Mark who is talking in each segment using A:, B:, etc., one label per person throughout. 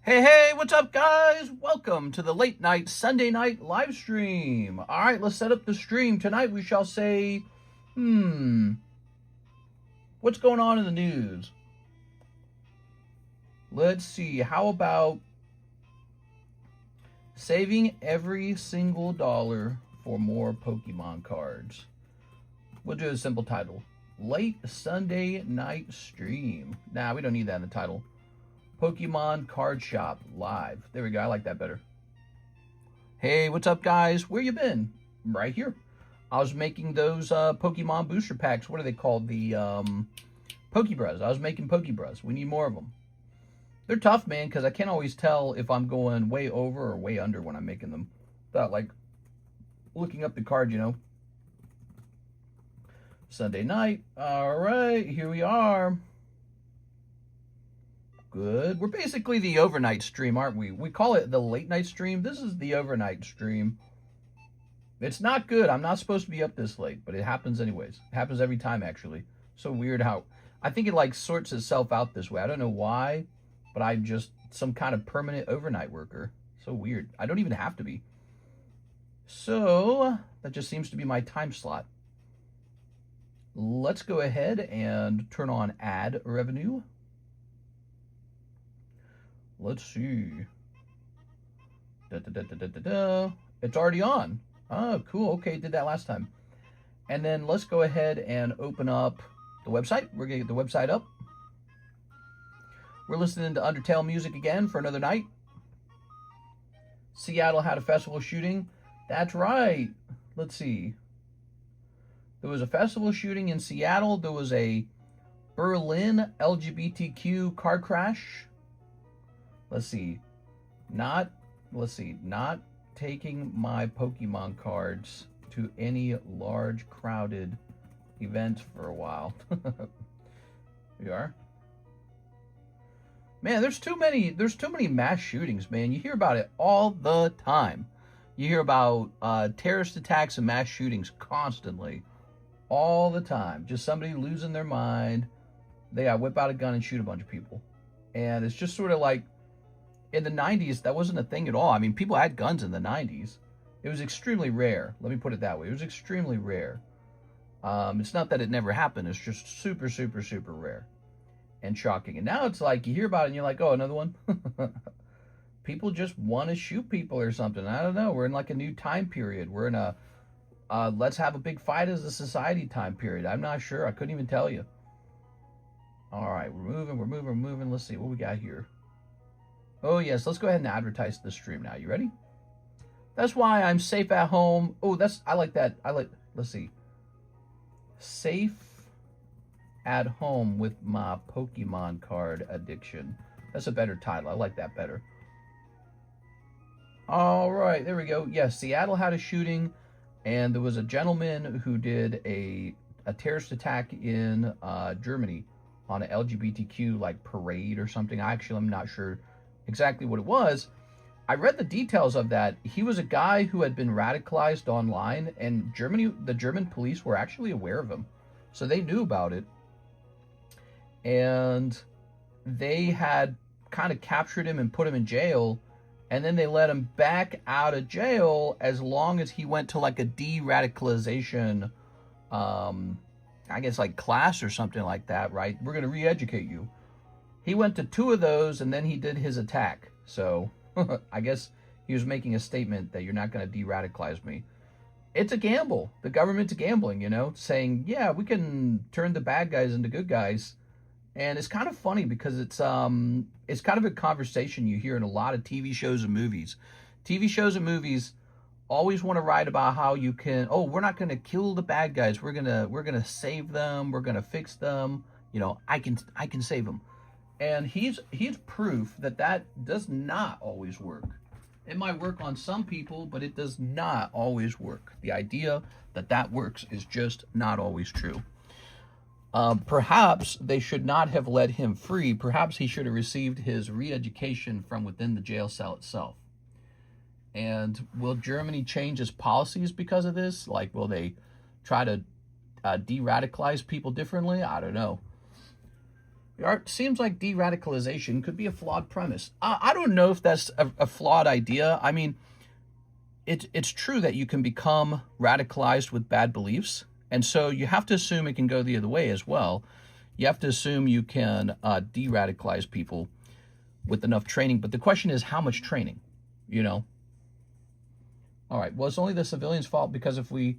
A: Hey, what's up, guys? Welcome to the late night Sunday night live stream. All right, let's set up the stream. Tonight we shall say, what's going on in the news? Let's see, how about saving every single dollar for more Pokemon cards? We'll do a simple title. Late Sunday night stream. Nah, we don't need that in the title. Pokemon Card Shop Live. There we go. I like that better. Hey, what's up, guys? Where you been? Right here. I was making those Pokemon booster packs. What are they called? The PokeBruhs. I was making PokeBruhs. We need more of them. They're tough, man, because I can't always tell if I'm going way over or way under when I'm making them. Without, like, looking up the card, you know. Sunday night. All right, here we are. Good. We're basically the overnight stream, aren't we? We call it the late night stream. This is the overnight stream. It's not good. I'm not supposed to be up this late, but it happens anyways. It happens every time, actually. So weird how... I think it, like, sorts itself out this way. I don't know why, but I'm just some kind of permanent overnight worker. So weird. I don't even have to be. So, that just seems to be my time slot. Let's go ahead and turn on ad revenue. Let's see. It's already on. Oh, cool. Okay, did that last time. And then let's go ahead and open up the website. We're going to get the website up. We're listening to Undertale music again for another night. Seattle had a festival shooting. That's right. Let's see. There was a festival shooting in Seattle. There was a Berlin LGBTQ car crash. Let's see, not taking my Pokemon cards to any large crowded event for a while. We are. Man, there's too many mass shootings, man. You hear about it all the time. You hear about terrorist attacks and mass shootings constantly, all the time. Just somebody losing their mind. They gotta whip out a gun and shoot a bunch of people. And it's just sort of like, in the 90s, that wasn't a thing at all. I mean, people had guns in the 90s. It was extremely rare. Let me put it that way. It was extremely rare. It's not that it never happened. It's just super, super, super rare and shocking. And now it's like you hear about it and you're like, oh, another one? People just want to shoot people or something. I don't know. We're in like a new time period. We're in a let's have a big fight as a society time period. I'm not sure. I couldn't even tell you. All right, we're moving. Let's see what we got here. Oh, yes, let's go ahead and advertise the stream now. You ready? That's why I'm safe at home. Oh, I like that. Let's see. Safe at home with my Pokemon card addiction. That's a better title. I like that better. All right, there we go. Yes, Seattle had a shooting, and there was a gentleman who did a terrorist attack in Germany on an LGBTQ, like, parade or something. I'm not sure exactly what it was. I read the details of that. He was a guy who had been radicalized online, and the German police were actually aware of him. So they knew about it. And they had kind of captured him and put him in jail, and then they let him back out of jail as long as he went to like a de-radicalization, I guess like class or something like that, right? We're going to re-educate you. He went to 2 of those, and then he did his attack. So I guess he was making a statement that you're not going to de-radicalize me. It's a gamble. The government's gambling, you know, saying, yeah, we can turn the bad guys into good guys. And it's kind of funny because it's kind of a conversation you hear in a lot of TV shows and movies. TV shows and movies always want to write about how you can, oh, we're not going to kill the bad guys. We're going to save them. We're going to fix them. You know, I can save them. And he's proof that does not always work. It might work on some people, but it does not always work. The idea that works is just not always true. Perhaps they should not have let him free. Perhaps he should have received his re-education from within the jail cell itself. And will Germany change its policies because of this? Like, will they try to de-radicalize people differently? I don't know. It seems like de-radicalization could be a flawed premise. I don't know if that's a flawed idea. I mean, it's true that you can become radicalized with bad beliefs, and so you have to assume it can go the other way as well. You have to assume you can de-radicalize people with enough training, but the question is how much training, you know? All right, well, it's only the civilians' fault because if we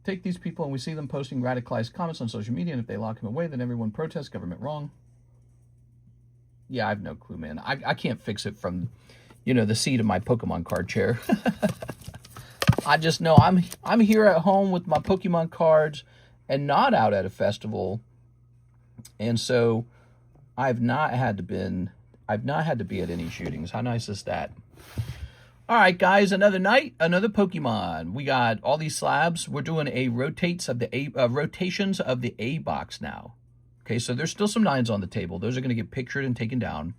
A: take these people and we see them posting radicalized comments on social media, and if they lock them away, then everyone protests government wrong. Yeah, I have no clue, man. I can't fix it from, you know, the seat of my Pokemon card chair. I just know I'm here at home with my Pokemon cards and not out at a festival. And so I've not had to be at any shootings. How nice is that? All right, guys, another night, another Pokemon. We got all these slabs. We're doing a rotations of the A box now. Okay, so there's still some 9s on the table. Those are going to get pictured and taken down.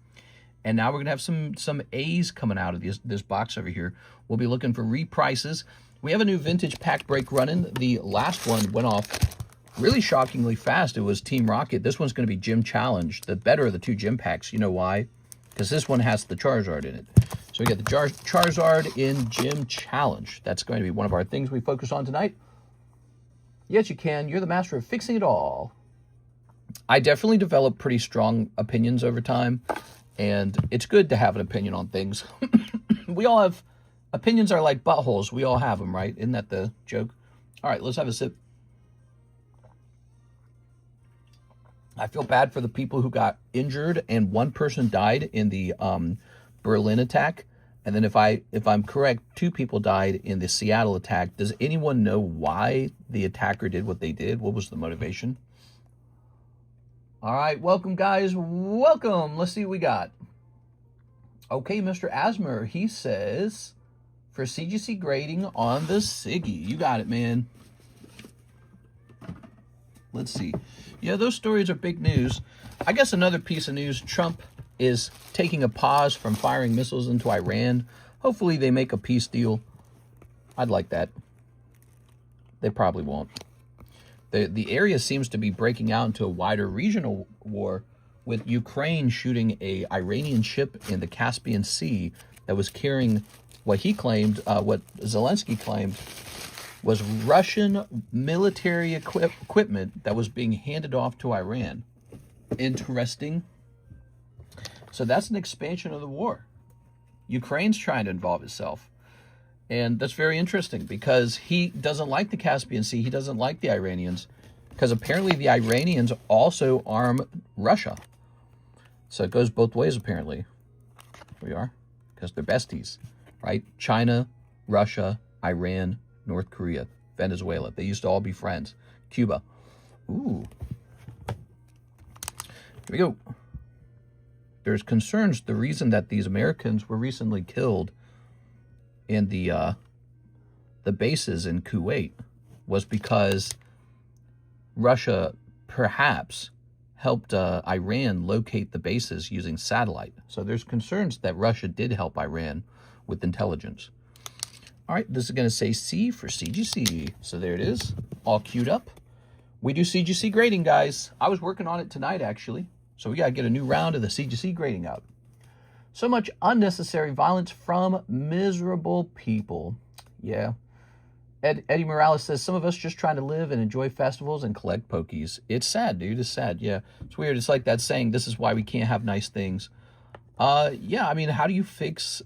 A: And now we're going to have some A's coming out of this box over here. We'll be looking for reprices. We have a new vintage pack break running. The last one went off really shockingly fast. It was Team Rocket. This one's going to be Gym Challenge, the better of the 2 gym packs. You know why? Because this one has the Charizard in it. So we got the Charizard in Gym Challenge. That's going to be one of our things we focus on tonight. Yes, you can. You're the master of fixing it all. I definitely develop pretty strong opinions over time, and it's good to have an opinion on things. We all have opinions are like buttholes. We all have them, right? Isn't that the joke? All right, let's have a sip. I feel bad for the people who got injured and 1 person died in the Berlin attack. And then if I'm correct, 2 people died in the Seattle attack. Does anyone know why the attacker did what they did? What was the motivation? All right, welcome, guys. Welcome. Let's see what we got. Okay, Mr. Asmer, he says, for CGC grading on the Siggy. You got it, man. Let's see. Yeah, those stories are big news. I guess another piece of news, Trump is taking a pause from firing missiles into Iran. Hopefully they make a peace deal. I'd like that. They probably won't. The area seems to be breaking out into a wider regional war, with Ukraine shooting a Iranian ship in the Caspian Sea that was carrying what he claimed, what Zelensky claimed, was Russian military equipment that was being handed off to Iran. Interesting. So that's an expansion of the war. Ukraine's trying to involve itself. And that's very interesting because he doesn't like the Caspian Sea. He doesn't like the Iranians because apparently the Iranians also arm Russia. So it goes both ways, apparently. Here we are, because they're besties, right? China, Russia, Iran, North Korea, Venezuela. They used to all be friends. Cuba. Ooh. Here we go. There's concerns the reason that these Americans were recently killed in the bases in Kuwait was because Russia perhaps helped Iran locate the bases using satellite. So there's concerns that Russia did help Iran with intelligence. All right, this is going to say C for CGC. So there it is, all queued up. We do CGC grading, guys. I was working on it tonight, actually. So we got to get a new round of the CGC grading out. So much unnecessary violence from miserable people. Yeah. Eddie Morales says, some of us just trying to live and enjoy festivals and collect pokies. It's sad, dude. It's sad. Yeah. It's weird. It's like that saying, this is why we can't have nice things. Yeah, I mean, how do you fix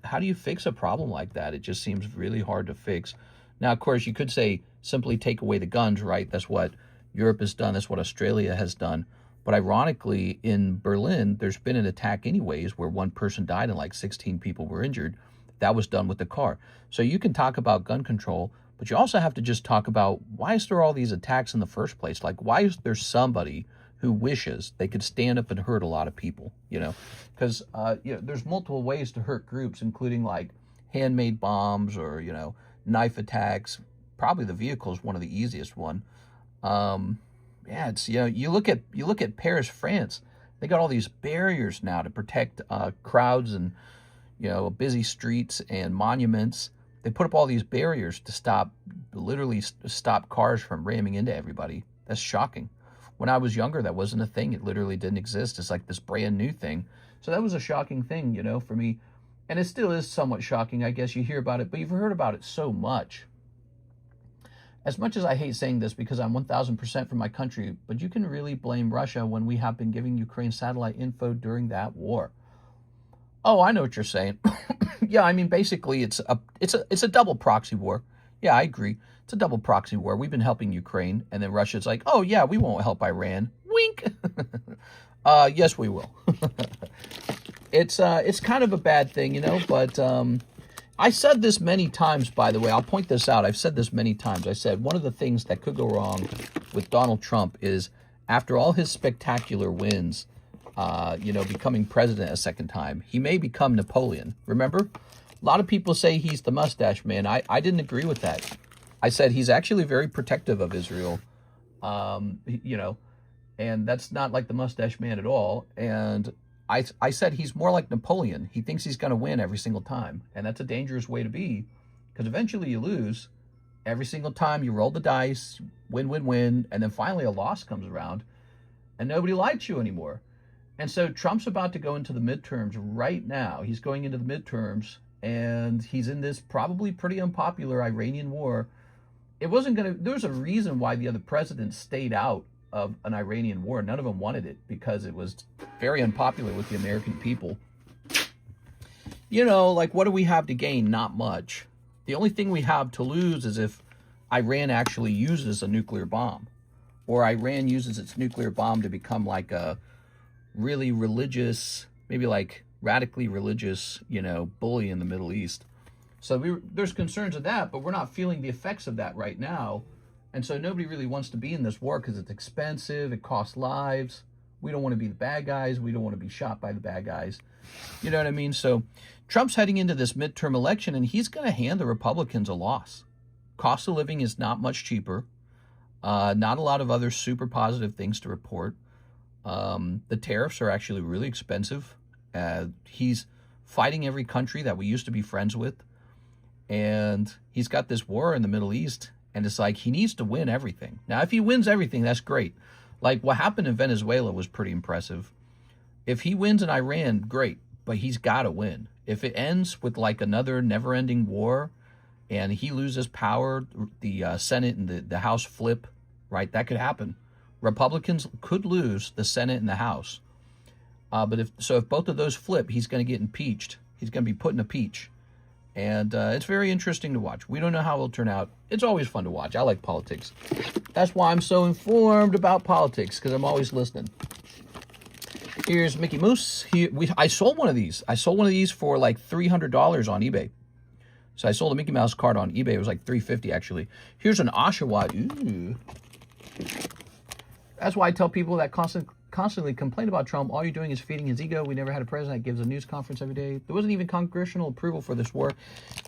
A: a problem like that? It just seems really hard to fix. Now, of course, you could say simply take away the guns, right? That's what Europe has done. That's what Australia has done. But ironically, in Berlin, there's been an attack anyways where 1 person died and like 16 people were injured. That was done with the car. So you can talk about gun control, but you also have to just talk about why is there all these attacks in the first place? Like, why is there somebody who wishes they could stand up and hurt a lot of people, you know? Because, there's multiple ways to hurt groups, including like handmade bombs or, knife attacks. Probably the vehicle is one of the easiest one. Yeah, it's, you look at Paris, France. They got all these barriers now to protect crowds and, busy streets and monuments. They put up all these barriers to literally stop cars from ramming into everybody. That's shocking. When I was younger, that wasn't a thing. It literally didn't exist. It's like this brand new thing. So that was a shocking thing, you know, for me. And it still is somewhat shocking, I guess. You hear about it, but you've heard about it so much. As much as I hate saying this because I'm 1,000% for my country, but you can really blame Russia when we have been giving Ukraine satellite info during that war. Oh, I know what you're saying. Yeah, I mean, basically, it's a double proxy war. Yeah, I agree. It's a double proxy war. We've been helping Ukraine, and then Russia's like, oh, yeah, we won't help Iran. Wink. Yes, we will. It's kind of a bad thing, you know, but I said this many times, by the way. I'll point this out. I've said this many times. I said one of the things that could go wrong with Donald Trump is after all his spectacular wins, you know, becoming president a second time, he may become Napoleon. Remember? A lot of people say he's the mustache man. I didn't agree with that. I said he's actually very protective of Israel, you know, and that's not like the mustache man at all. And I said he's more like Napoleon. He thinks he's going to win every single time. And that's a dangerous way to be because eventually you lose. Every single time you roll the dice, win, win, win. And then finally a loss comes around and nobody likes you anymore. And so Trump's about to go into the midterms right now. He's going into the midterms and he's in this probably pretty unpopular Iranian war. It wasn't going to, there's a reason why the other presidents stayed out of an Iranian war. None of them wanted it because it was very unpopular with the American people. You know, like what do we have to gain? Not much. The only thing we have to lose is if Iran actually uses a nuclear bomb or Iran uses its nuclear bomb to become like a really religious, maybe like radically religious, you know, bully in the Middle East. So there's concerns of that, but we're not feeling the effects of that right now. And so nobody really wants to be in this war because it's expensive, it costs lives. We don't want to be the bad guys. We don't want to be shot by the bad guys. You know what I mean? So Trump's heading into this midterm election, and he's going to hand the Republicans a loss. Cost of living is not much cheaper. Not a lot of other super positive things to report. The tariffs are actually really expensive. He's fighting every country that we used to be friends with. And he's got this war in the Middle East. And it's like he needs to win everything. Now, if he wins everything, that's great. Like what happened in Venezuela was pretty impressive. If he wins in Iran, great. But he's got to win. If it ends with like another never-ending war and he loses power, the Senate and the House flip, right? That could happen. Republicans could lose the Senate and the House. But if both of those flip, he's going to get impeached. He's going to be put in a peach. And it's very interesting to watch. We don't know how it'll turn out. It's always fun to watch. I like politics. That's why I'm so informed about politics, because I'm always listening. Here's Mickey Mouse. I sold one of these. I sold one of these for like $300 on eBay. So I sold a Mickey Mouse card on eBay. It was like $350 actually. Here's an Oshawa. Ooh. That's why I tell people that constantly complain about Trump. All you're doing is feeding his ego. We never had a president that gives a news conference every day. There wasn't even congressional approval for this war.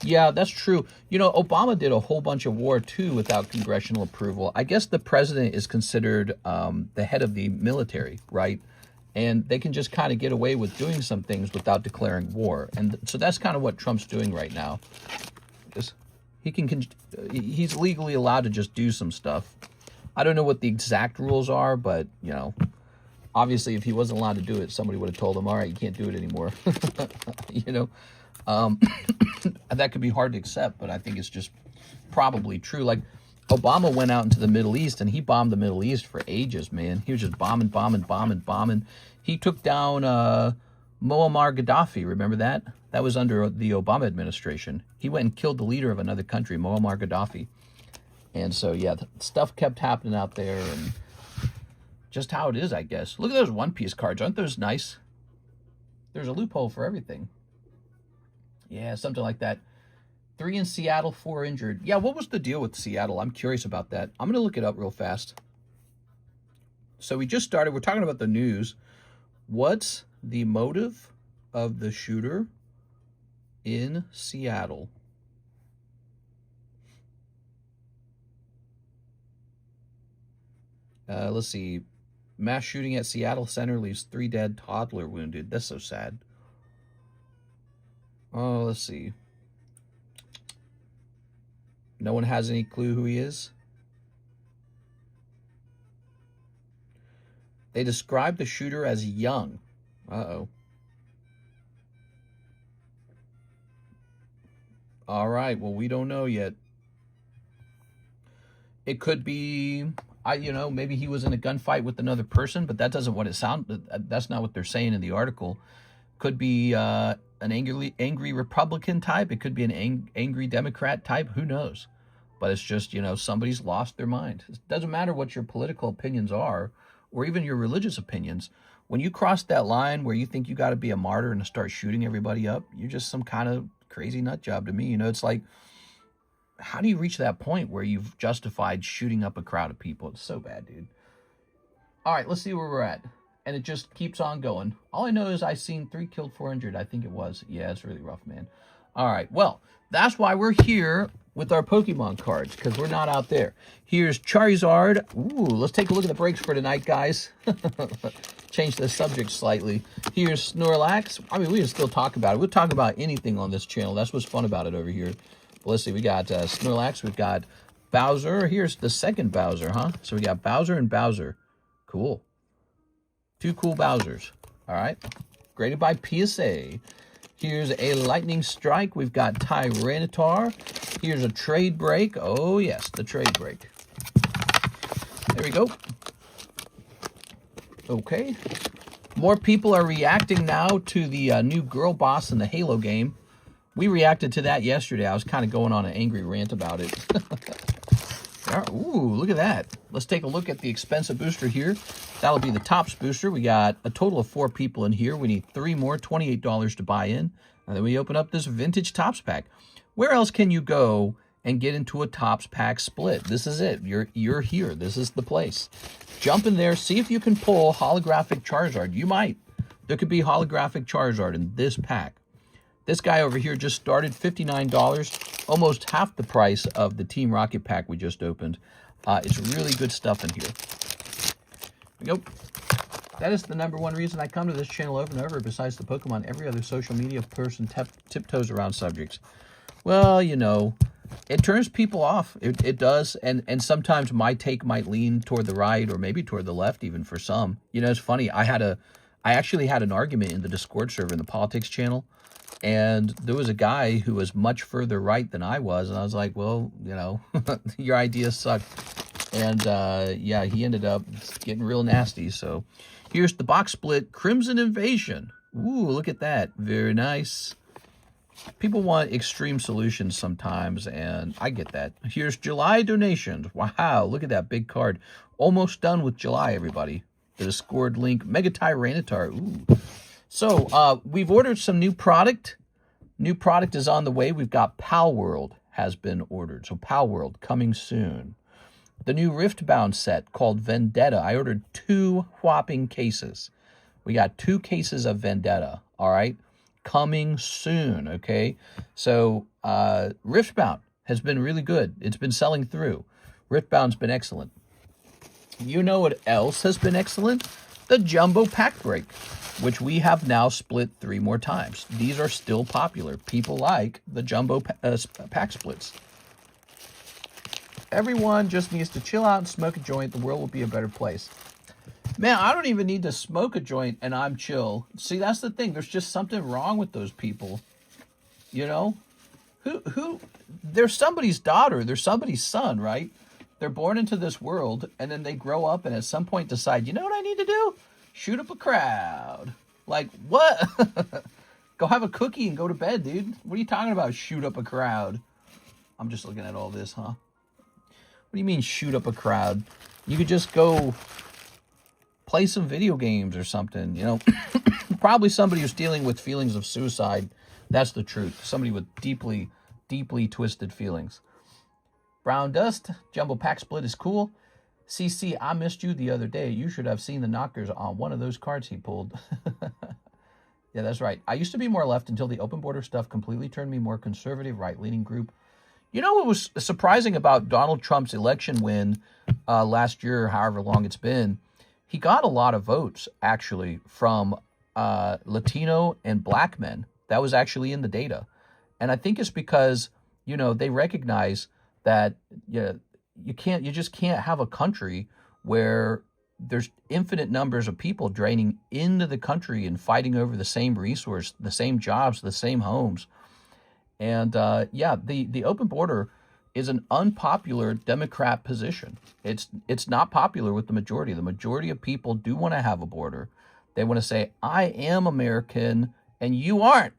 A: Yeah, that's true. You know, Obama did a whole bunch of war, too, without congressional approval. I guess the president is considered the head of the military, right? And they can just kind of get away with doing some things without declaring war. And so that's kind of what Trump's doing right now. He's legally allowed to just do some stuff. I don't know what the exact rules are, but, you know, obviously, if he wasn't allowed to do it, somebody would have told him, all right, you can't do it anymore. You know, that could be hard to accept, but I think it's just probably true. Like, Obama went out into the Middle East, and he bombed the Middle East for ages, man. He was just bombing. He took down Muammar Gaddafi. Remember that? That was under the Obama administration. He went and killed the leader of another country, Muammar Gaddafi. And so, yeah, stuff kept happening out there, and just how it is, I guess. Look at those one-piece cards. Aren't those nice? There's a loophole for everything. Yeah, something like that. 3 in Seattle, 4 injured. Yeah, what was the deal with Seattle? I'm curious about that. I'm going to look it up real fast. So we just started. We're talking about the news. What's the motive of the shooter in Seattle? Let's see. Mass shooting at Seattle Center leaves 3 dead, toddler wounded. That's so sad. Oh, let's see. No one has any clue who he is? They described the shooter as young. Uh-oh. All right. Well, we don't know yet. It could be, maybe he was in a gunfight with another person, but that doesn't what it sound. That's not what they're saying in the article. Could be an angry Republican type. It could be an angry Democrat type. Who knows? But it's just, somebody's lost their mind. It doesn't matter what your political opinions are or even your religious opinions. When you cross that line where you think you got to be a martyr and start shooting everybody up, you're just some kind of crazy nut job to me. It's like, how do you reach that point where you've justified shooting up a crowd of people? It's so bad, dude. All right, let's see where we're at. And it just keeps on going. All I know is I seen 3 killed, 4 injured. I think it was. Yeah, it's really rough, man. All right, well, that's why we're here with our Pokemon cards, because we're not out there. Here's Charizard. Ooh, let's take a look at the breaks for tonight, guys. Change the subject slightly. Here's Snorlax. I mean, we can still talk about it. We'll talk about anything on this channel. That's what's fun about it over here. But let's see. We got Snorlax. We've got Bowser. Here's the second Bowser, huh? So we got Bowser and Bowser. Cool. 2 cool Bowsers. All right. Graded by PSA. Here's a Lightning Strike. We've got Tyranitar. Here's a trade break. Oh, yes, the trade break. There we go. Okay. More people are reacting now to the new girl boss in the Halo game. We reacted to that yesterday. I was kind of going on an angry rant about it. Ooh, look at that. Let's take a look at the expensive booster here. That'll be the Topps booster. We got a total of 4 people in here. We need 3 more, $28 to buy in. And then we open up this vintage Topps pack. Where else can you go and get into a Topps pack split? This is it. You're here. This is the place. Jump in there. See if you can pull holographic Charizard. You might. There could be holographic Charizard in this pack. This guy over here just started $59, almost half the price of the Team Rocket pack we just opened. It's really good stuff in here. There we go. That is the #1 reason I come to this channel over and over, besides the Pokemon. Every other social media person tiptoes around subjects. Well, it turns people off. It does, and sometimes my take might lean toward the right or maybe toward the left, even for some. It's funny. I actually had an argument in the Discord server in the politics channel. And there was a guy who was much further right than I was. And I was like, well, your ideas suck. And, yeah, he ended up getting real nasty. So here's the box split Crimson Invasion. Ooh, look at that. Very nice. People want extreme solutions sometimes, and I get that. Here's July donations. Wow, look at that big card. Almost done with July, everybody. The Discord link. Mega Tyranitar. Ooh. So, we've ordered some new product. New product is on the way. We've got Pal World has been ordered. So, Pal World coming soon. The new Riftbound set called Vendetta. I ordered 2 whopping cases. We got 2 cases of Vendetta, all right? Coming soon, okay? So, Riftbound has been really good. It's been selling through. Riftbound's been excellent. You know what else has been excellent? The Jumbo Pack Break, which we have now split 3 more times. These are still popular. People like the Jumbo Pack Splits. Everyone just needs to chill out and smoke a joint. The world will be a better place. Man, I don't even need to smoke a joint and I'm chill. See, that's the thing. There's just something wrong with those people. Who they're somebody's daughter, they're somebody's son, right? They're born into this world and then they grow up and at some point decide, you know what I need to do? Shoot up a crowd. Like, what? Go have a cookie and go to bed, dude. What are you talking about, shoot up a crowd? I'm just looking at all this, huh? What do you mean shoot up a crowd? You could just go play some video games or something, Probably somebody who's dealing with feelings of suicide. That's the truth. Somebody with deeply, deeply twisted feelings. Brown Dust, Jumbo Pack Split is cool. CC, I missed you the other day. You should have seen the knockers on one of those cards he pulled. Yeah, that's right. I used to be more left until the open border stuff completely turned me more conservative, right-leaning group. You know what was surprising about Donald Trump's election win last year, however long it's been? He got a lot of votes, actually, from Latino and black men. That was actually in the data. And I think it's because, they recognize that you just can't have a country where there's infinite numbers of people draining into the country and fighting over the same resource, the same jobs, the same homes. And yeah, the open border is an unpopular Democrat position. It's not popular with the majority. The majority of people do want to have a border. They want to say, I am American and you aren't.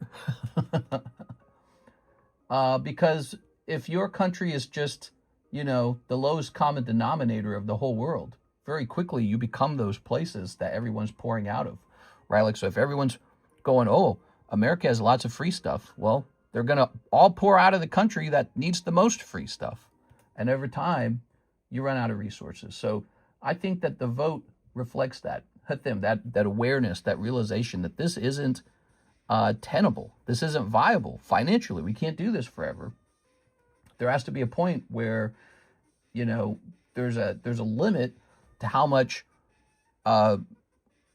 A: Because if your country is just, you know, the lowest common denominator of the whole world, very quickly you become those places that everyone's pouring out of, right? Like, so if everyone's going, oh, America has lots of free stuff, well, they're going to all pour out of the country that needs the most free stuff. And over time, you run out of resources. So I think that the vote reflects that, that awareness, that realization that this isn't tenable. This isn't viable financially. We can't do this forever. There has to be a point where, you know, there's a limit to how much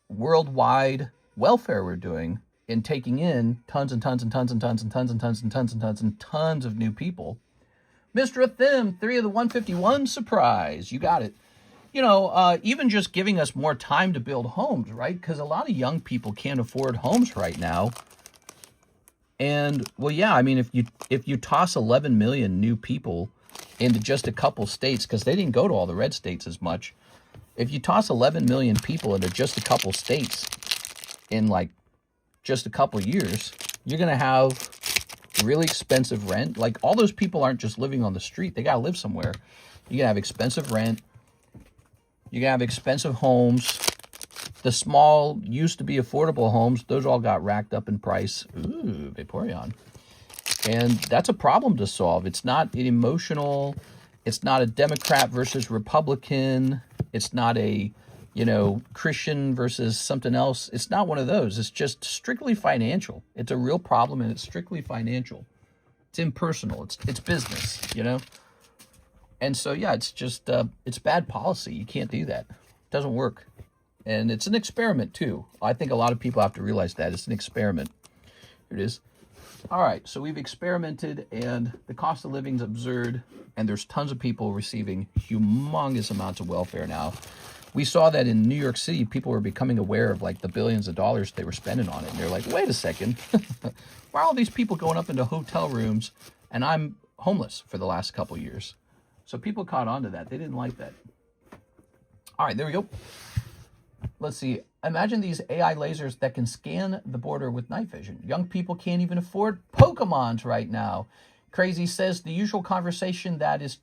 A: worldwide welfare we're doing in taking in tons and tons and tons and tons and tons and tons and tons and tons and tons of new people. Mr. Thim, 3 of the 151, surprise. You got it. You know, even just giving us more time to build homes, right? Because a lot of young people can't afford homes right now. And, well, yeah, I mean, if you toss 11 million new people into just a couple states, because they didn't go to all the red states as much, if you toss 11 million people into just a couple states in, like, just a couple years, you're going to have really expensive rent. Like, all those people aren't just living on the street. They got to live somewhere. You're going to have expensive rent. You're going to have expensive homes. The small, used to be affordable homes, those all got racked up in price. Ooh, Vaporeon. And that's a problem to solve. It's not an emotional. It's not a Democrat versus Republican. It's not a, you know, Christian versus something else. It's not one of those. It's just strictly financial. It's a real problem, and it's strictly financial. It's impersonal. It's business, you know? And so, yeah, it's just, it's bad policy. You can't do that. It doesn't work. And it's an experiment, too. I think a lot of people have to realize that. It's an experiment. Here it is. All right, so we've experimented, and the cost of living is absurd, and there's tons of people receiving humongous amounts of welfare now. We saw that in New York City, people were becoming aware of, like, the billions of dollars they were spending on it. And they're like, wait a second. Why are all these people going up into hotel rooms, and I'm homeless for the last couple years? So people caught on to that. They didn't like that. All right, there we go. Let's see. Imagine these AI lasers that can scan the border with night vision. Young people can't even afford Pokemons right now. Crazy says the usual conversation that is,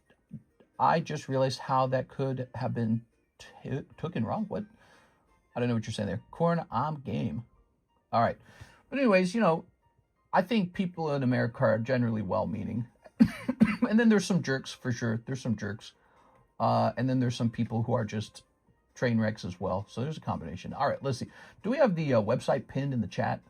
A: I just realized how that could have been taken wrong. What? I don't know what you're saying there. Corn, I'm game. All right. But anyways, you know, I think people in America are generally well-meaning. And then there's some jerks, for sure. There's some jerks. And then there's some people who are just train wrecks as well. So there's a combination. All right, let's see. Do we have the website pinned in the chat?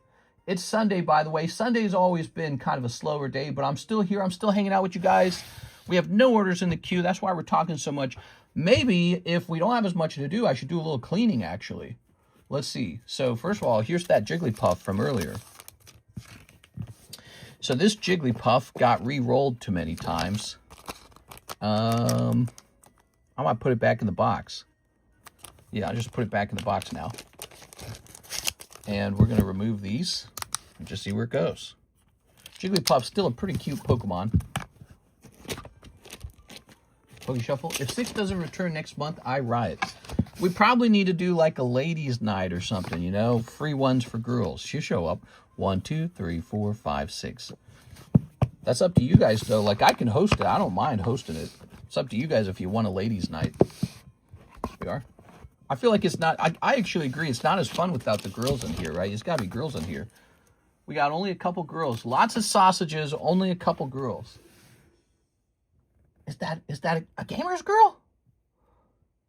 A: It's Sunday, by the way. Sunday's always been kind of a slower day, but I'm still here. I'm still hanging out with you guys. We have no orders in the queue. That's why we're talking so much. Maybe if we don't have as much to do, I should do a little cleaning, actually. Let's see. So first of all, here's that Jigglypuff from earlier. So this Jigglypuff got re-rolled too many times. I might put it back in the box. Yeah, I'll just put it back in the box now. And we're going to remove these and just see where it goes. Jigglypuff's still a pretty cute Pokemon. Pokeshuffle. If 6 doesn't return next month, I riot. We probably need to do like a ladies' night or something, you know? Free ones for girls. She'll show up. 1, 2, 3, 4, 5, 6. That's up to you guys, though. Like, I can host it. I don't mind hosting it. It's up to you guys if you want a ladies' night. Here we are. I feel like it's not, I actually agree, it's not as fun without the girls in here, right? It's got to be girls in here. We got only a couple girls. Lots of sausages, only a couple girls. Is that a gamer's girl?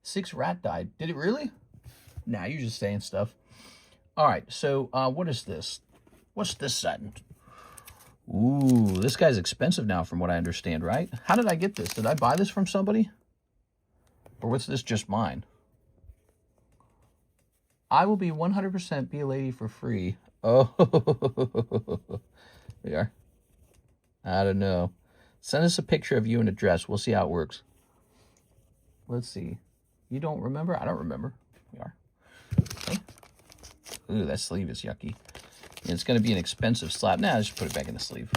A: 6 rat died. Did it really? Nah, you're just saying stuff. All right, so what is this? What's this setting? Ooh, this guy's expensive now from what I understand, right? How did I get this? Did I buy this from somebody? Or what's this just mine? I will be 100% be a lady for free. Oh, we are. I don't know. Send us a picture of you in a dress. We'll see how it works. Let's see. You don't remember? I don't remember. Ooh, that sleeve is yucky. And it's going to be an expensive slab. Nah, just put it back in the sleeve.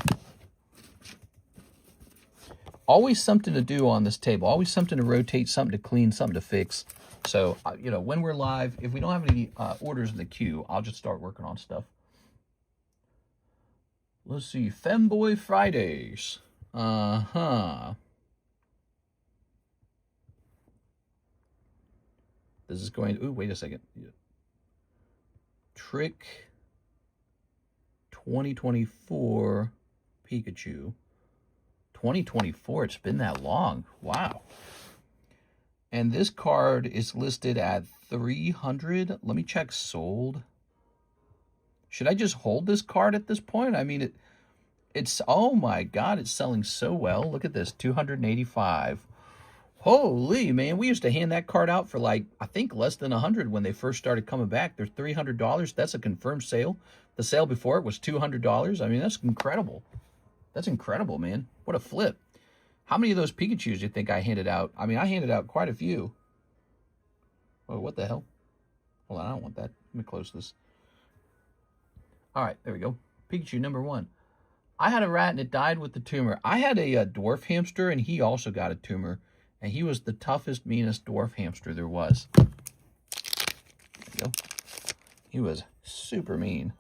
A: Always something to do on this table. Always something to rotate, something to clean, something to fix. So, you know, when we're live, if we don't have any orders in the queue, I'll just start working on stuff. Let's see. Femboy Fridays. Uh-huh. This is going... Ooh, wait a second. Trick 2024 Pikachu. 2024, it's been that long. Wow. And this card is listed at 300. Let me check sold. Should I just hold this card at this point? I mean, it's, oh my God, it's selling so well. Look at this, 285. Holy, man, we used to hand that card out for like, I think less than 100 when they first started coming back. They're $300. That's a confirmed sale. The sale before it was $200. I mean, that's incredible. That's incredible, man. What a flip. How many of those Pikachus do you think I handed out? I mean, I handed out quite a few. Oh, what the hell? Hold on, I don't want that. Let me close this. All right, there we go. Pikachu number 1. I had a rat and it died with the tumor. I had a dwarf hamster and he also got a tumor. And he was the toughest, meanest dwarf hamster there was. There we go. He was super mean.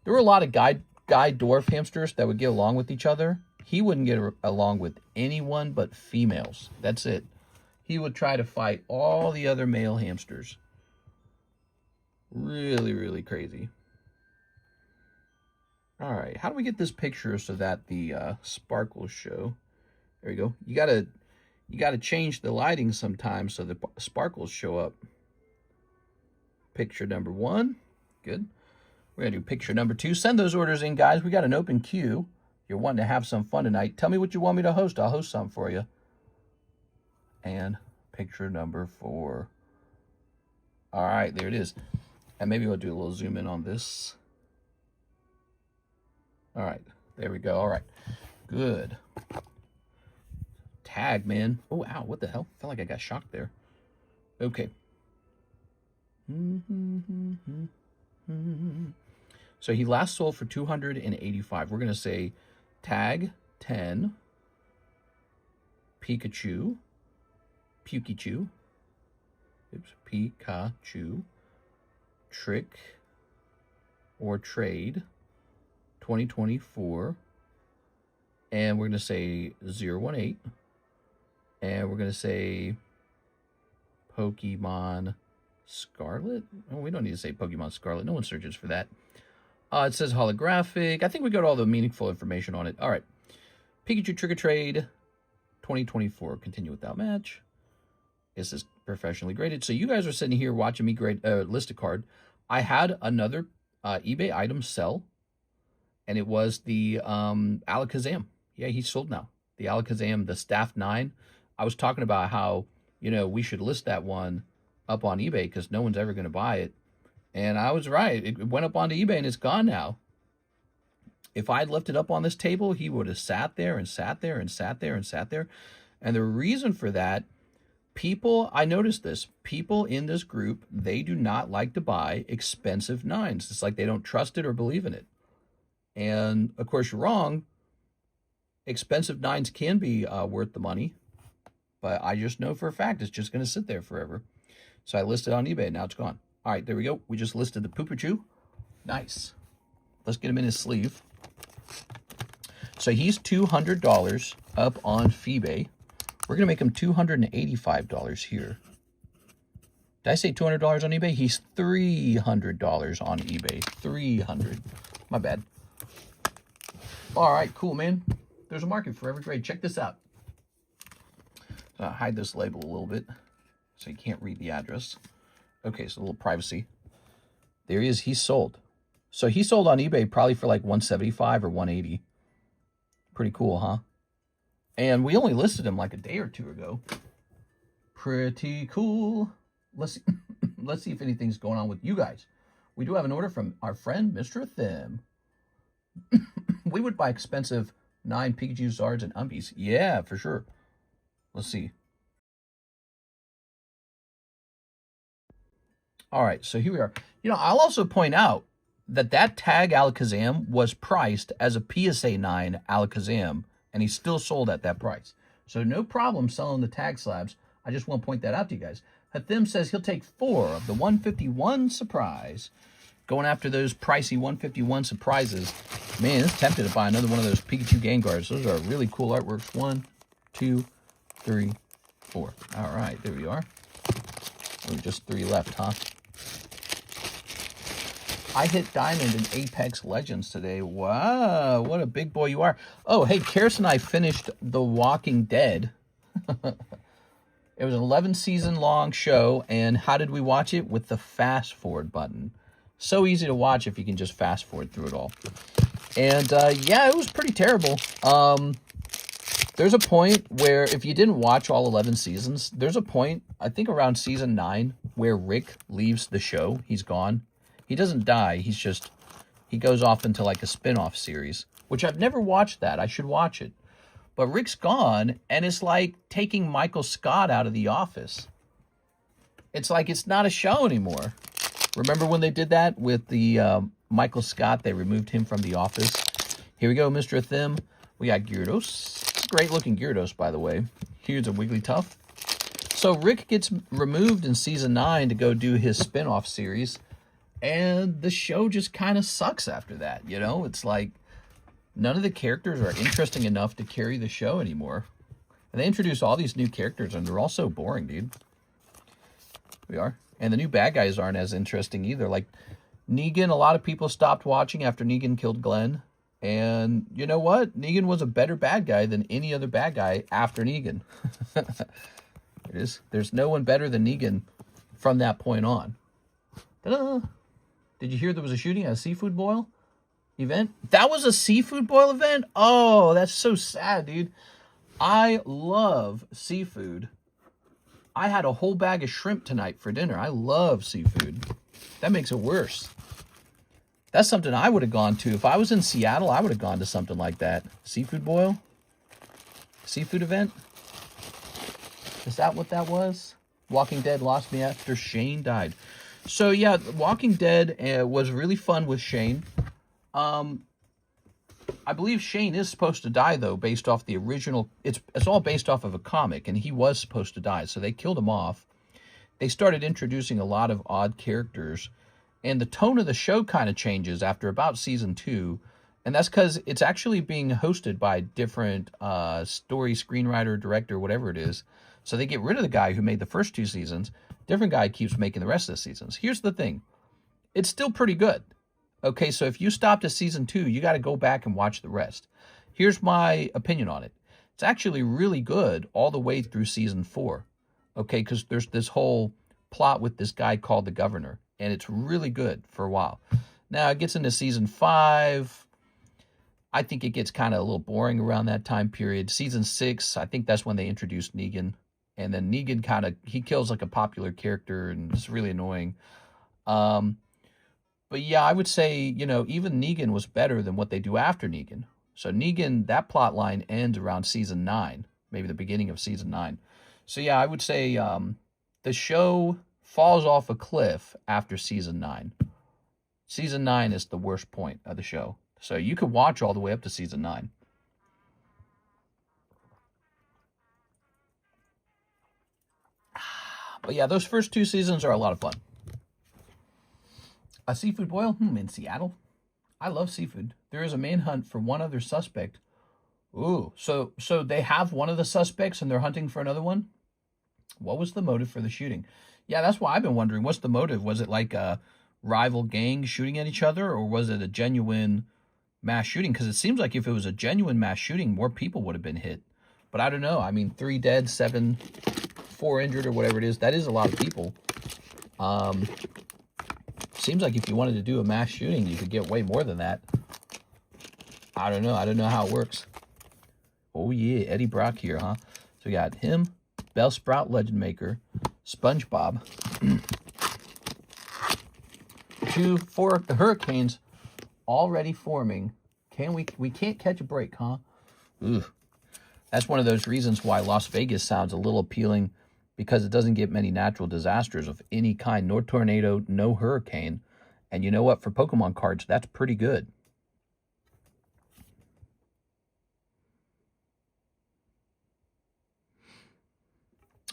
A: There were a lot of guy dwarf hamsters that would get along with each other. He wouldn't get along with anyone but females. That's it. He would try to fight all the other male hamsters. Really, really crazy. All right, how do we get this picture so that the sparkles show? There we go. You gotta change the lighting sometimes so the sparkles show up. Picture number 1. Good. We're going to do picture number 2. Send those orders in, guys. We got an open queue. You're wanting to have some fun tonight. Tell me what you want me to host. I'll host some for you. And picture number 4. All right, there it is. And maybe we'll do a little zoom in on this. All right, there we go. All right, good. Tag, man. Oh, ow, what the hell? Felt like I got shocked there. Okay. So he last sold for 285. We're going to say tag 10 Pikachu. Pikachu. Oops. Pikachu. Trick or trade 2024. And we're going to say 018. And we're going to say Pokemon Scarlet. Oh, we don't need to say Pokemon Scarlet. No one searches for that. It says holographic. I think we got all the meaningful information on it. All right. Pikachu Trick or Trade 2024. Continue without match. This is professionally graded. So you guys are sitting here watching me grade list a card. I had another eBay item sell, and it was the Alakazam. Yeah, he's sold now. The Alakazam, the Staff 9. I was talking about how, you know, we should list that one up on eBay because no one's ever going to buy it. And I was right. It went up onto eBay and it's gone now. If I'd left it up on this table, he would have sat there and sat there and sat there and sat there. And the reason for that, people, I noticed this, people in this group, they do not like to buy expensive 9s. It's like they don't trust it or believe in it. And of course, you're wrong. Expensive 9s can be worth the money. But I just know for a fact it's just going to sit there forever. So I listed on eBay. Now it's gone. All right, there we go. We just listed the Poopachu. Nice. Let's get him in his sleeve. So he's $200 up on Feebay. We're going to make him $285 here. Did I say $200 on eBay? He's $300 on eBay. $300. My bad. All right, cool, man. There's a market for every grade. Check this out. Hide this label a little bit so you can't read the address. Okay, so a little privacy. There he is. He's sold. So he sold on eBay probably for like $175 or $180. Pretty cool, huh? And we only listed him like a day or two ago. Pretty cool. Let's see, let's see if anything's going on with you guys. We do have an order from our friend, Mr. Thim. We would buy expensive 9 Pikachu, Zards, and Umpies. Yeah, for sure. Let's see. All right, so here we are. You know, I'll also point out that that tag Alakazam was priced as a PSA 9 Alakazam, and he's still sold at that price. So no problem selling the tag slabs. I just want to point that out to you guys. Hathim says he'll take 4 of the 151 surprise. Going after those pricey 151 surprises. Man, it's tempted to buy another one of those Pikachu Gangars. Those are really cool artworks. 1, 2, 3, 4. All right, there we are. Oh, just 3 left, huh? I hit Diamond in Apex Legends today. Wow, what a big boy you are. Oh, hey, Karis and I finished The Walking Dead. It was an 11-season long show, and how did we watch it? With the fast forward button. So easy to watch if you can just fast forward through it all. And yeah, it was pretty terrible. There's a point where if you didn't watch all 11 seasons, there's a point, I think around season 9, where Rick leaves the show. He's gone. He doesn't die. He's just, he goes off into like a spin-off series, which I've never watched that. I should watch it. But Rick's gone, and it's like taking Michael Scott out of The Office. It's like it's not a show anymore. Remember when they did that with the Michael Scott? They removed him from The Office. Here we go, Mr. Thim. We got Gyarados. It's a great-looking Gyarados, by the way. Here's a Wigglytuff. So Rick gets removed in Season 9 to go do his spin-off series, and the show just kind of sucks after that, you know? It's like none of the characters are interesting enough to carry the show anymore. And they introduce all these new characters, and they're all so boring, dude. We are. And the new bad guys aren't as interesting either. Like Negan, a lot of people stopped watching after Negan killed Glenn. And you know what? Negan was a better bad guy than any other bad guy after Negan. It is. There's no one better than Negan from that point on. Ta-da! Did you hear there was a shooting at a seafood boil event? That was a seafood boil event? Oh, that's so sad, dude. I love seafood. I had a whole bag of shrimp tonight for dinner. I love seafood. That makes it worse. That's something I would have gone to. If I was in Seattle, I would have gone to something like that. Seafood boil? Seafood event? Is that what that was? Walking Dead lost me after Shane died. So yeah, Walking Dead was really fun with Shane. I believe Shane is supposed to die, though, based off the original. It's all based off of a comic, and he was supposed to die, so they killed him off. They started introducing a lot of odd characters, and the tone of the show kind of changes after about season 2, and that's because it's actually being hosted by different story, screenwriter, director, whatever it is. So they get rid of the guy who made the first 2 seasons. Different guy keeps making the rest of the seasons. Here's the thing. It's still pretty good. Okay, so if you stopped at season 2, you got to go back and watch the rest. Here's my opinion on it. It's actually really good all the way through season 4. Okay, because there's this whole plot with this guy called the Governor, and it's really good for a while. Now, it gets into season 5. I think it gets kind of a little boring around that time period. Season 6, I think that's when they introduced Negan. And then Negan kind of, he kills like a popular character, and it's really annoying. But yeah, I would say, you know, even Negan was better than what they do after Negan. So Negan, that plot line ends around season 9, maybe the beginning of season 9. So yeah, I would say the show falls off a cliff after season 9. Season 9 is the worst point of the show. So you could watch all the way up to season 9. But yeah, those first 2 seasons are a lot of fun. A seafood boil? In Seattle? I love seafood. There is a manhunt for one other suspect. Ooh, so they have one of the suspects and they're hunting for another one? What was the motive for the shooting? Yeah, that's why I've been wondering. What's the motive? Was it like a rival gang shooting at each other, or was it a genuine mass shooting? Because it seems like if it was a genuine mass shooting, more people would have been hit. But I don't know. I mean, 3 dead, 4 injured, or whatever it is. That is a lot of people. Seems like if you wanted to do a mass shooting, you could get way more than that. I don't know. I don't know how it works. Oh, yeah. Eddie Brock here, huh? So we got him, Bellsprout Legend Maker, SpongeBob. 4 hurricanes already forming. We can't catch a break, huh? Ooh. That's one of those reasons why Las Vegas sounds a little appealing. because it doesn't get many natural disasters of any kind. No tornado, no hurricane. And you know what? For Pokemon cards, that's pretty good.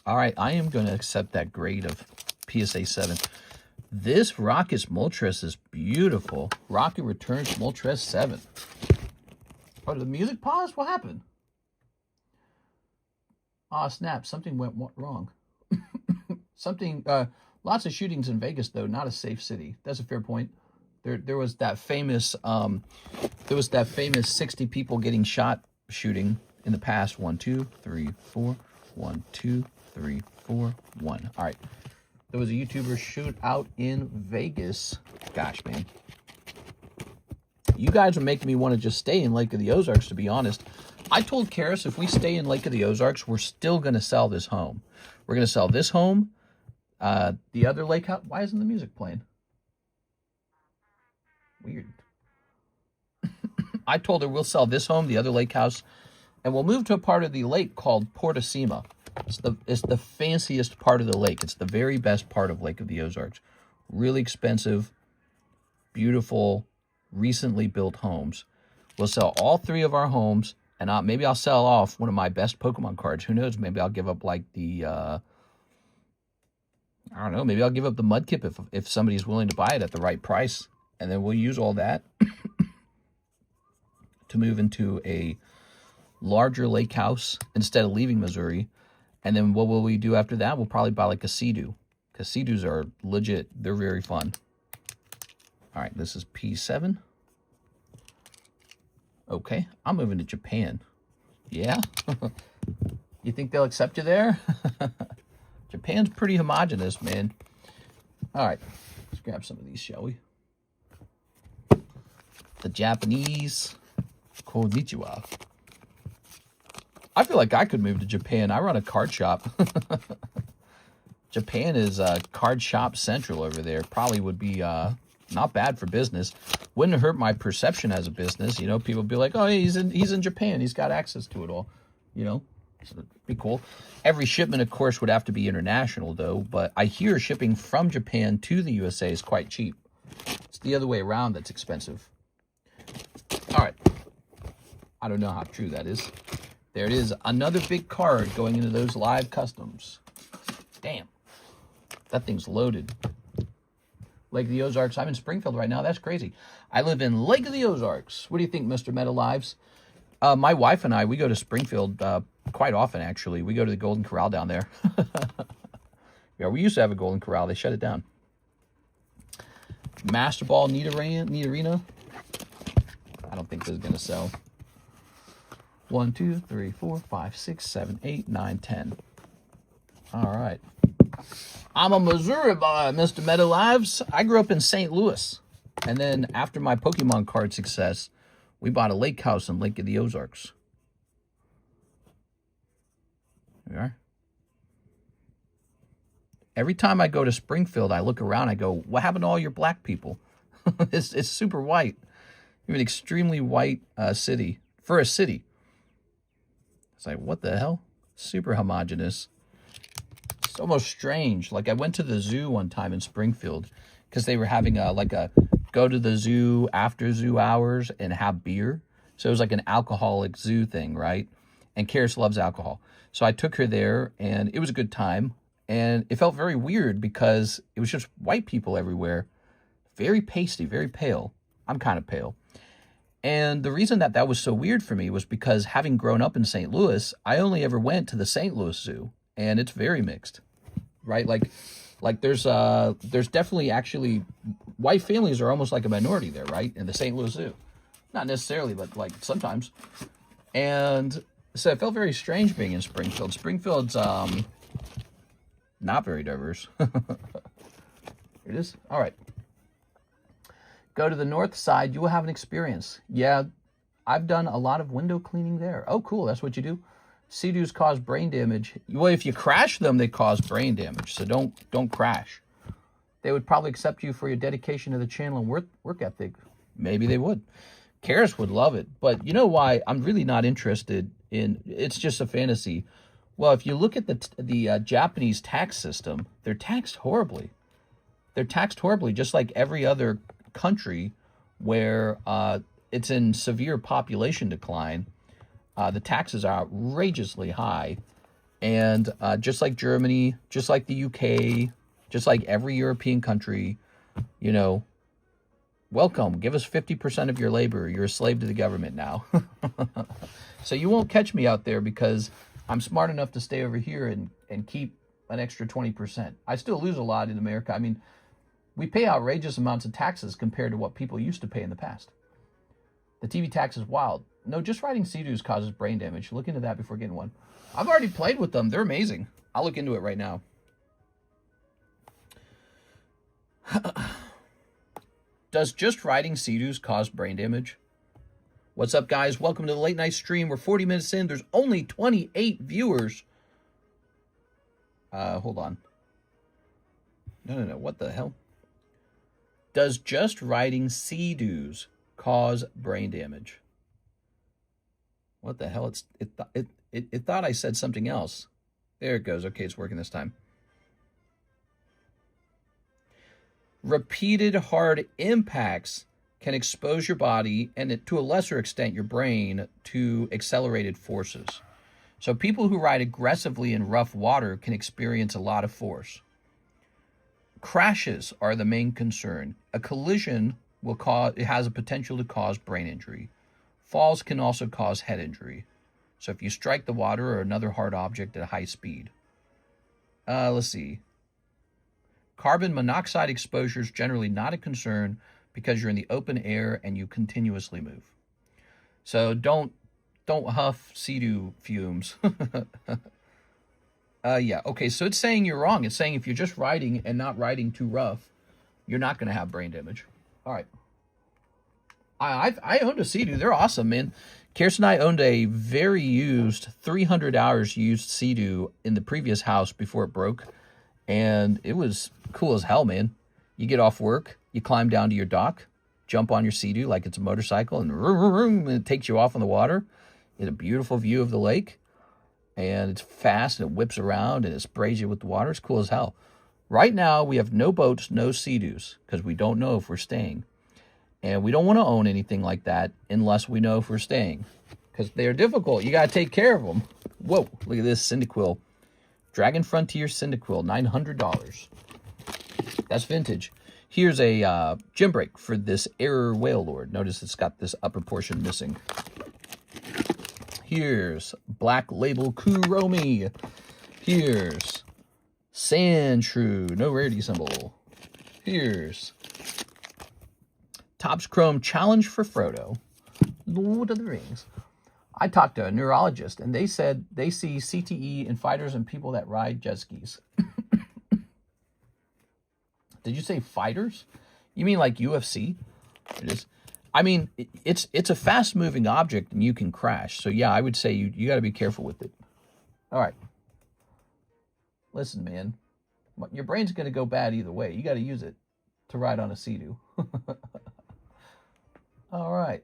A: All right, I am going to accept that grade of PSA 7. This Rocket's Moltres is beautiful. Rocket Returns Moltres 7. Oh, did the music pause? What happened? Ah, snap. Something went wrong. Lots of shootings in Vegas, though. Not a safe city. That's a fair point. There was that famous 60 people getting shot shooting in the past. 1, 2, 3, 4. 1, 2, 3, 4, 1. All right. There was a YouTuber shoot out in Vegas. Gosh, man. You guys are making me want to just stay in Lake of the Ozarks, to be honest. I told Karis if we stay in Lake of the Ozarks, we're still going to sell this home. We're going to sell this home. The other lake house. Why isn't the music playing? Weird. I told her we'll sell this home, the other lake house, and we'll move to a part of the lake called Portosima. It's the fanciest part of the lake. It's the very best part of Lake of the Ozarks. Really expensive, beautiful, recently built homes. We'll sell all 3 of our homes, and maybe I'll sell off one of my best Pokemon cards. Who knows? Maybe I'll give up like the, I don't know, maybe I'll give up the Mudkip if somebody's willing to buy it at the right price. And then we'll use all that to move into a larger lake house instead of leaving Missouri. And then what will we do after that? We'll probably buy like a Sea-Doo, because Sea-Doos are legit. They're very fun. All right, this is P7. Okay, I'm moving to Japan. Yeah? You think they'll accept you there? Japan's pretty homogenous, man. All right, let's grab some of these, shall we? The Japanese Konnichiwa. I feel like I could move to Japan. I run a card shop. Japan is card shop central over there. Probably would be not bad for business. Wouldn't hurt my perception as a business. You know, people be like, oh, hey, he's in Japan. He's got access to it all. You know, so it'd be cool. Every shipment, of course, would have to be international, though. But I hear shipping from Japan to the USA is quite cheap. It's the other way around that's expensive. All right. I don't know how true that is. There it is. Another big card going into those live customs. Damn. That thing's loaded. Lake of the Ozarks. I'm in Springfield right now. That's crazy. I live in Lake of the Ozarks. What do you think, Mr. Meta Lives? My wife and I, we go to Springfield quite often, actually. We go to the Golden Corral down there. Yeah, we used to have a Golden Corral. They shut it down. Master Ball Need Arena. I don't think this is going to sell. 1, 2, 3, 4, 5, 6, 7, 8, 9, 10. All right. I'm a Missouri boy, Mr. Meta Lives. I grew up in St. Louis. And then after my Pokemon card success, we bought a lake house in Lake of the Ozarks. There we are. Every time I go to Springfield, I look around, I go, what happened to all your black people? It's super white. You have an extremely white city. For a city. It's like, what the hell? Super homogenous. It's almost strange. Like, I went to the zoo one time in Springfield because they were having go to the zoo after zoo hours and have beer. So it was like an alcoholic zoo thing, right? And Karis loves alcohol. So I took her there, and it was a good time. And it felt very weird because it was just white people everywhere. Very pasty, very pale. I'm kind of pale. And the reason that was so weird for me was because having grown up in St. Louis, I only ever went to the St. Louis Zoo, and it's very mixed, right? Like there's definitely actually white families are almost like a minority there, right? In the St. Louis Zoo, not necessarily, but like sometimes. And so it felt very strange being in Springfield. Springfield's not very diverse. Here it is. All right. Go to the north side, you will have an experience. Yeah, I've done a lot of window cleaning there. Oh, cool, that's what you do. Sea-Doos cause brain damage. Well, if you crash them, they cause brain damage, so don't crash. They would probably accept you for your dedication to the channel and work ethic. Maybe they would. Karis would love it, but you know why I'm really not interested in, it's just a fantasy. Well, if you look at the Japanese tax system, they're taxed horribly. They're taxed horribly, just like every other country where it's in severe population decline. The taxes are outrageously high. And just like Germany, just like the UK, just like every European country, you know, welcome. Give us 50% of your labor. You're a slave to the government now. So you won't catch me out there because I'm smart enough to stay over here and keep an extra 20%. I still lose a lot in America. I mean, we pay outrageous amounts of taxes compared to what people used to pay in the past. The TV tax is wild. No, just writing Sea-Doos causes brain damage. Look into that before getting one. I've already played with them. They're amazing. I'll look into it right now. Does just writing Sea-Doos cause brain damage? What's up, guys? Welcome to the late night stream. We're 40 minutes in. There's only 28 viewers. Hold on. No. What the hell? Does just writing Sea-Doos cause brain damage? What the hell? It thought I said something else. There it goes. Okay, it's working this time. Repeated hard impacts can expose your body and to a lesser extent your brain to accelerated forces. So people who ride aggressively in rough water can experience a lot of force. Crashes are the main concern. A collision it has a potential to cause brain injury. Falls can also cause head injury. So if you strike the water or another hard object at high speed. Let's see. Carbon monoxide exposure is generally not a concern because you're in the open air and you continuously move. So don't huff Sea-Doo fumes. Yeah, okay, so it's saying you're wrong. It's saying if you're just riding and not riding too rough, you're not going to have brain damage. All right. I owned a Sea-Doo. They're awesome, man. Kirsten and I owned a very used, 300 hours used Sea-Doo in the previous house before it broke. And it was cool as hell, man. You get off work, you climb down to your dock, jump on your Sea-Doo like it's a motorcycle, and it takes you off on the water. You get a beautiful view of the lake. And it's fast, and it whips around, and it sprays you with the water. It's cool as hell. Right now, we have no boats, no Sea-Doos, because we don't know if we're staying. And we don't want to own anything like that unless we know if we're staying, because they're difficult. You got to take care of them. Whoa, look at this Cyndaquil. Dragon Frontier Cyndaquil, $900. That's vintage. Here's a gym break for this Error Whale Lord. Notice it's got this upper portion missing. Here's Black Label Kuromi. Here's Sand Shrew, no rarity symbol. Here's Topps Chrome Challenge for Frodo. Lord of the Rings. I talked to a neurologist, and they said they see CTE in fighters and people that ride jet skis. Did you say fighters? You mean like UFC? It is. I mean, it's a fast-moving object, and you can crash. So, yeah, I would say you got to be careful with it. All right. Listen, man. Your brain's going to go bad either way. You got to use it to ride on a Sea-Doo. All right.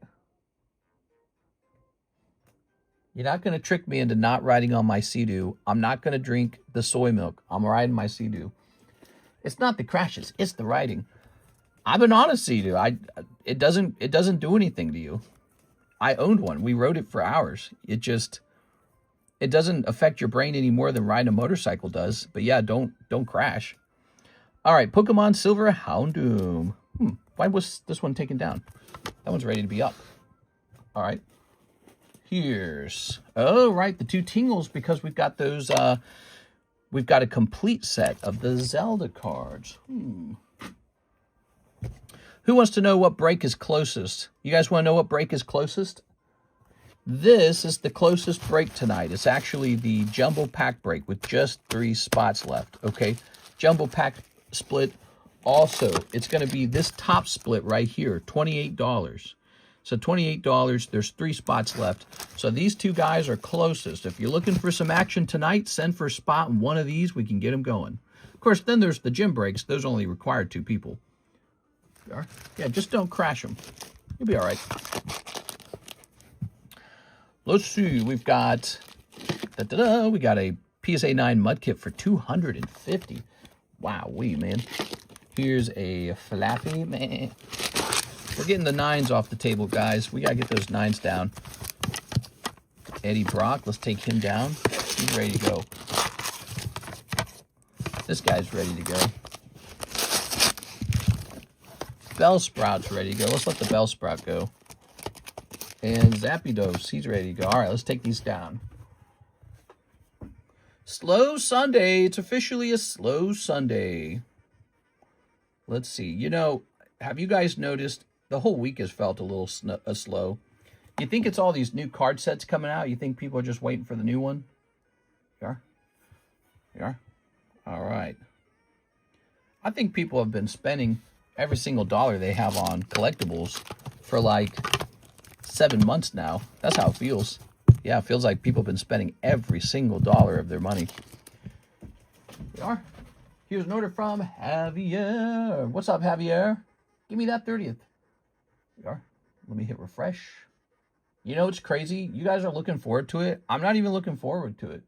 A: You're not going to trick me into not riding on my Sea-Doo. I'm not going to drink the soy milk. I'm riding my Sea-Doo. It's not the crashes. It's the riding. I've been on a Sea-Doo. It doesn't do anything to you. I owned one. We rode it for hours. It doesn't affect your brain any more than riding a motorcycle does. But yeah, don't crash. All right, Pokemon Silver Houndoom. Why was this one taken down? That one's ready to be up. All right. Here's the two tingles, because we've got those. We've got a complete set of the Zelda cards. Who wants to know what break is closest? You guys want to know what break is closest? This is the closest break tonight. It's actually the Jumbo Pack break with just 3 spots left, okay? Jumbo Pack split. Also, it's going to be this top split right here, $28. So $28, there's 3 spots left. So these two guys are closest. If you're looking for some action tonight, send for a spot in one of these. We can get them going. Of course, then there's the gym breaks. Those only require 2 people. Yeah, just don't crash them. You'll be all right. Let's see. We've got we got a PSA 9 mud kit for $250. Wow, man. Here's a Flappy, man. We're getting the 9s off the table, guys. We got to get those 9s down. Eddie Brock, let's take him down. He's ready to go. This guy's ready to go. Bellsprout's ready to go. Let's let the Bellsprout go. And Zapdos, he's ready to go. All right, let's take these down. Slow Sunday. It's officially a slow Sunday. Let's see. You know, have you guys noticed the whole week has felt a little slow? You think it's all these new card sets coming out? You think people are just waiting for the new one? You are? You are? All right. I think people have been spending every single dollar they have on collectibles for like 7 months now. That's how it feels. Yeah, it feels like people have been spending every single dollar of their money. We are. Here's an order from Javier. What's up, Javier? Give me that 30th. We are. Let me hit refresh. You know, it's crazy. You guys are looking forward to it. I'm not even looking forward to it.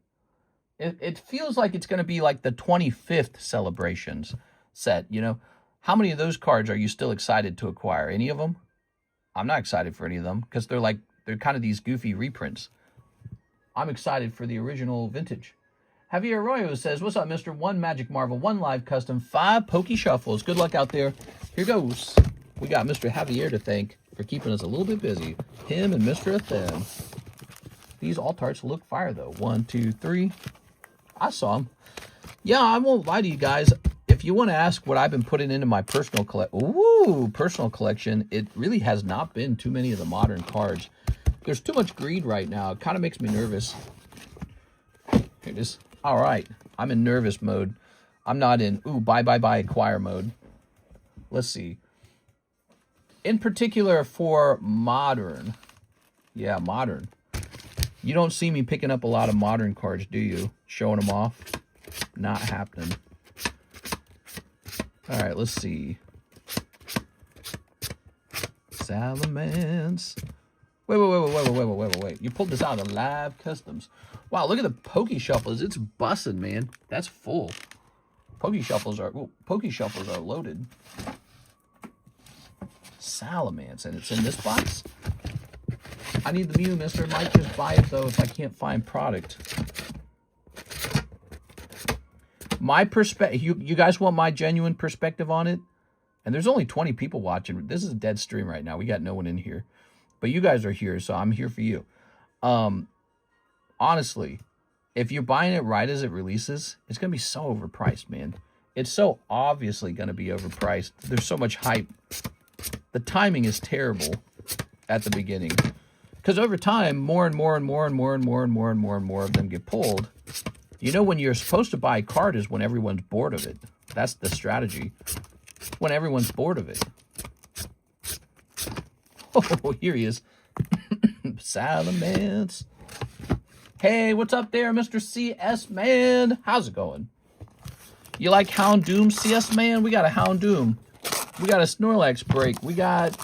A: It feels like it's going to be like the 25th celebrations set, you know. How many of those cards are you still excited to acquire? Any of them? I'm not excited for any of them because they're kind of these goofy reprints. I'm excited for the original vintage. Javier Arroyo says, what's up, Mr. 1 Magic Marvel, 1 Live Custom, 5 Poke Shuffles. Good luck out there. Here goes. We got Mr. Javier to thank for keeping us a little bit busy. Him and Mr. Athen. These alt-arts look fire, though. 1, 2, 3. I saw them. Yeah, I won't lie to you guys. If you want to ask what I've been putting into my personal collection, it really has not been too many of the modern cards. There's too much greed right now. It kind of makes me nervous. Here it is. All right. I'm in nervous mode. I'm not in, buy, acquire mode. Let's see. In particular for modern. Yeah, modern. You don't see me picking up a lot of modern cards, do you? Showing them off? Not happening. All right, let's see. Salamence. Wait. You pulled this out of Live Customs. Wow, look at the Poke Shuffles. It's busting, man. That's full. Poke Shuffles are loaded. Salamence, and it's in this box. I need the Mew, mister. Might just buy it, though, if I can't find product. My perspective, you guys want my genuine perspective on it? And there's only 20 people watching. This is a dead stream right now. We got no one in here. But you guys are here, so I'm here for you. Honestly, if you're buying it right as it releases, it's going to be so overpriced, man. It's so obviously going to be overpriced. There's so much hype. The timing is terrible at the beginning. Because over time, more and more of them get pulled. You know, when you're supposed to buy a card is when everyone's bored of it. That's the strategy. When everyone's bored of it. Oh, here he is. Salamence. Hey, what's up there, Mr. CS Man? How's it going? You like Houndoom, CS Man? We got a Houndoom. We got a Snorlax break. We got...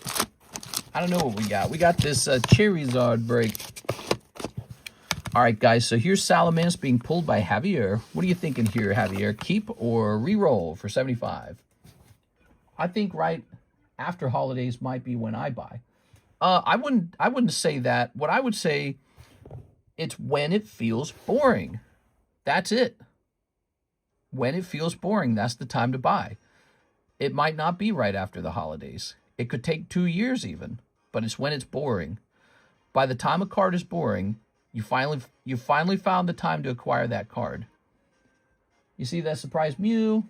A: I don't know what we got. We got this Charizard break. All right, guys. So here's Salamence being pulled by Javier. What are you thinking here, Javier? Keep or re-roll for 75? I think right after holidays might be when I buy. I wouldn't say that. What I would say, it's when it feels boring. That's it. When it feels boring, that's the time to buy. It might not be right after the holidays. It could take 2 years even, but it's when it's boring. By the time a card is boring, you finally found the time to acquire that card. You see that surprise Mew?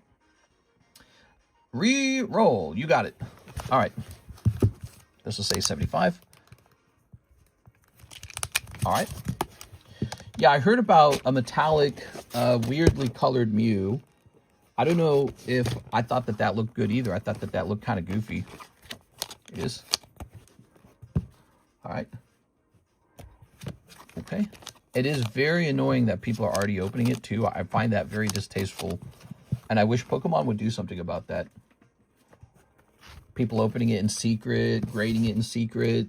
A: Re-roll. You got it. All right. This will say 75. All right. Yeah, I heard about a metallic, weirdly colored Mew. I don't know if I thought that looked good either. I thought that looked kind of goofy. It is. All right. Okay. It is very annoying that people are already opening it too. I find that very distasteful. And I wish Pokemon would do something about that. People opening it in secret, grading it in secret,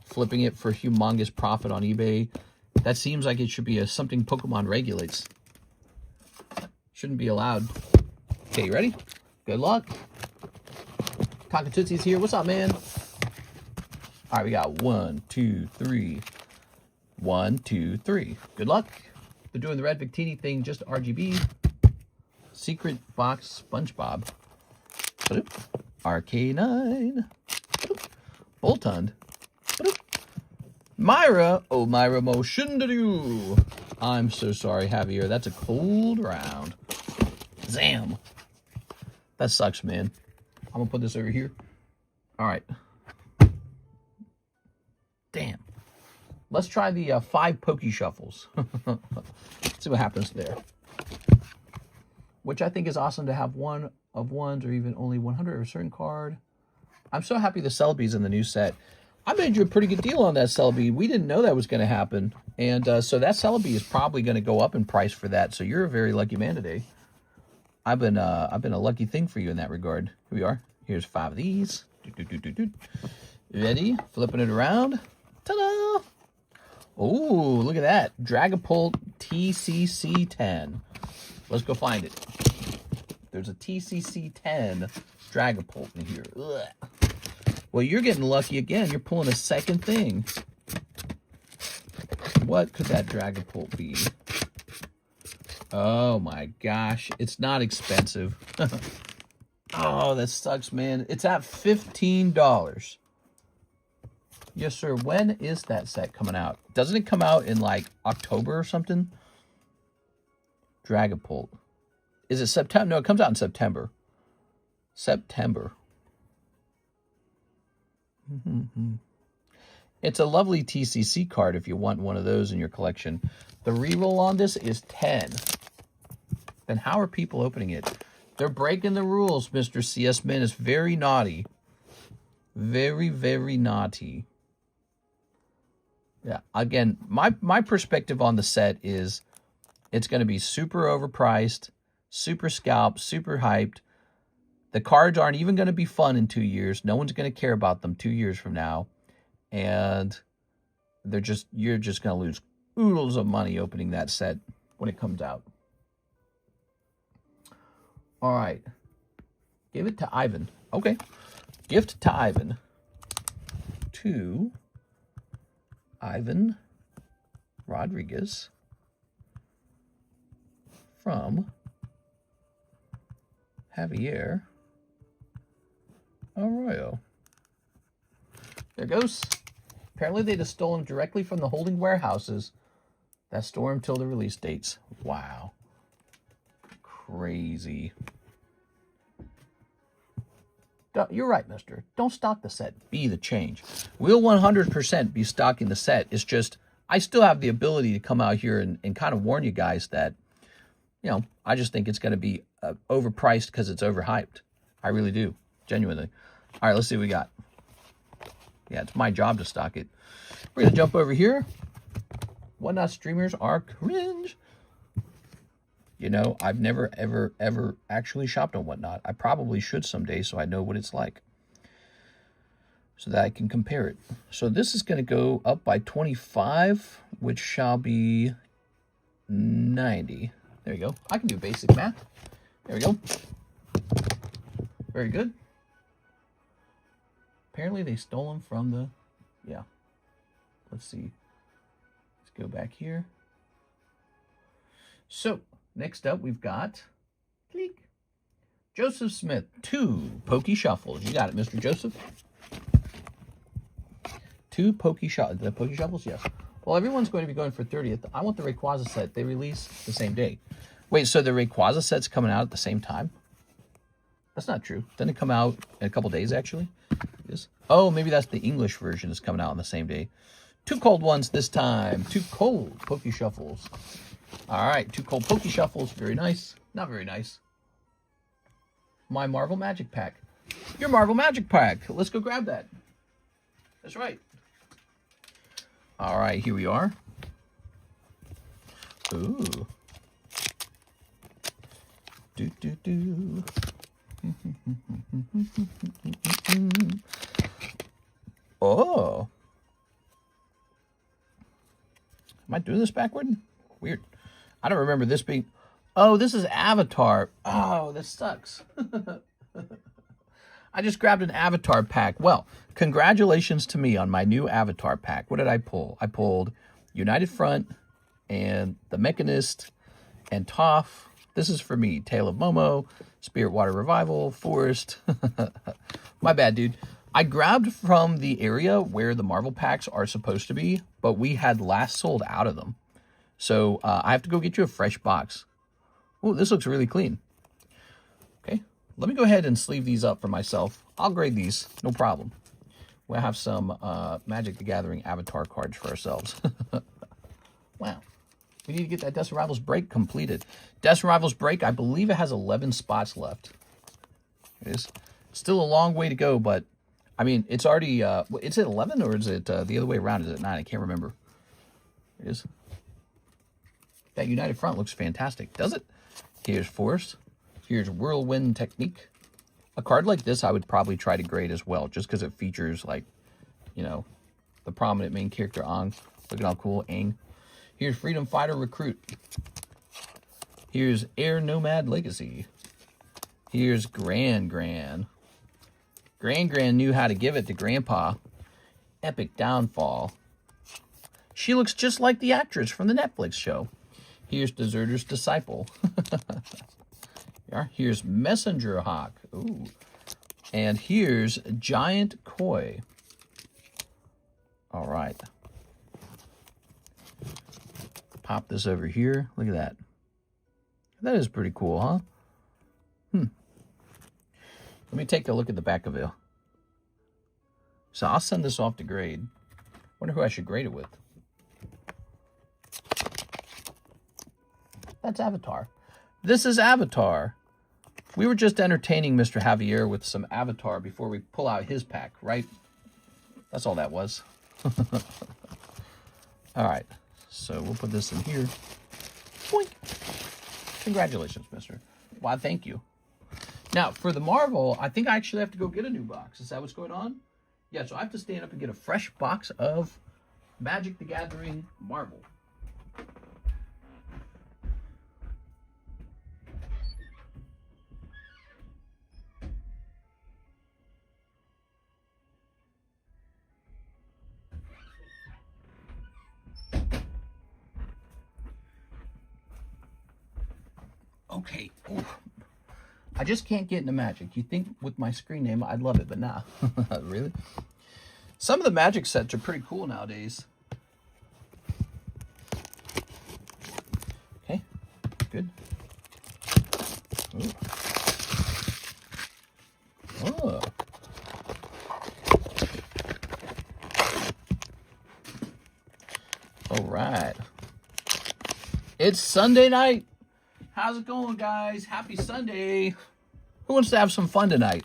A: flipping it for humongous profit on eBay. That seems like it should be something Pokemon regulates. Shouldn't be allowed. Okay, you ready? Good luck. Cockatootsie's here. What's up, man? All right, we got 1, 2, 3. 1, 2, 3. Good luck. They're doing the Red Victini thing, just RGB. Secret Box SpongeBob. RK9. Boltund. Myra. Oh, Myra Motion to do. I'm so sorry, Javier. That's a cold round. Zam. That sucks, man. I'm going to put this over here. All right. Damn. Let's try the 5 Pokey Shuffles. See what happens there. Which I think is awesome to have 1 of 1s or even only 100 of a certain card. I'm so happy the Celebi's in the new set. I made you a pretty good deal on that Celebi. We didn't know that was going to happen. And so that Celebi is probably going to go up in price for that. So you're a very lucky man today. I've been a lucky thing for you in that regard. Here we are. Here's 5 of these. Ready? Flipping it around. Ta-da! Oh, look at that. Dragapult TCC10. Let's go find it. There's a TCC10 Dragapult in here. Ugh. Well, you're getting lucky again. You're pulling a second thing. What could that Dragapult be? Oh my gosh. It's not expensive. Oh, that sucks, man. It's at $15. Yes, sir. When is that set coming out? Doesn't it come out in like October or something? Dragapult. Is it September? No, it comes out in September. September. It's a lovely TCC card if you want one of those in your collection. The reroll on this is 10. Then how are people opening it? They're breaking the rules, Mr. CS Min. It's very naughty. Very, very naughty. Yeah, again, my perspective on the set is it's going to be super overpriced, super scalped, super hyped. The cards aren't even going to be fun in 2 years. No one's going to care about them 2 years from now. And you're just going to lose oodles of money opening that set when it comes out. All right. Give it to Ivan. Okay. Gift to Ivan. To Ivan Rodriguez from Javier Arroyo. There goes. Apparently they just stole them directly from the holding warehouses that store them till the release dates. Wow. Crazy. You're right, mister. Don't stock the set. Be the change. We'll 100% be stocking the set. It's just, I still have the ability to come out here and kind of warn you guys that, you know, I just think it's going to be overpriced because it's overhyped. I really do. Genuinely. All right, let's see what we got. Yeah, it's my job to stock it. We're going to jump over here. Whatnot streamers are cringe. You know, I've never, ever, ever actually shopped on Whatnot. I probably should someday so I know what it's like, so that I can compare it. So this is going to go up by 25, which shall be 90. There you go. I can do basic math. There we go. Very good. Apparently they stole them from the... Yeah. Let's see. Let's go back here. So... next up, we've got click, Joseph Smith, 2 Pokey Shuffles. You got it, Mr. Joseph. 2 Pokey Shuffles. The Pokey Shuffles, yes. Well, everyone's going to be going for 30th. I want the Rayquaza set. They release the same day. Wait, so the Rayquaza set's coming out at the same time? That's not true. Doesn't it come out in a couple days, actually? Yes. Oh, maybe that's the English version is coming out on the same day. 2 cold ones this time. 2 cold Pokey Shuffles. All right, 2 cold Pokey Shuffles. Very nice. Not very nice. My Marvel Magic Pack. Your Marvel Magic Pack. Let's go grab that. That's right. All right, here we are. Ooh. Do. Oh. Am I doing this backward? Weird. I don't remember this being... Oh, this is Avatar. Oh, this sucks. I just grabbed an Avatar pack. Well, congratulations to me on my new Avatar pack. What did I pull? I pulled United Front and The Mechanist and Toph. This is for me. Tale of Momo, Spirit Water Revival, Forest. My bad, dude. I grabbed from the area where the Marvel packs are supposed to be, but we had last sold out of them. So I have to go get you a fresh box. Oh, this looks really clean. Okay, let me go ahead and sleeve these up for myself. I'll grade these, no problem. We'll have some Magic the Gathering Avatar cards for ourselves. Wow. We need to get that Death Rivals break completed. Death Rivals break, I believe it has 11 spots left. It is still a long way to go, but I mean, it's already, is it 11 or is it the other way around? Is it 9? I can't remember. It is. That United Front looks fantastic, does it? Here's Force. Here's Whirlwind Technique. A card like this I would probably try to grade as well, just because it features, like, you know, the prominent main character, Aang. Look at how cool, Aang. Here's Freedom Fighter Recruit. Here's Air Nomad Legacy. Here's Gran. Gran knew how to give it to Grandpa. Epic Downfall. She looks just like the actress from the Netflix show. Here's Deserter's Disciple. Here's Messenger Hawk. Ooh. And here's Giant Koi. All right. Pop this over here. Look at that. That is pretty cool, huh? Let me take a look at the back of it. So I'll send this off to grade. Wonder who I should grade it with. That's Avatar. This is Avatar. We were just entertaining Mr. Javier with some Avatar before we pull out his pack, right? That's all that was. All right. So we'll put this in here. Boink. Congratulations, mister. Why, thank you. Now, for the Marvel, I think I actually have to go get a new box. Is that what's going on? Yeah, so I have to stand up and get a fresh box of Magic the Gathering Marvel. Okay. Ooh. I just can't get into Magic. You think with my screen name I'd love it, but nah. Really? Some of the Magic sets are pretty cool nowadays. Okay. Good. Ooh. Oh. All right. It's Sunday night. How's it going, guys? Happy Sunday. Who wants to have some fun tonight?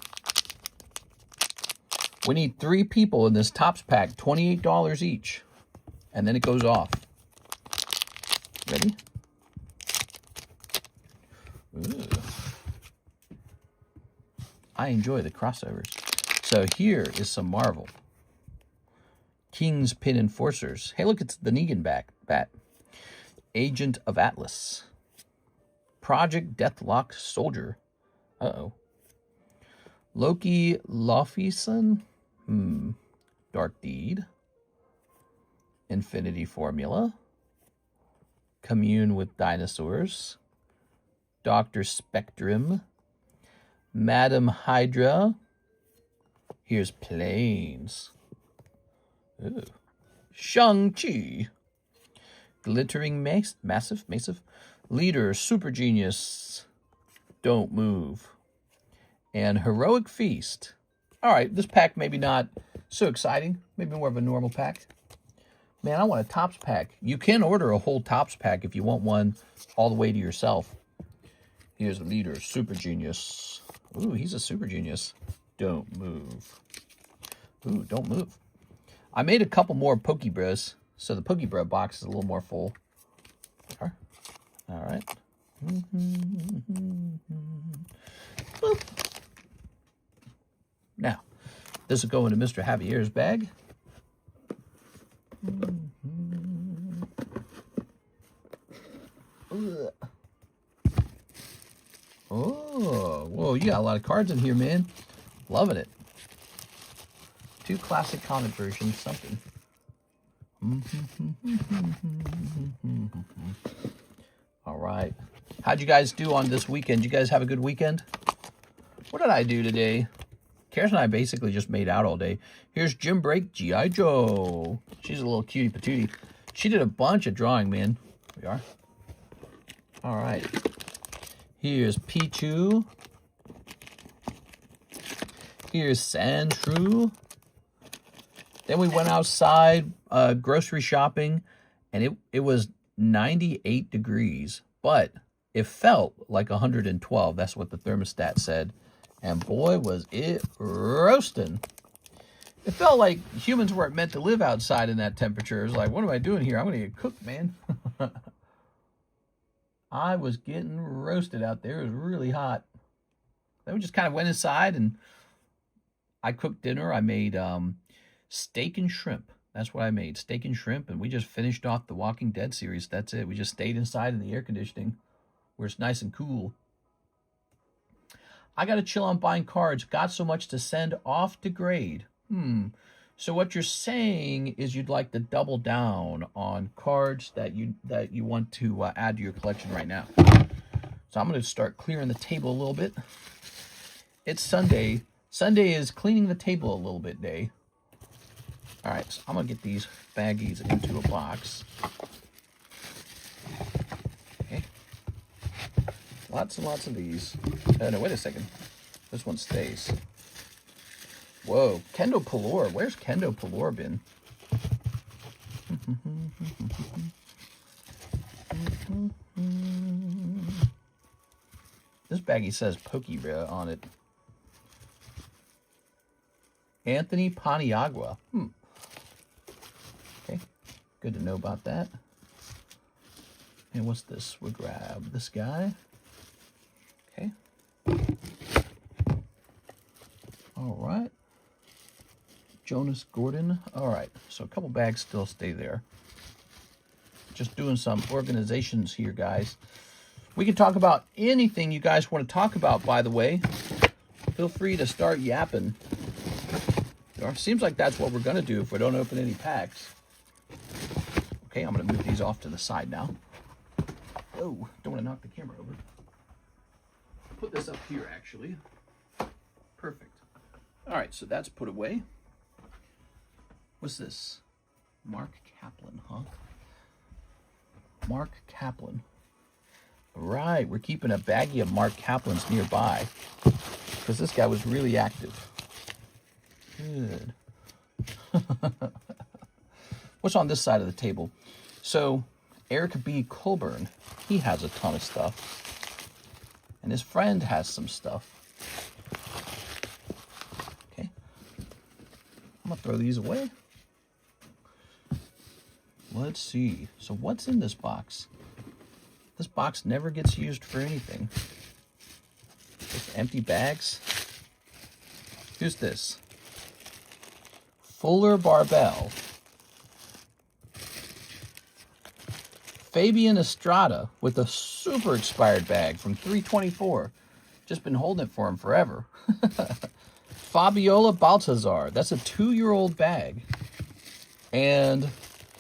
A: We need 3 people in this Topps pack, $28 each. And then it goes off. Ready? Ooh. I enjoy the crossovers. So here is some Marvel. King's Pin Enforcers. Hey, look, it's the Negan bat. Agent of Atlas. Project Deathlock Soldier. Uh-oh. Loki Laufeyson. Dark Deed. Infinity Formula. Commune with Dinosaurs. Dr. Spectrum. Madam Hydra. Here's Planes. Ooh. Shang-Chi. Glittering Massive. Leader, Super Genius, Don't Move, and Heroic Feast. All right, this pack maybe not so exciting. Maybe more of a normal pack. Man, I want a Topps pack. You can order a whole Topps pack if you want one all the way to yourself. Here's the Leader, Super Genius. Ooh, he's a Super Genius. Don't Move. Ooh, Don't Move. I made a couple more PokeBruhs, so the PokeBruh box is a little more full. Okay. All right. Boop. Now, this will go into Mr. Javier's bag. you got a lot of cards in here, man. Loving it. 2 classic comic versions, something. All right. How'd you guys do on this weekend? You guys have a good weekend? What did I do today? Karis and I basically just made out all day. Here's Jim Break, G.I. Joe. She's a little cutie patootie. She did a bunch of drawing, man. Here we are. All right. Here's Pichu. Here's Sandshrew. Then we went outside grocery shopping, and it was 98 degrees, but it felt like 112. That's what the thermostat said. And boy, was it roasting. It felt like humans weren't meant to live outside in that temperature. It was like, what am I doing here? I'm going to get cooked, man. I was getting roasted out there. It was really hot. Then we just kind of went inside, and I cooked dinner. I made steak and shrimp. That's what I made, steak and shrimp. And we just finished off the Walking Dead series. That's it. We just stayed inside in the air conditioning where it's nice and cool. I got to chill on buying cards. Got so much to send off to grade. So what you're saying is you'd like to double down on cards that you want to add to your collection right now. So I'm going to start clearing the table a little bit. It's Sunday. Sunday is cleaning the table a little bit day. All right, so I'm going to get these baggies into a box. Okay. Lots and lots of these. No, wait a second. This one stays. Whoa, Kendo Pelor. Where's Kendo Pelor been? This baggie says PokeBruhs on it. Anthony Paniagua. Okay, good to know about that. And what's this? We'll grab this guy. Okay. All right. Jonas Gordon. All right, so a couple bags still stay there. Just doing some organizations here, guys. We can talk about anything you guys want to talk about, by the way. Feel free to start yapping. Seems like that's what we're going to do if we don't open any packs. Okay, I'm going to move these off to the side now. Oh, don't want to knock the camera over. Put this up here, actually. Perfect. All right, so that's put away. What's this? Mark Kaplan, huh? Mark Kaplan. All right, we're keeping a baggie of Mark Kaplans nearby because this guy was really active. Good. What's on this side of the table? So, Eric B. Colburn, he has a ton of stuff. And his friend has some stuff. Okay. I'm going to throw these away. Let's see. So, what's in this box? This box never gets used for anything. Just empty bags. Who's this? Fuller Barbell. Fabian Estrada with a super expired bag from 324. Just been holding it for him forever. Fabiola Baltazar. That's a 2-year-old bag. And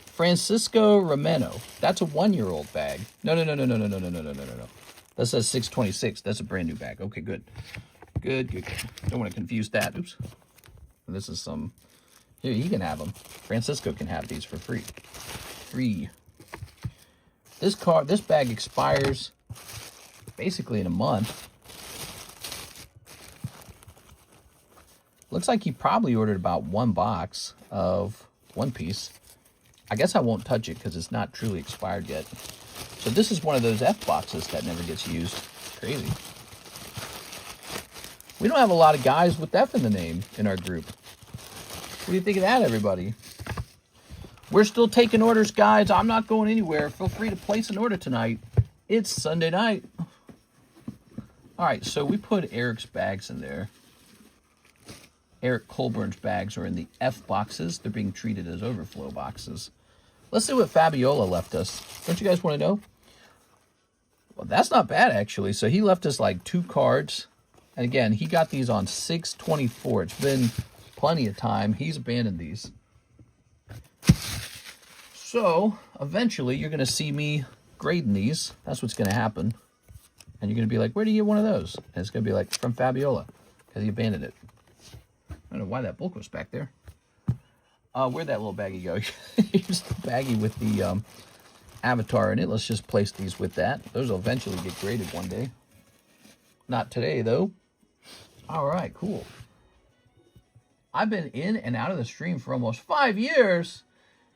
A: Francisco Romano. That's a 1-year-old bag. No. That says 626. That's a brand new bag. Okay, good. Good. Don't want to confuse that. Oops. And this is some... Here, you can have them. Francisco can have these for free. This bag expires basically in a month. Looks like he probably ordered about 1 box of One Piece. I guess I won't touch it because it's not truly expired yet. So this is one of those F boxes that never gets used. Crazy. We don't have a lot of guys with F in the name in our group. What do you think of that, everybody? We're still taking orders, guys. I'm not going anywhere. Feel free to place an order tonight. It's Sunday night. All right, so we put Eric's bags in there. Eric Colburn's bags are in the F boxes. They're being treated as overflow boxes. Let's see what Fabiola left us. Don't you guys want to know? Well, that's not bad, actually. So he left us like 2 cards. And again, he got these on 6/24. It's been plenty of time. He's abandoned these. So, eventually, you're going to see me grading these. That's what's going to happen. And you're going to be like, where do you get one of those? And it's going to be like, from Fabiola, because he abandoned it. I don't know why that bulk was back there. Where'd that little baggie go? Here's the baggie with the avatar in it. Let's just place these with that. Those will eventually get graded one day. Not today, though. All right, cool. I've been in and out of the stream for almost 5 years.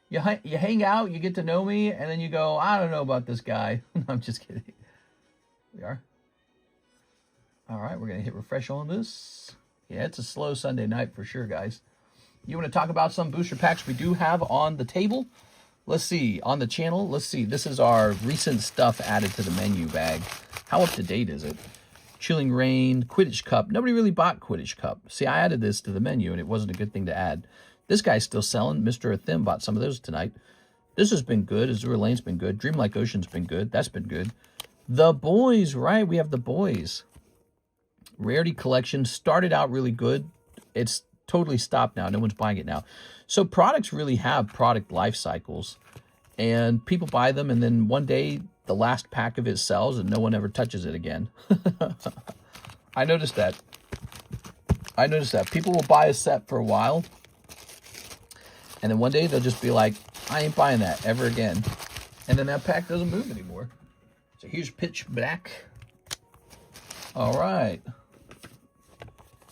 A: You hang out, you get to know me, and then you go, I don't know about this guy. No, I'm just kidding. We are. All right, we're going to hit refresh on this. Yeah, it's a slow Sunday night for sure, guys. You want to talk about some booster packs we do have on the table? Let's see. On the channel, let's see. This is our recent stuff added to the menu bag. How up to date is it? Chilling Rain, Quidditch Cup. Nobody really bought Quidditch Cup. See, I added this to the menu, and it wasn't a good thing to add. This guy's still selling. Mr. Athim bought some of those tonight. This has been good. Azure Lane's been good. Dreamlike Ocean's been good. That's been good. The Boys, right? We have The Boys. Rarity Collection started out really good. It's totally stopped now. No one's buying it now. So products really have product life cycles. And people buy them, and then one day the last pack of it sells, and no one ever touches it again. I noticed that. People will buy a set for a while, and then one day they'll just be like, I ain't buying that ever again. And then that pack doesn't move anymore. So here's Pitch Black. All right.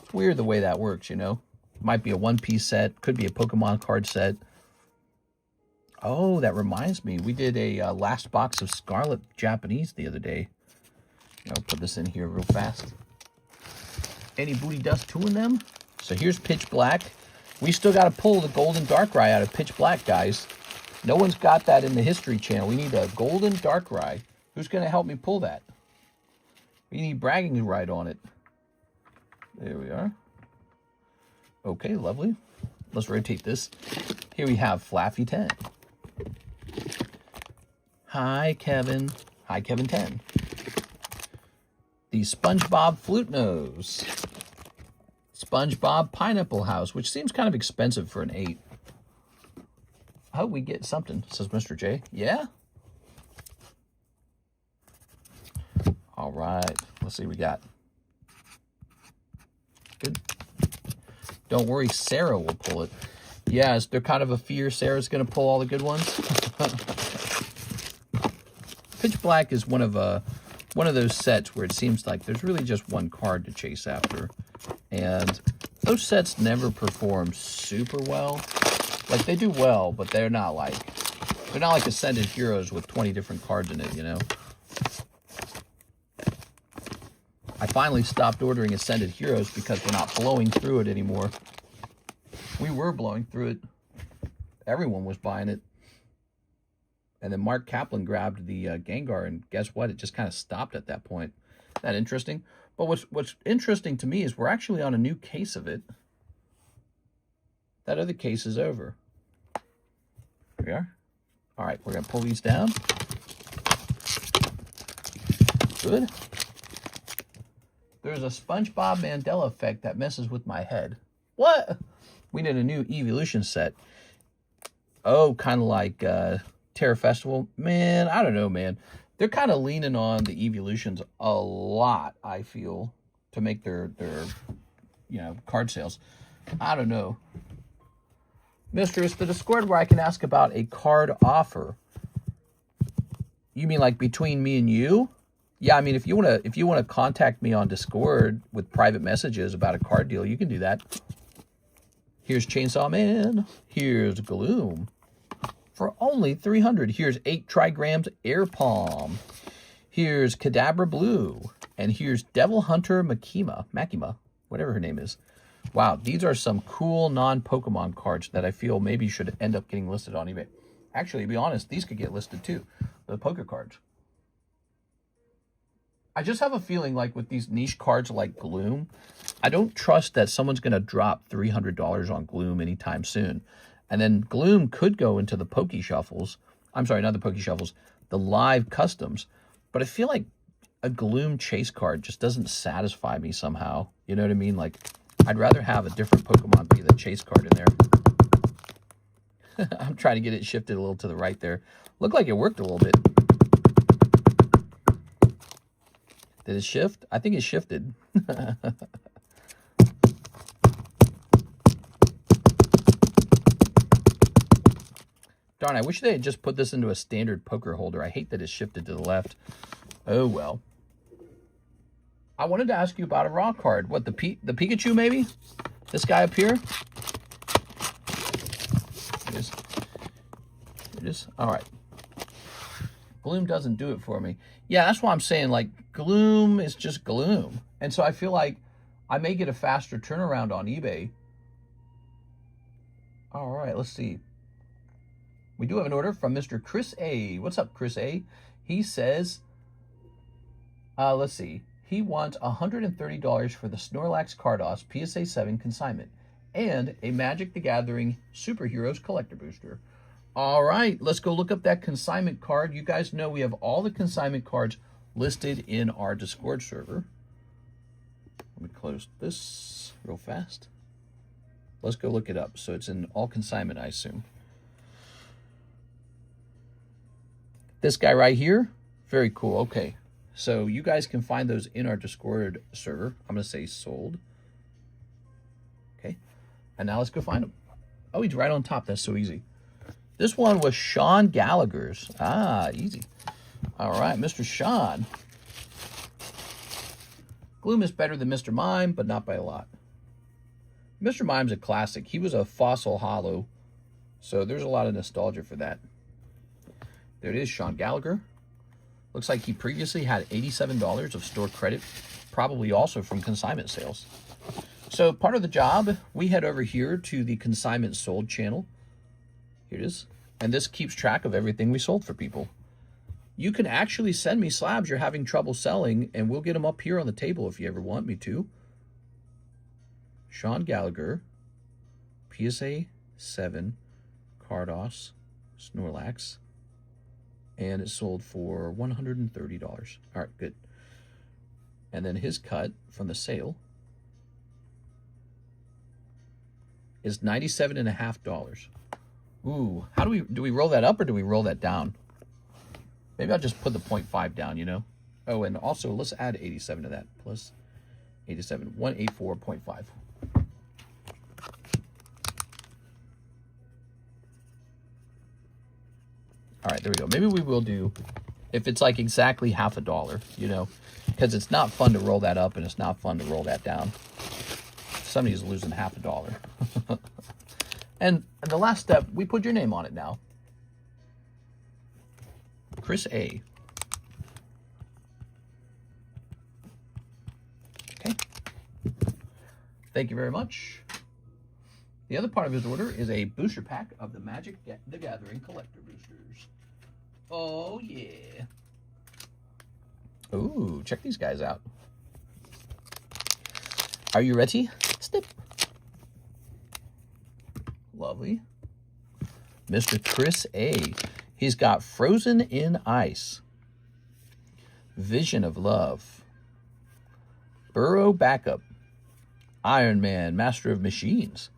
A: It's weird the way that works, you know. Might be a one-piece set. Could be a Pokemon card set. Oh, that reminds me. We did a last box of Scarlet Japanese the other day. I'll put this in here real fast. Any booty dust to in them? So here's Pitch Black. We still got to pull the Golden Darkrai out of Pitch Black, guys. No one's got that in the History Channel. We need a Golden Darkrai. Who's going to help me pull that? We need bragging right on it. There we are. Okay, lovely. Let's rotate this. Here we have Flaffy 10. Hi, Kevin. Hi, Kevin 10. The SpongeBob Flute Nose. SpongeBob Pineapple House, which seems kind of expensive for an 8. I hope we get something, says Mr. J. Yeah? All right. Let's see what we got. Good. Don't worry, Sarah will pull it. Yeah, is there kind of a fear Sarah's going to pull all the good ones? Pitch Black is one of those sets where it seems like there's really just one card to chase after. And those sets never perform super well. Like, they do well, but they're not like Ascended Heroes with 20 different cards in it, you know? I finally stopped ordering Ascended Heroes because we're not blowing through it anymore. We were blowing through it. Everyone was buying it. And then Mark Kaplan grabbed the Gengar, and guess what? It just kind of stopped at that point. Isn't that interesting? But what's interesting to me is we're actually on a new case of it. That other case is over. Here we are. All right, we're going to pull these down. Good. There's a SpongeBob Mandela effect that messes with my head. What? We did a new evolution set. Oh, kind of like Terra Festival. Man, I don't know, man. They're kind of leaning on the evolutions a lot, I feel, to make their card sales. I don't know. Mister, is the Discord where I can ask about a card offer? You mean like between me and you? Yeah, I mean, if you wanna contact me on Discord with private messages about a card deal, you can do that. Here's Chainsaw Man. Here's Gloom. For only 300. Here's 8 Trigrams Air Palm. Here's Kadabra Blue. And here's Devil Hunter Makima, whatever her name is. Wow, these are some cool non-Pokemon cards that I feel maybe should end up getting listed on eBay. Actually, to be honest, these could get listed too. The poker cards. I just have a feeling like with these niche cards like Gloom, I don't trust that someone's going to drop $300 on Gloom anytime soon. And then Gloom could go into the Poke Shuffles. I'm sorry, not the Poke Shuffles, the live customs. But I feel like a Gloom chase card just doesn't satisfy me somehow. You know what I mean? Like, I'd rather have a different Pokemon be the chase card in there. I'm trying to get it shifted a little to the right there. Looked like it worked a little bit. Did it shift? I think it shifted. Darn, I wish they had just put this into a standard poker holder. I hate that it shifted to the left. Oh, well. I wanted to ask you about a raw card. What, the Pikachu, maybe? This guy up here? It is. It is. All right. Gloom doesn't do it for me. Yeah, that's why I'm saying, like, Gloom is just Gloom. And so I feel like I may get a faster turnaround on eBay. All right, let's see. We do have an order from Mr. Chris A. What's up, Chris A? He says, let's see. He wants $130 for the Snorlax Cardos PSA 7 consignment and a Magic the Gathering Superheroes collector booster. All right, let's go look up that consignment card. You guys know we have all the consignment cards listed in our Discord server. Let me close this real fast. Let's go look it up. So it's in all consignment, I assume. This guy right here, very cool. Okay, so you guys can find those in our Discord server. I'm going to say sold. Okay, and now let's go find them. Oh, he's right on top. That's so easy. This one was Sean Gallagher's. Ah, easy. All right, Mr. Sean. Gloom is better than Mr. Mime, but not by a lot. Mr. Mime's a classic. He was a fossil hollow, so there's a lot of nostalgia for that. There it is, Sean Gallagher. Looks like he previously had $87 of store credit, probably also from consignment sales. So part of the job, we head over here to the consignment sold channel. Here it is. And this keeps track of everything we sold for people. You can actually send me slabs you're having trouble selling, and we'll get them up here on the table if you ever want me to. Sean Gallagher, PSA 7, Cardos, Snorlax. And it sold for $130. All right, good. And then his cut from the sale is $97.50. Ooh, how do we roll that up or do we roll that down? Maybe I'll just put the 0.5 down, you know. Oh, and also let's add 87 to that. Plus 87, 184.5. All right, there we go. Maybe we will do, if it's like exactly $50, you know, because it's not fun to roll that up and it's not fun to roll that down. Somebody's losing $50. And the last step, we put your name on it now. Chris A. Okay. Thank you very much. The other part of his order is a booster pack of the Magic the Gathering collector boosters. Oh, yeah. Ooh, check these guys out. Are you ready? Snip. Lovely. Mr. Chris A. He's got Frozen in Ice, Vision of Love, Burrow Backup, Iron Man, Master of Machines,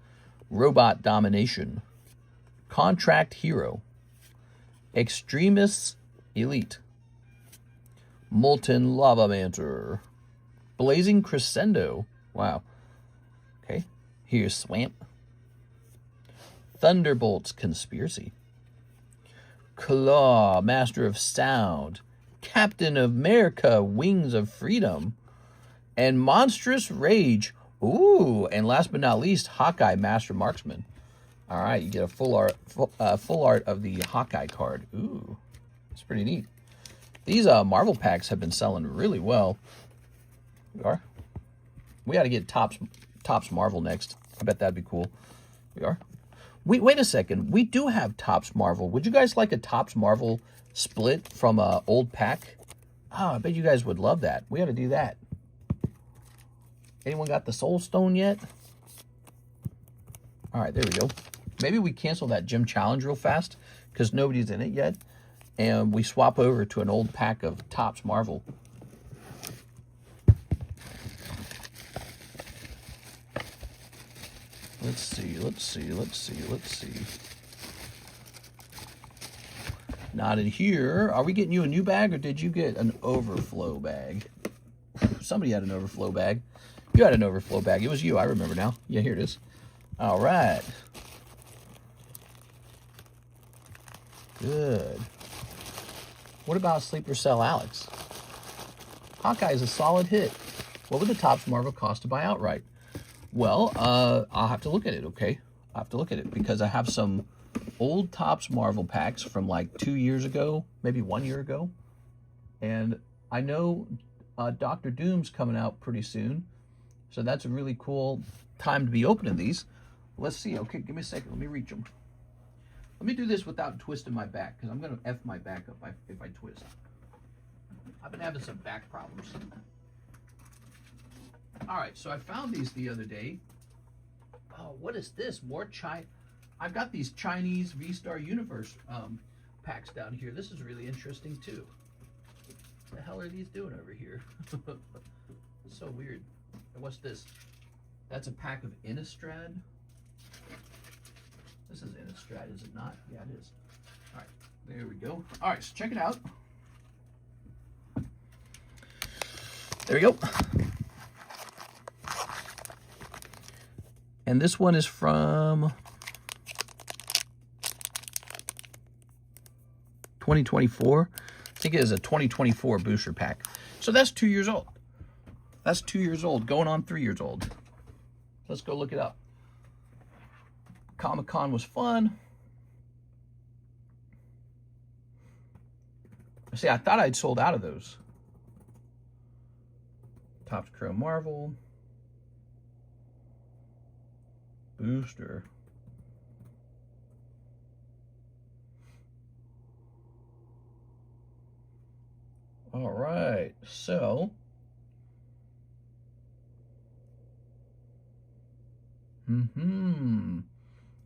A: Robot Domination, Contract Hero, Extremists Elite, Molten Lava Manter, Blazing Crescendo. Wow. Okay. Here's Swamp. Thunderbolt's Conspiracy. Claw, Master of Sound. Captain of America, Wings of Freedom. And Monstrous Rage. Ooh, and last but not least, Hawkeye, Master Marksman. All right, you get a full art of the Hawkeye card. Ooh, it's pretty neat. These Marvel packs have been selling really well. We got to get Topps Marvel next. I bet that'd be cool. We are. Wait a second. We do have Topps Marvel. Would you guys like a Topps Marvel split from a old pack? Oh, I bet you guys would love that. We ought to do that. Anyone got the Soul Stone yet? All right, there we go. Maybe we cancel that gym challenge real fast because nobody's in it yet. And we swap over to an old pack of Topps Marvel. Let's see. Not in here. Are we getting you a new bag, or did you get an overflow bag? Somebody had an overflow bag. You had an overflow bag. It was you. I remember now. Yeah, here it is. All right. Good. What about Sleeper Cell Alex? Hawkeye is a solid hit. What would the Topps Marvel cost to buy outright? Well, I'll have to look at it, okay? I'll have to look at it because I have some old Topps Marvel packs from like 2 years ago, maybe 1 year ago. And I know Dr. Doom's coming out pretty soon. So that's a really cool time to be opening these. Let's see. Okay, give me a second. Let me reach them. Let me do this without twisting my back because I'm going to F my back up if I twist. I've been having some back problems. All right, so I found these the other day. Oh, what is this? More I've got these Chinese V-Star Universe packs down here. This is really interesting too. What the hell are these doing over here? It's so weird. And what's this? That's a pack of Innistrad. This is Innistrad, is it not? Yeah, it is. All right, there we go. All right, so check it out. There we go. And this one is from 2024. I think it is a 2024 booster pack. So that's 2 years old. That's 2 years old, going on 3 years old. Let's go look it up. Comic-Con was fun. See, I thought I'd sold out of those. Topps Chrome Marvel. Booster. All right, so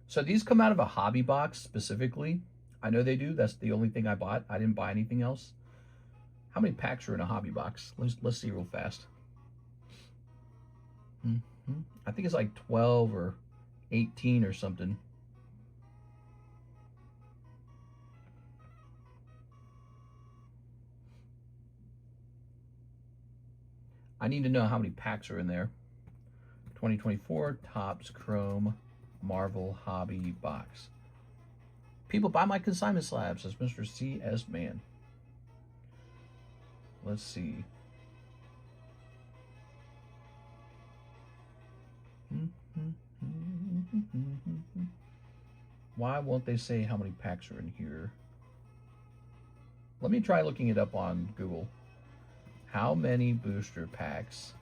A: so these come out of a hobby box specifically. I know they do. That's the only thing I bought. I didn't buy anything else. How many packs are in a hobby box? Let's see real fast. I think it's like 12 or 18 or something. I need to know how many packs are in there. 2024 Topps Chrome Marvel Hobby Box. People buy my consignment slabs, says Mr. C.S. Man. Let's see. Why won't they say how many packs are in here? Let me try looking it up on Google. How many booster packs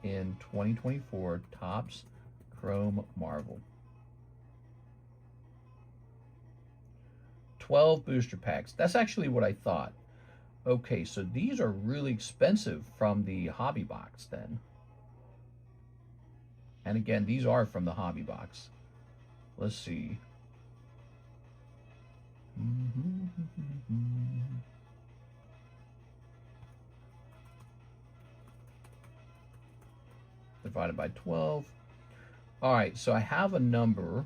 A: in 2024 Topps Chrome Marvel? 12 booster packs. That's actually what I thought. Okay, so these are really expensive from the hobby box then. And again, these are from the hobby box. Let's see. Divided by 12. All right, so I have a number.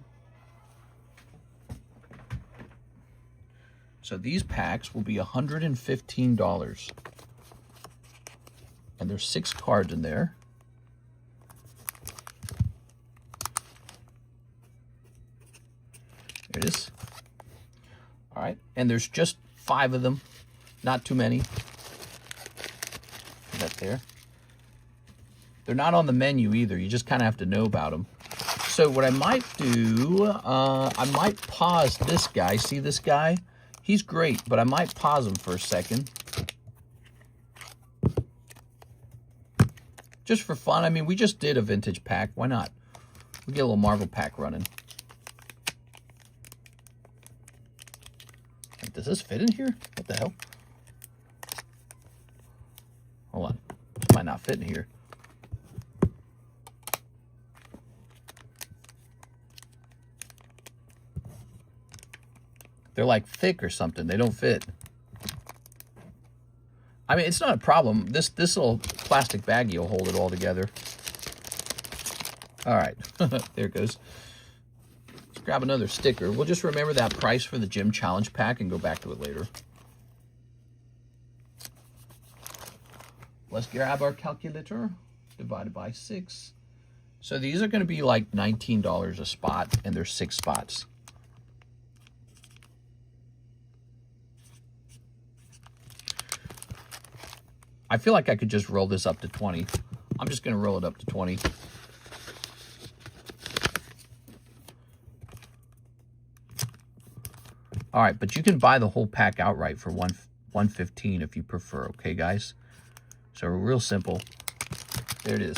A: So these packs will be $115. And there's 6 cards in there. There it is. All right, and there's just 5 of them. Not too many. That there. They're not on the menu either. You just kind of have to know about them. So what I might do, I might pause this guy. See this guy? He's great, but I might pause him for a second. Just for fun. I mean, we just did a vintage pack. Why not? We get a little Marvel pack running. Does this fit in here? What the hell? Hold on. This might not fit in here. They're like thick or something. They don't fit. I mean, it's not a problem. This little plastic baggie will hold it all together. All right. There it goes. grab another sticker. We'll just remember that price for the gym challenge pack and go back to it later. Let's grab our calculator, divided by 6. So these are going to be like $19 a spot, and there's 6 spots. I feel like I could just roll this up to 20. I'm just going to roll it up to 20. All right, but you can buy the whole pack outright for $115 if you prefer, okay, guys? So real simple. There it is.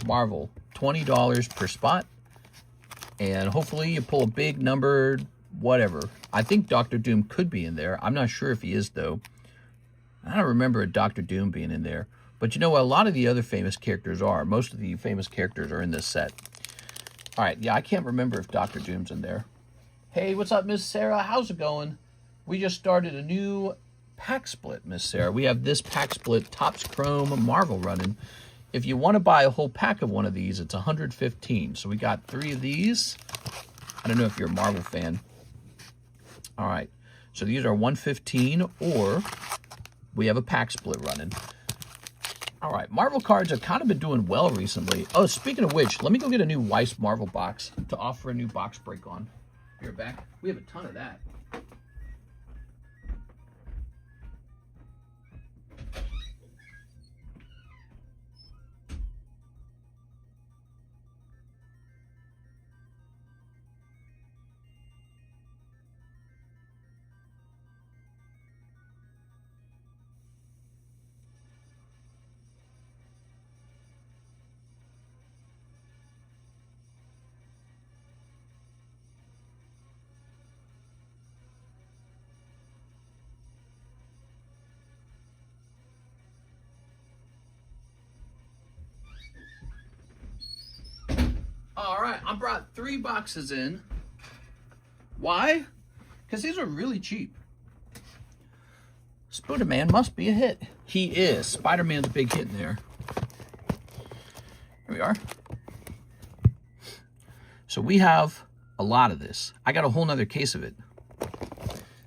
A: Marvel, $20 per spot. And hopefully you pull a big number, whatever. I think Dr. Doom could be in there. I'm not sure if he is, though. I don't remember a Dr. Doom being in there. But you know what? A lot of the other famous characters are. Most of the famous characters are in this set. All right, yeah, I can't remember if Dr. Doom's in there. Hey, what's up, Miss Sarah? How's it going? We just started a new pack split, Miss Sarah. We have this pack split, Topps Chrome Marvel running. If you want to buy a whole pack of one of these, it's $115. So we got 3 of these. I don't know if you're a Marvel fan. All right, so these are $115, or we have a pack split running. All right, Marvel cards have kind of been doing well recently. Oh, speaking of which, let me go get a new Weiss Marvel box to offer a new box break on. Be right back. We have a ton of that. All right, I brought 3 boxes in. Why? Because these are really cheap. Spider-Man must be a hit. He is. Spider-Man's a big hit in there. Here we are. So we have a lot of this. I got a whole nother case of it.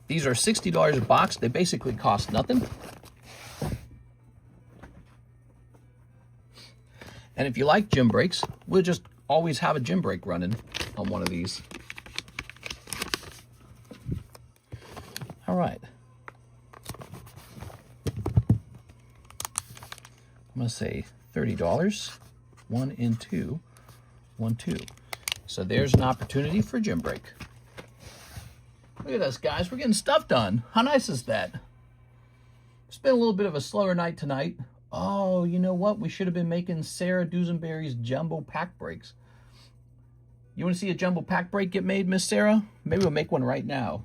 A: These are $60 a box. They basically cost nothing. And if you like gym breaks, we'll just always have a gym break running on one of these. All right. I'm going to say $30. 1 and 2. 1, 2. So there's an opportunity for a gym break. Look at us, guys. We're getting stuff done. How nice is that? It's been a little bit of a slower night tonight. Oh, you know what? We should have been making Sarah Dusenberry's jumbo pack breaks. You want to see a jumbo pack break get made, Miss Sarah? Maybe we'll make one right now.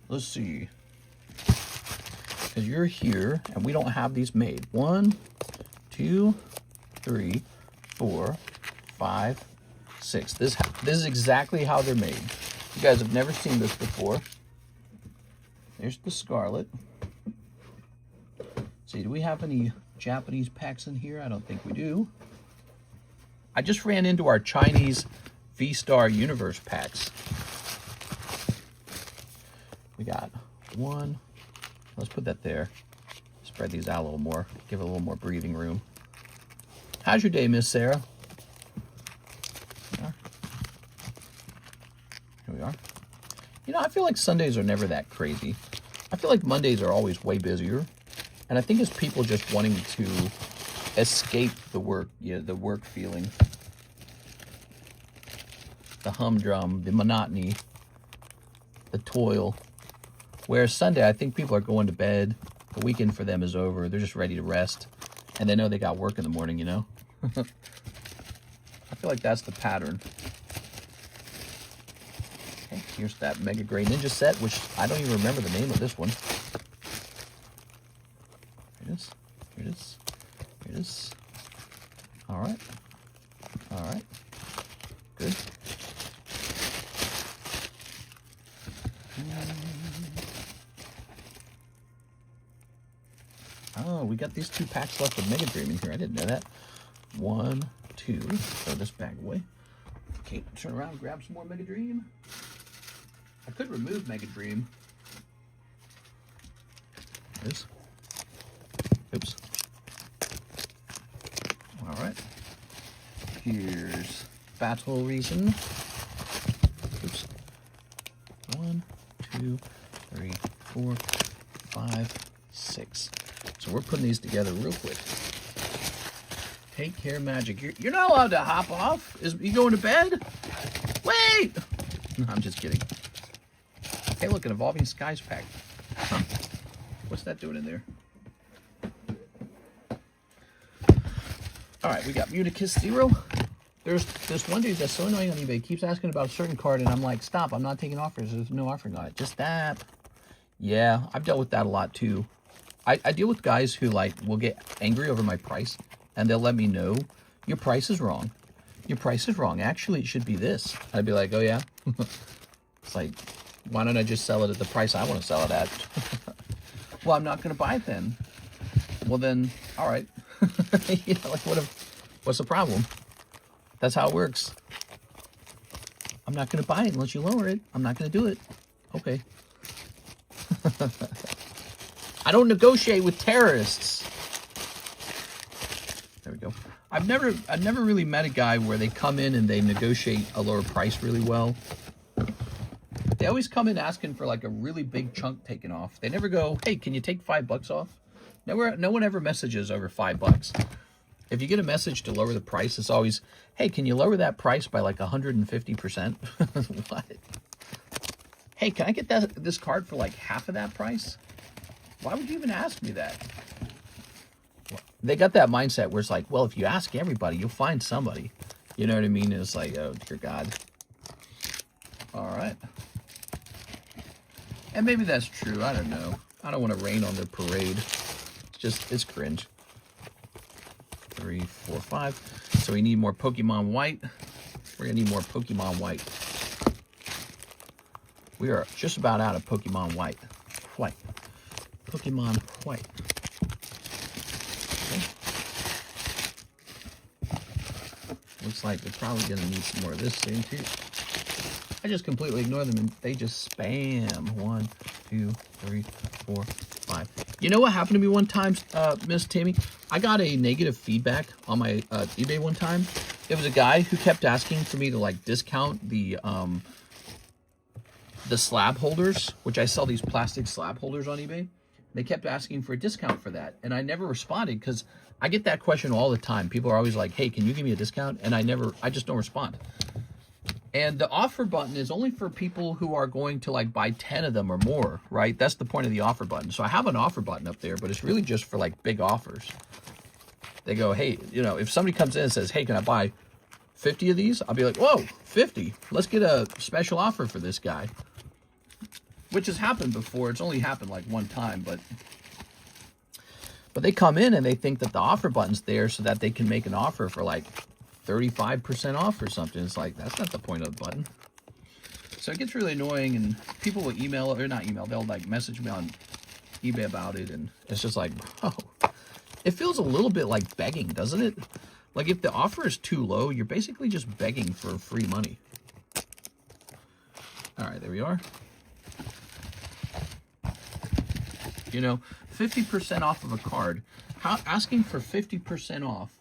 A: Let's see. Because you're here, and we don't have these made. 1, 2, 3, 4, 5, 6. This is exactly how they're made. You guys have never seen this before. There's the Scarlet. See, do we have any Japanese packs in here? I don't think we do. I just ran into our Chinese V-Star Universe packs. We got 1. Let's put that there. Spread these out a little more. Give it a little more breathing room. How's your day, Miss Sarah? Here we are. You know, I feel like Sundays are never that crazy. I feel like Mondays are always way busier. And I think it's people just wanting to escape the work, the work feeling. The humdrum, the monotony, the toil. Whereas Sunday, I think people are going to bed. The weekend for them is over. They're just ready to rest. And they know they got work in the morning, you know? I feel like that's the pattern. Okay, here's that Mega Gray Ninja set, which I don't even remember the name of this one. Here it is. Here it is. Here it is. All right. All right. Good. Oh, we got these 2 packs left of Mega Dream in here. I didn't know that. 1, 2. Throw this bag away. Okay, turn around, grab some more Mega Dream. I could remove Mega Dream. This. Oops. All right. Here's Battle Reason. Oops. 1, 2, 3, 4, 5, 6. So we're putting these together real quick. Take care, Magic. You're not allowed to hop off. You going to bed? Wait! No, I'm just kidding. Hey, look, an Evolving Skies pack. Huh. What's that doing in there? All right, we got Muticus Zero. There's this one dude that's so annoying on eBay. Keeps asking about a certain card, and I'm like, stop, I'm not taking offers. There's no offering on it. Just that. Yeah, I've dealt with that a lot, too. I deal with guys who, like, will get angry over my price, and they'll let me know, your price is wrong. Your price is wrong. Actually, it should be this. I'd be like, oh, yeah? It's like, why don't I just sell it at the price I want to sell it at? Well, I'm not going to buy it then. Well, then, all right. You know, like, what's the problem? That's how it works. I'm not going to buy it unless you lower it. I'm not going to do it. Okay. I don't negotiate with terrorists. There we go. I've never really met a guy where they come in and they negotiate a lower price really well. They always come in asking for like a really big chunk taken off. They never go, hey, can you take $5 off? No one ever messages over $5. If you get a message to lower the price, it's always, hey, can you lower that price by like 150%? What? Hey, can I get this card for like half of that price? Why would you even ask me that? They got that mindset where it's like, well, if you ask everybody, you'll find somebody. You know what I mean? It's like, oh, dear God. All right. And maybe that's true. I don't know. I don't want to rain on their parade. It's cringe. 3, 4, 5. So we need more Pokemon White. We're going to need more Pokemon White. We are just about out of Pokemon White. Pokemon White. Okay. Looks like we're probably going to need some more of this soon, too. I just completely ignore them, and they just spam. 1, 2, 3, 4, 5. You know what happened to me one time, Miss Tammy? I got a negative feedback on my eBay one time. It was a guy who kept asking for me to like discount the slab holders, which I sell these plastic slab holders on eBay. They kept asking for a discount for that, and I never responded because I get that question all the time. People are always like, "Hey, can you give me a discount?" And I just don't respond. And the offer button is only for people who are going to like buy 10 of them or more, right? That's the point of the offer button. So I have an offer button up there, but it's really just for like big offers. They go, hey, you know, if somebody comes in and says, hey, can I buy 50 of these? I'll be like, whoa, 50. Let's get a special offer for this guy. Which has happened before. It's only happened like one time, but they come in and they think that the offer button's there so that they can make an offer for like 35% off or something. It's like, that's not the point of the button. So it gets really annoying, and people will email, or not email, they'll like message me on eBay about it, and it's just like, oh, it feels a little bit like begging, doesn't it? Like if the offer is too low, you're basically just begging for free money. All right, there we are. You know, 50% off of a card. Asking for 50% off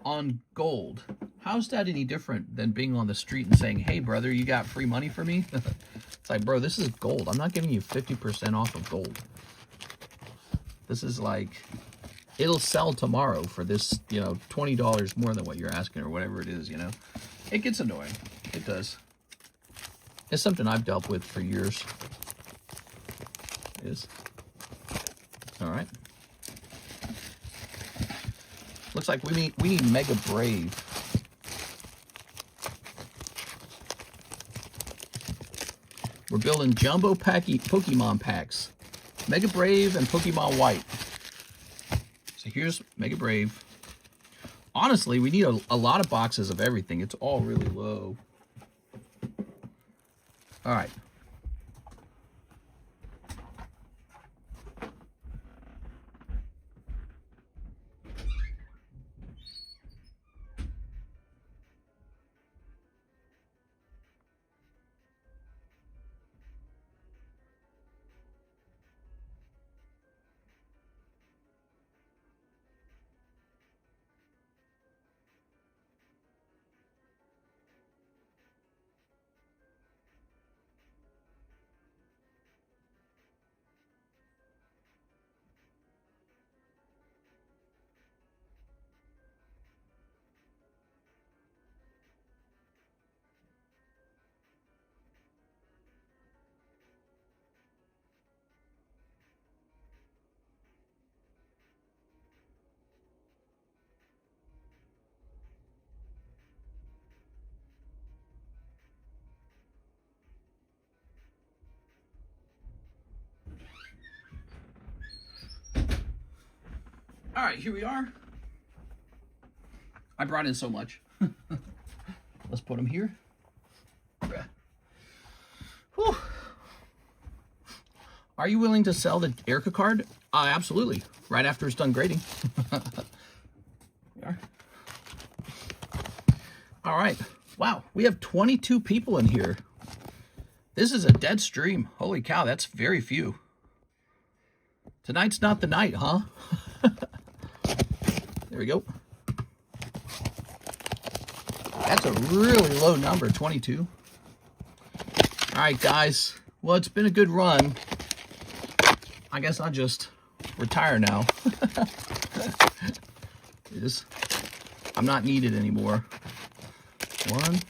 A: on gold, how's that any different than being on the street and saying, hey brother, you got free money for me? It's like, bro, this is gold. I'm not giving you 50% off of gold. This is like, it'll sell tomorrow for this, you know, $20 more than what you're asking or whatever it is, you know. It gets annoying. It does. It's something I've dealt with for years. It is. All right. Looks like we need Mega Brave. We're building jumbo Pokemon packs. Mega Brave and Pokemon White. So here's Mega Brave. Honestly, we need a lot of boxes of everything. It's all really low. All right. All right, here we are. I brought in so much. Let's put them here. Whew. Are you willing to sell the Erica card? Absolutely. Right after it's done grading. We are. All right. Wow, we have 22 people in here. This is a dead stream. Holy cow, that's very few. Tonight's not the night, huh? There we go. That's a really low number, 22. All right, guys. Well, it's been a good run. I guess I'll just retire now. I'm not needed anymore. 1,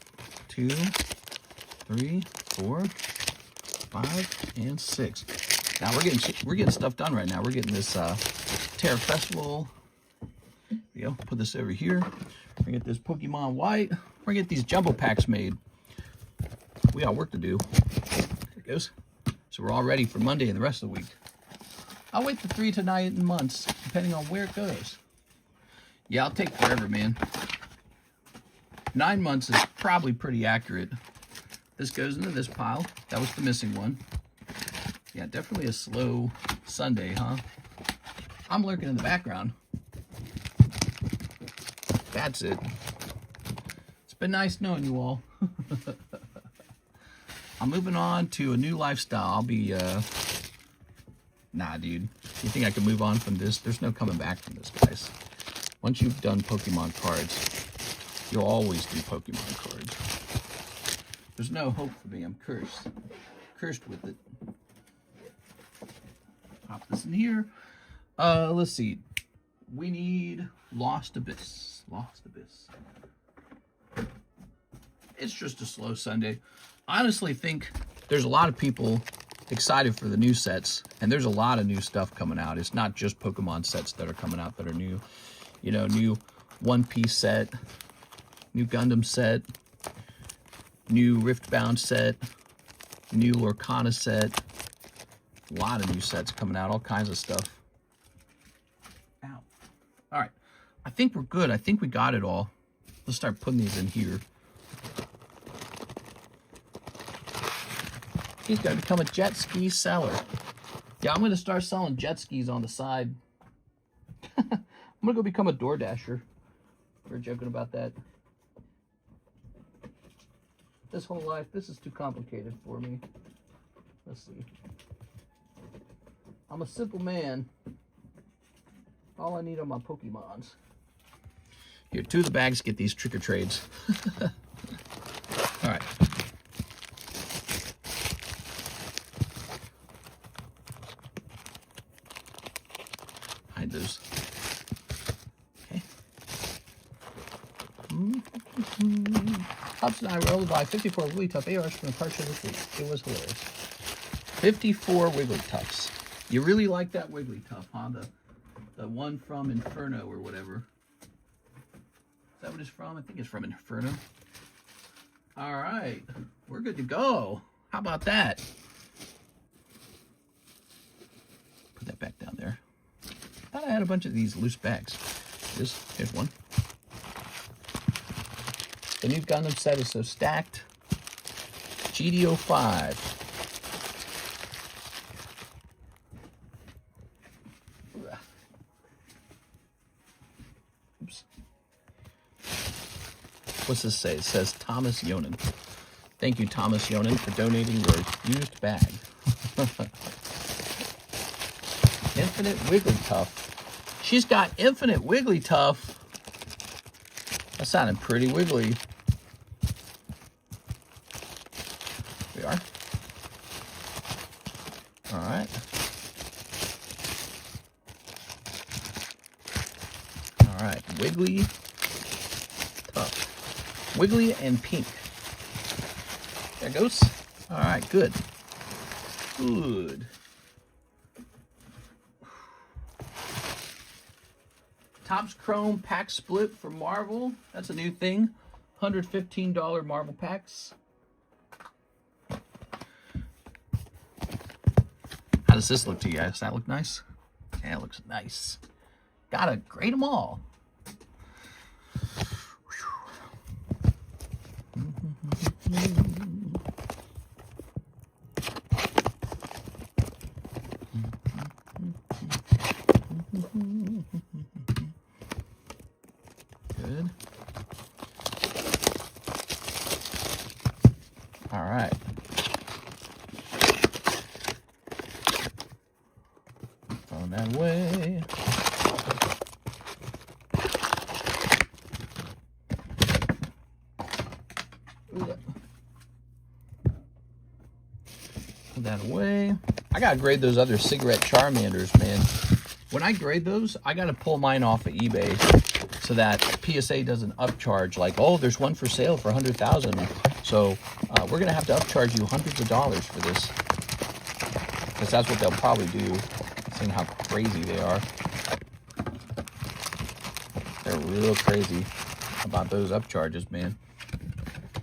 A: 2, 3, 4, 5, and 6. Now we're getting stuff done right now. We're getting this Terastal Festival. There we go. Put this over here. We're gonna get this Pokemon White. We're gonna get these jumbo packs made. We got work to do. There it goes. So we're all ready for Monday and the rest of the week. I'll wait for 3 to 9 months, depending on where it goes. Yeah, I'll take forever, man. 9 months is probably pretty accurate. This goes into this pile. That was the missing one. Yeah, definitely a slow Sunday, huh? I'm lurking in the background. That's it. It's been nice knowing you all. I'm moving on to a new lifestyle. I'll be, nah, dude. You think I can move on from this? There's no coming back from this, guys. Once you've done Pokemon cards, you'll always do Pokemon cards. There's no hope for me. I'm cursed. Cursed with it. Pop this in here. Let's see. We need Lost Abyss. Lost Abyss. It's just a slow Sunday. I honestly think there's a lot of people excited for the new sets, and there's a lot of new stuff coming out. It's not just Pokemon sets that are coming out that are new. You know, new One Piece set, new Gundam set, new Riftbound set, new Lorcana set. A lot of new sets coming out, all kinds of stuff. Ow. All right. I think we're good. I think we got it all. Let's start putting these in here. He's got to become a jet ski seller. Yeah, I'm going to start selling jet skis on the side. I'm going to go become a door dasher. We're joking about that. This whole life, this is too complicated for me. Let's see. I'm a simple man. All I need are my Pokemons. Here, 2 of the bags get these trick or trades. All right. Hide those. Okay. Pops and I were able to buy 54 Wigglytuff ARs from the card show this week. It was hilarious. 54 Wigglytuffs. You really like that Wigglytuff, huh? The one from Inferno or whatever. Is that what it's from? I think it's from Inferno. All right. We're good to go. How about that? Put that back down there. I thought I had a bunch of these loose bags. Here's one. The new Gundam set is so stacked. GDO5. Oops. What's this say? It says Thomas Yonan. Thank you, Thomas Yonan, for donating your used bag. Infinite Wigglytuff. She's got Infinite Wigglytuff. That sounded pretty wiggly. We are. All right. All right. Wiggly. Tough. Wiggly and pink. There it goes. All right. Good. Good. Topps Chrome pack split for Marvel. That's a new thing. $115 Marvel packs. How does this look to you guys? Does that look nice? Yeah, it looks nice. Gotta grade them all. Good. All right. Throw that away. Put that away. I gotta grade those other cigarette Charmanders, man. When I grade those, I gotta pull mine off of eBay so that PSA doesn't upcharge. Like, oh, there's one for sale for 100,000. So we're gonna have to upcharge you hundreds of dollars for this, because that's what they'll probably do, seeing how crazy they are. They're real crazy about those upcharges, man.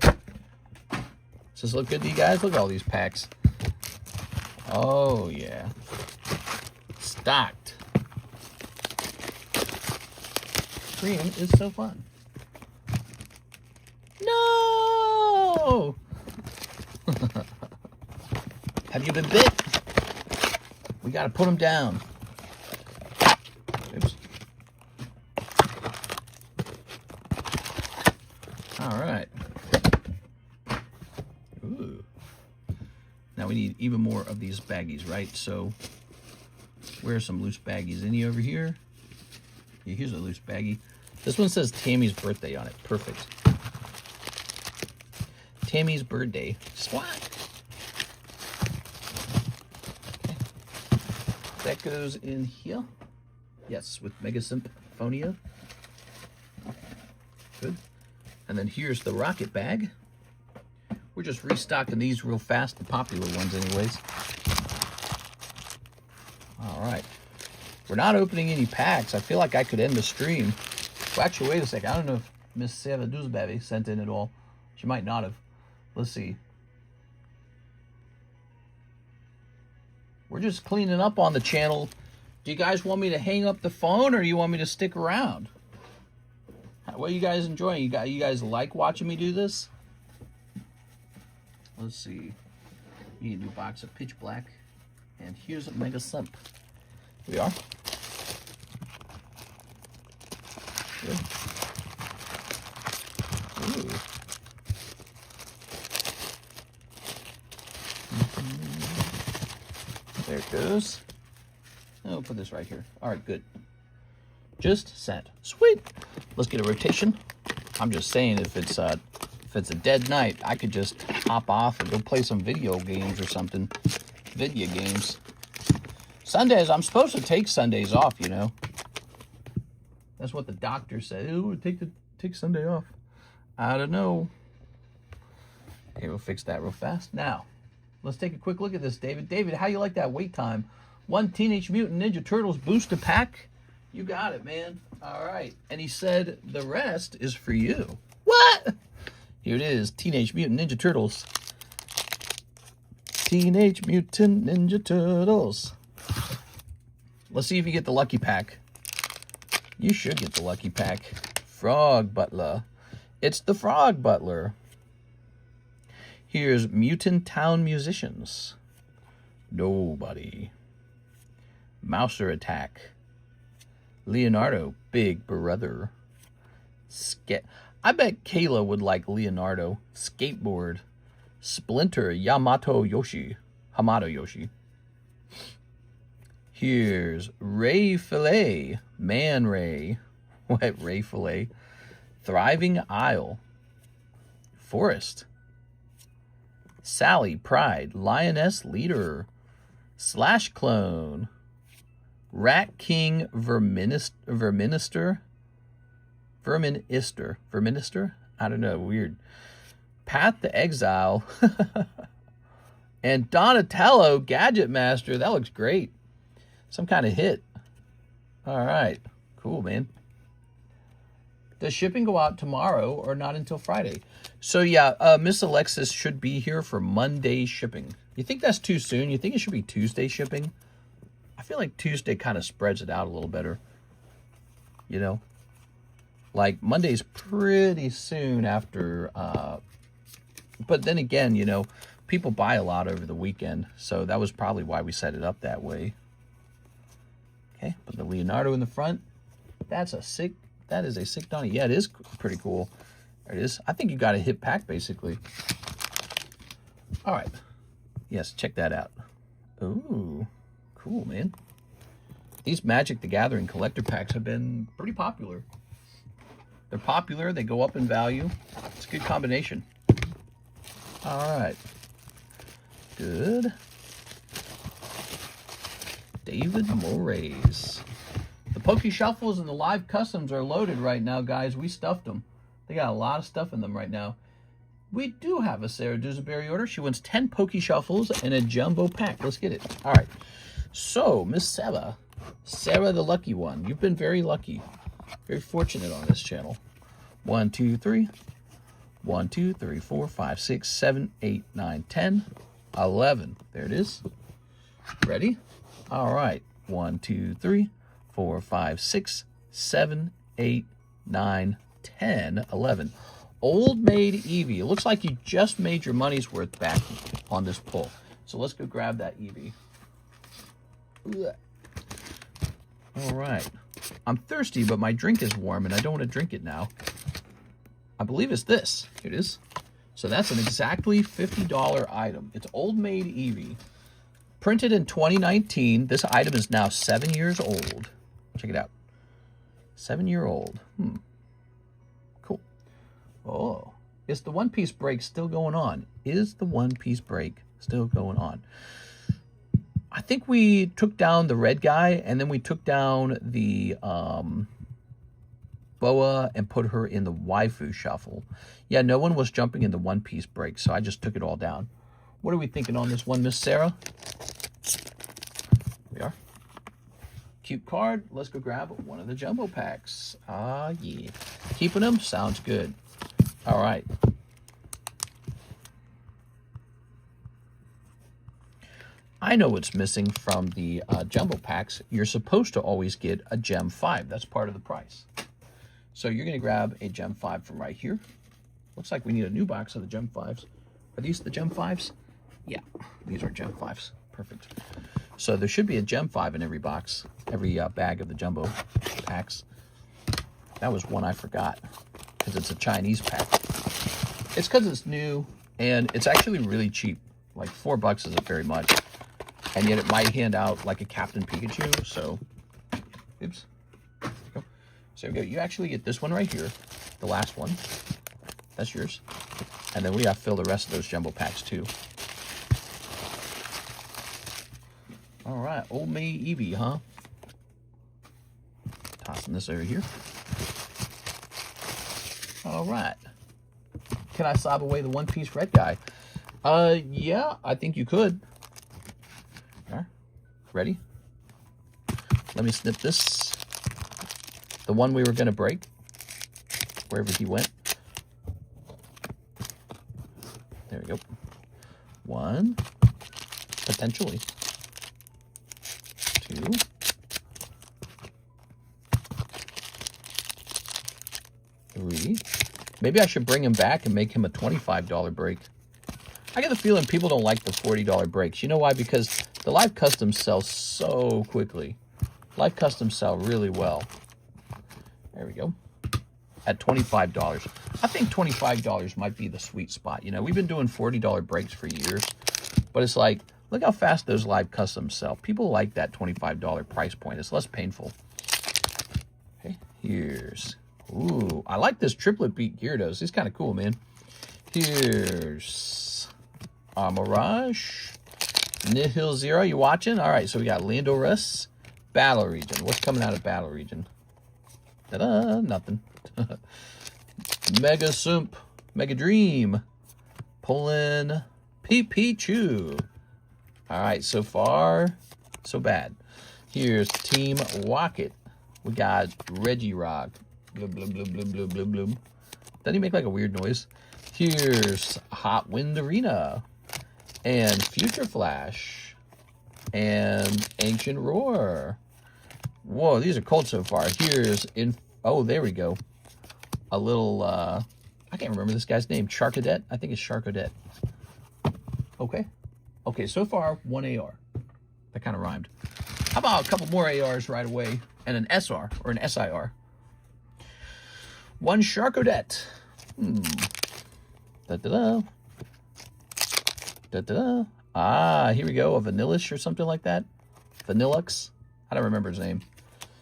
A: Does this look good to you guys? Look at all these packs. Oh, yeah. Stocked. Freeing is so fun. No! Have you been bit? We gotta put them down. Oops. All right. Ooh. Now we need even more of these baggies, right? So where's some loose baggies? Any over here? Yeah, here's a loose baggie. This one says Tammy's birthday on it. Perfect. Tammy's birthday. Swat. Okay. That goes in here. Yes, with Mega Symphonia. Good. And then here's the rocket bag. We're just restocking these real fast, the popular ones anyways. All right. We're not opening any packs. I feel like I could end the stream. Well, actually, wait a second. I don't know if Miss Seva Duzbaby sent in at all. She might not have. Let's see. We're just cleaning up on the channel. Do you guys want me to hang up the phone, or do you want me to stick around? What are you guys enjoying? You guys like watching me do this? Let's see. We need a new box of Pitch Black. And here's a Mega Simp. Here we are. Good. Ooh. There it goes. I'll put this right here. All right, good. Just sent. Sweet. Let's get a rotation. I'm just saying, if it's a dead night, I could just hop off and go play some video games or something. Video games. Sundays, I'm supposed to take Sundays off, you know. That's what the doctor said. Oh, take Sunday off. I don't know. Okay, we'll fix that real fast. Now, let's take a quick look at this, David. David, how you like that wait time? 1 Teenage Mutant Ninja Turtles booster pack. You got it, man. All right. And he said the rest is for you. What? Here it is. Teenage Mutant Ninja Turtles. Teenage Mutant Ninja Turtles. Let's see if you get the lucky pack. You should get the lucky pack. Frog Butler. It's the Frog Butler. Here's Mutant Town Musicians. Nobody. Mouser Attack. Leonardo, Big Brother. I bet Kayla would like Leonardo. Skateboard. Splinter, Hamato Yoshi. Here's Ray Fillet. Man Ray. What, Ray Fillet? Thriving Isle. Forest. Sally Pride. Lioness Leader. Slash Clone. Rat King Verminister. I don't know, weird. Path to Exile. And Donatello, Gadget Master. That looks great. Some kind of hit. All right. Cool, man. Does shipping go out tomorrow or not until Friday? So, yeah, Miss Alexis should be here for Monday shipping. You think that's too soon? You think it should be Tuesday shipping? I feel like Tuesday kind of spreads it out a little better. you know. Like, Monday's pretty soon after, but then again, you know, people buy a lot over the weekend, so that was probably why we set it up that way. Okay, put the Leonardo in the front. That is a sick Donnie. Yeah, it is pretty cool. There it is. I think you got a hit pack, basically. All right. Yes, check that out. Ooh, cool, man. These Magic the Gathering collector packs have been pretty popular. They're popular. They go up in value. It's a good combination. All right. Good. David Moraes. The Poke Shuffles and the live customs are loaded right now, guys. We stuffed them. They got a lot of stuff in them right now. We do have a Sarah Duseberry order. She wants 10 Poke Shuffles and a jumbo pack. Let's get it. All right. So, Miss Sarah the lucky one. You've been very lucky. Very fortunate on this channel. 1, 2, 3. 1, 2, 3, 4, 5, 6, 7, 8, 9, 10, 11. There it is. Ready? All right. 1, 2, 3, 4, 5, 6, 7, 8, 9, 10, 11. Old Maid Eevee. It looks like you just made your money's worth back on this pull. So let's go grab that Eevee. All right. I'm thirsty, but my drink is warm, and I don't want to drink it now. I believe it's this. Here it is. So that's an exactly $50 item. It's Old Maid Eevee. Printed in 2019. This item is now 7 years old. Check it out. 7-year-old. Cool. Oh. Is the One Piece break still going on? Is the One Piece break still going on? I think we took down the red guy, and then we took down the Boa and put her in the Waifu shuffle. Yeah, no one was jumping in the One Piece break, so I just took it all down. What are we thinking on this one, Miss Sarah? We are. Cute card. Let's go grab one of the jumbo packs. Ah, yeah. Keeping them? Sounds good. All right. I know what's missing from the jumbo packs. You're supposed to always get a Gem 5. That's part of the price. So you're going to grab a Gem 5 from right here. Looks like we need a new box of the Gem 5s. Are these the Gem 5s? Yeah, these are Gem 5s. Perfect. So there should be a Gem 5 in every box, every bag of the jumbo packs. That was one I forgot because it's a Chinese pack. It's because it's new and it's actually really cheap. Like $4 isn't very much. And yet it might hand out like a Captain Pikachu. So, oops. There we go. So there we go. You actually get this one right here. The last one. That's yours. And then we have to fill the rest of those jumbo packs too. All right. Old Maid Eevee, huh? Tossing this over here. All right. Can I sob away the One Piece red guy? Yeah, I think you could. All right. Ready? Let me snip this. The one we were going to break. Wherever he went. There we go. One. Potentially. Two. Three. Maybe I should bring him back and make him a $25 break. I get the feeling people don't like the $40 breaks. You know why? Because the live customs sell so quickly. Live customs sell really well. There we go. At $25. I think $25 might be the sweet spot. You know, we've been doing $40 breaks for years. But it's like, look how fast those live customs sell. People like that $25 price point. It's less painful. Okay, here's... Ooh, I like this triplet beat Gyarados. He's kind of cool, man. Here's Mirage. Nihil Zero, you watching? All right, so we got Landorus. Battle Region. What's coming out of Battle Region? Ta-da, nothing. Mega Sump. Mega Dream. Pulling Pichu. All right, so far, so bad. Here's Team Rocket. We got Regirock. Blub, blub, blub, blub, blub, blub, blub. Doesn't he make like a weird noise? Here's Hot Wind Arena. And Future Flash. And Ancient Roar. Whoa, these are cold so far. Here's in. Oh, there we go. A little. I can't remember this guy's name. Sharkadet. I think it's Sharkadet. Okay. Okay. So far, 1 AR. That kind of rhymed. How about a couple more ARs right away and an SR or an SIR? 1 Sharkadet. Da da da. Da da da. Ah, here we go. A Vanillish or something like that. Vanillux. I don't remember his name.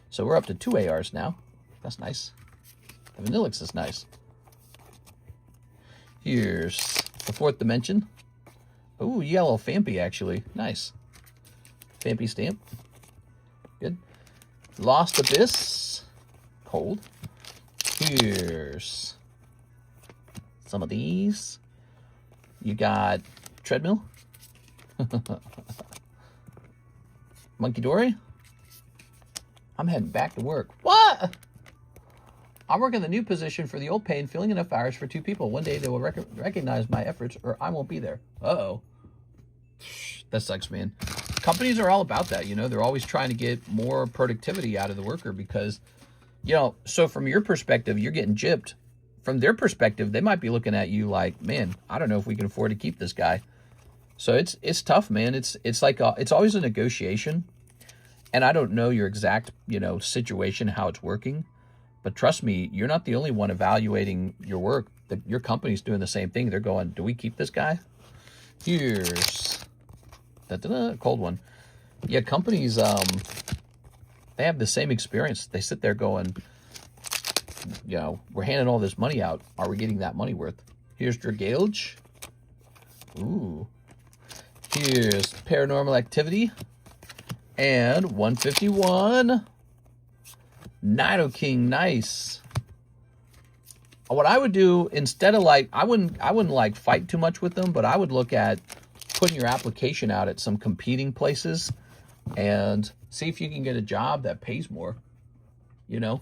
A: So we're up to 2 ARs now. That's nice. The Vanillux is nice. Here's the 4th dimension. Ooh, yellow Fampy, actually. Nice. Fampy stamp. Good. Lost Abyss. Cold. Here's some of these. You got Treadmill. Monkey Dory. I'm heading back to work. What? I'm working the new position for the old pain, filling enough hours for 2 people. One day they will recognize my efforts or I won't be there. Uh-oh. That sucks, man. Companies are all about that, you know. They're always trying to get more productivity out of the worker because, you know, so from your perspective, you're getting gypped. From their perspective, they might be looking at you like, man, I don't know if we can afford to keep this guy. So it's tough, man. It's like it's always a negotiation. And I don't know your exact, you know, situation, how it's working. But trust me, you're not the only one evaluating your work. Your company's doing the same thing. They're going, do we keep this guy? Here's a cold one. Yeah, companies, they have the same experience. They sit there going, you know, we're handing all this money out. Are we getting that money worth? Here's Dragalge. Ooh. Here's Paranormal Activity. And 151. Nidoking, nice. What I would do instead of like, I wouldn't like fight too much with them, but I would look at putting your application out at some competing places and see if you can get a job that pays more, you know,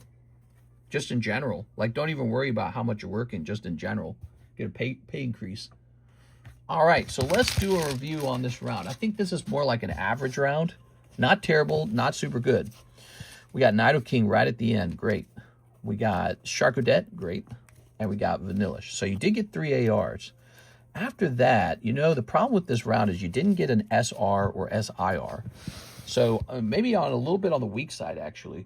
A: just in general. Like, don't even worry about how much you're working, just in general. Get a pay increase. All right, so let's do a review on this round. I think this is more like an average round. Not terrible, not super good. We got Nidoking right at the end. Great. We got Sharkadet. Great. And we got Vanillish. So you did get 3 ARs. After that, you know, the problem with this round is you didn't get an SR or SIR. So maybe on a little bit on the weak side, actually.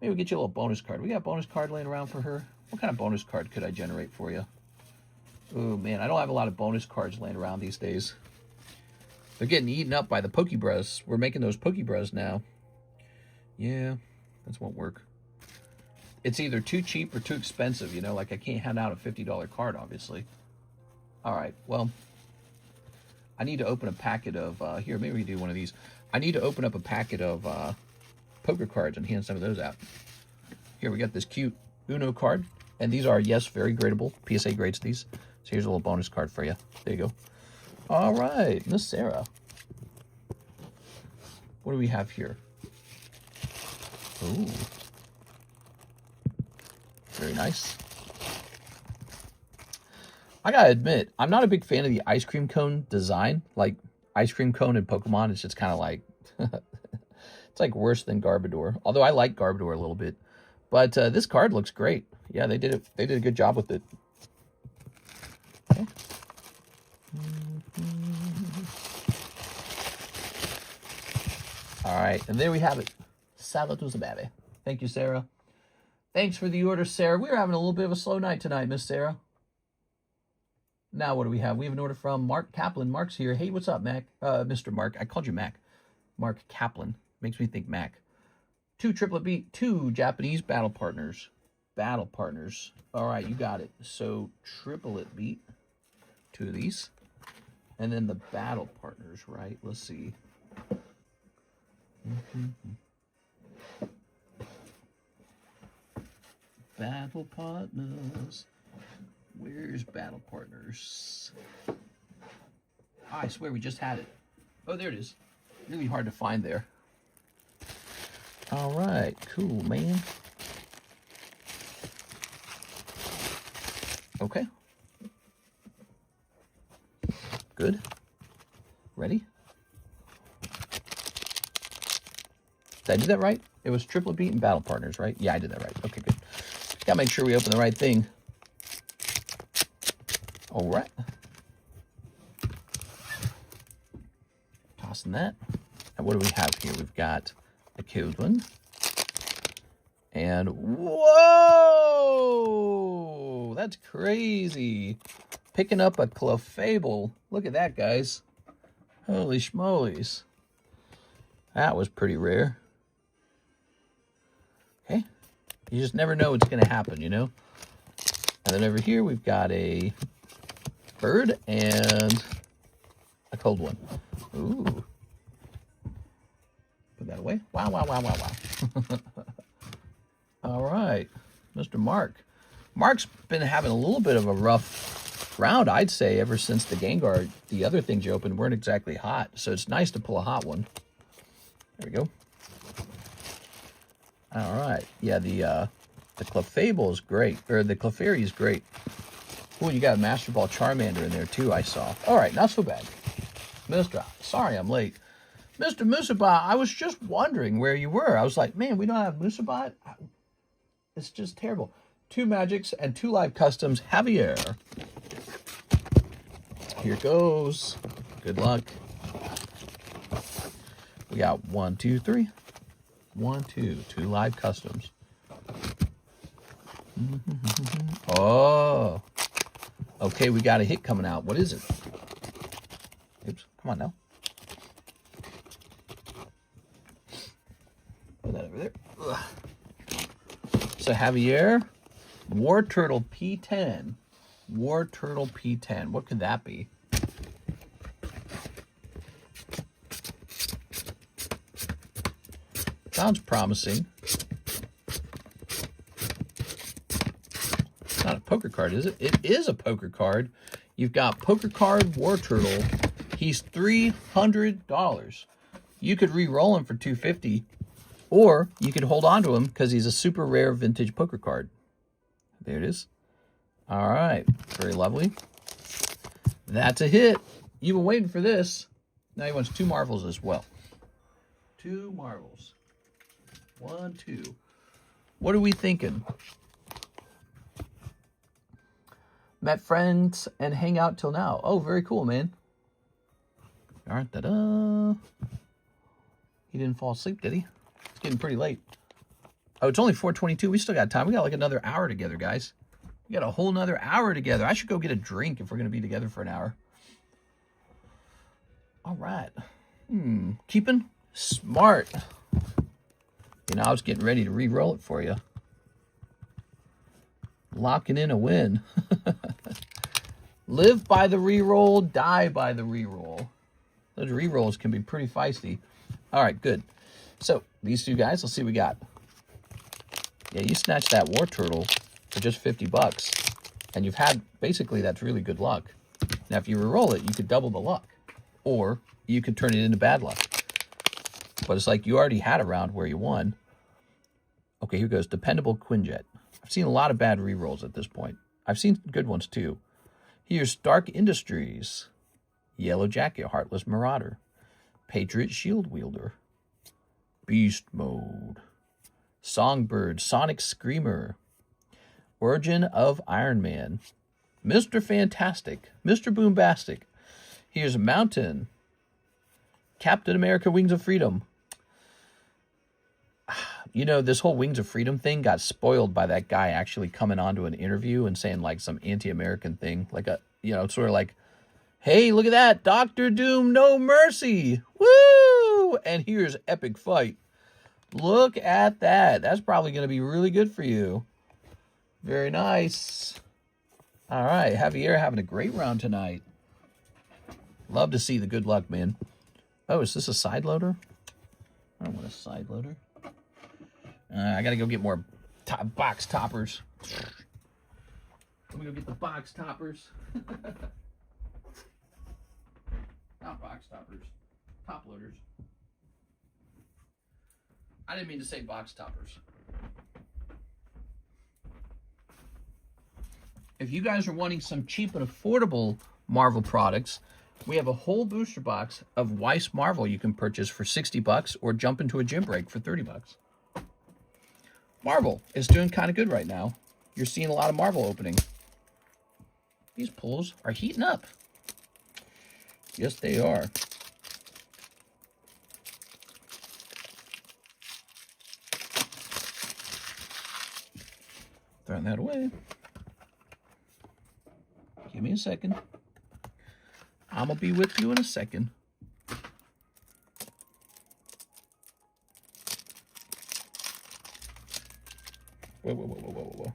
A: Maybe we'll get you a little bonus card. We got a bonus card laying around for her. What kind of bonus card could I generate for you? Oh, man, I don't have a lot of bonus cards laying around these days. They're getting eaten up by the PokeBruhs. We're making those PokeBruhs now. Yeah, this won't work. It's either too cheap or too expensive, you know? Like, I can't hand out a $50 card, obviously. All right, well, I need to open a packet of... here, maybe we can do one of these. I need to open up a packet of poker cards and hand some of those out. Here, we got this cute Uno card. And these are, yes, very gradable. PSA grades these. So here's a little bonus card for you. There you go. All right, Miss Sarah. What do we have here? Ooh. Very nice. I gotta admit, I'm not a big fan of the ice cream cone design. Like, ice cream cone in Pokemon is just kind of like... it's like worse than Garbodor. Although I like Garbodor a little bit. But this card looks great. Yeah, they did it. They did a good job with it. Okay. All right, and there we have it. Salad baby. Thank you, Sarah. Thanks for the order, Sarah. We're having a little bit of a slow night tonight, Miss Sarah. Now, what do we have? We have an order from Mark Kaplan. Mark's here. Hey, what's up, Mac? Mr. Mark. I called you Mac. Mark Kaplan. Makes me think Mac. 2 triplet beat, 2 Japanese battle partners. Battle partners. All right, you got it. So, triplet beat. 2 of these. And then the battle partners, right? Let's see. Battle partners. Where's battle partners? I swear we just had it. Oh, there it is. Really hard to find there. All right, cool, man. Okay. Good. Ready? Did I do that right? It was Triplet Beat and Battle Partners, right? Yeah, I did that right. Okay, good. Gotta make sure we open the right thing. All right. Tossing that. And what do we have here? We've got a code one. And whoa! That's crazy. Picking up a Clefable. Look at that, guys. Holy schmolies. That was pretty rare. Okay. You just never know what's going to happen, you know? And then over here, we've got a bird and a cold one. Ooh. Put that away. Wow, wow, wow, wow, wow. All right. Mr. Mark. Mark's been having a little bit of a rough round, I'd say, ever since the Gengar. The other things you opened weren't exactly hot, so it's nice to pull a hot one. There we go. All right. Yeah, the Clefable is great, or the Clefairy is great. Oh, you got a Master Ball Charmander in there too, I saw. All right, not so bad. Sorry I'm late. Mr. Musabat, I was just wondering where you were. I was like, man, we don't have Musabat? It's just terrible. 2 Magics and 2 live customs. Javier. Here goes. Good luck. We got 1, 2, 3. 1, 2. 2 live customs. Oh. Okay, we got a hit coming out. What is it? Oops. Come on now. Put that over there. Ugh. So Javier, War Turtle P10. War Turtle P10. What could that be? Sounds promising. It's not a poker card, is it? It is a poker card. You've got Poker Card War Turtle. He's $300. You could re-roll him for $250. Or you could hold on to him because he's a super rare vintage poker card. There it is. All right. Very lovely. That's a hit. You've been waiting for this. Now he wants 2 marvels as well. 2 marvels. 1, 2. What are we thinking? Met friends and hang out till now. Oh, very cool, man. All right. Ta-da. He didn't fall asleep, did he? It's getting pretty late. Oh, it's only 4:22. We still got time. We got like another hour together, guys. We got a whole nother hour together. I should go get a drink if we're going to be together for an hour. All right. Keeping smart. You know, I was getting ready to re-roll it for you. Locking in a win. Live by the re-roll, die by the re-roll. Those re-rolls can be pretty feisty. All right, good. So, these 2 guys, let's see what we got. Yeah, you snatched that War Turtle for just $50. And you've had, basically, that's really good luck. Now, if you re-roll it, you could double the luck. Or you could turn it into bad luck. But it's like you already had a round where you won. Okay, here goes. Dependable Quinjet. I've seen a lot of bad re-rolls at this point. I've seen good ones, too. Here's Stark Industries. Yellow Jacket, Heartless Marauder. Patriot Shield Wielder. Beast Mode. Songbird, Sonic Screamer. Origin of Iron Man. Mr. Fantastic. Mr. Boombastic. Here's Mountain. Captain America Wings of Freedom. You know, this whole Wings of Freedom thing got spoiled by that guy actually coming onto an interview and saying like some anti-American thing. Like a, you know, sort of like, hey, look at that. Dr. Doom, no mercy. Woo! And here's Epic Fight. Look at that. That's probably going to be really good for you. Very nice. All right. Javier having a great round tonight. Love to see the good luck, man. Oh, is this a side loader? I don't want a side loader. I got to go get more box toppers. Let me go get the box toppers. Not box toppers. Top loaders. I didn't mean to say box toppers. If you guys are wanting some cheap and affordable Marvel products, We have a whole booster box of Weiss Marvel you can purchase for 60 bucks or jump into a gym break for 30 bucks. Marvel is doing kind of good right now. You're seeing a lot of Marvel opening. These pulls are heating up. Yes, they are. Throwing that away. Give me a second. I'm going to be with you in a second. Whoa, whoa, whoa, whoa, whoa, whoa.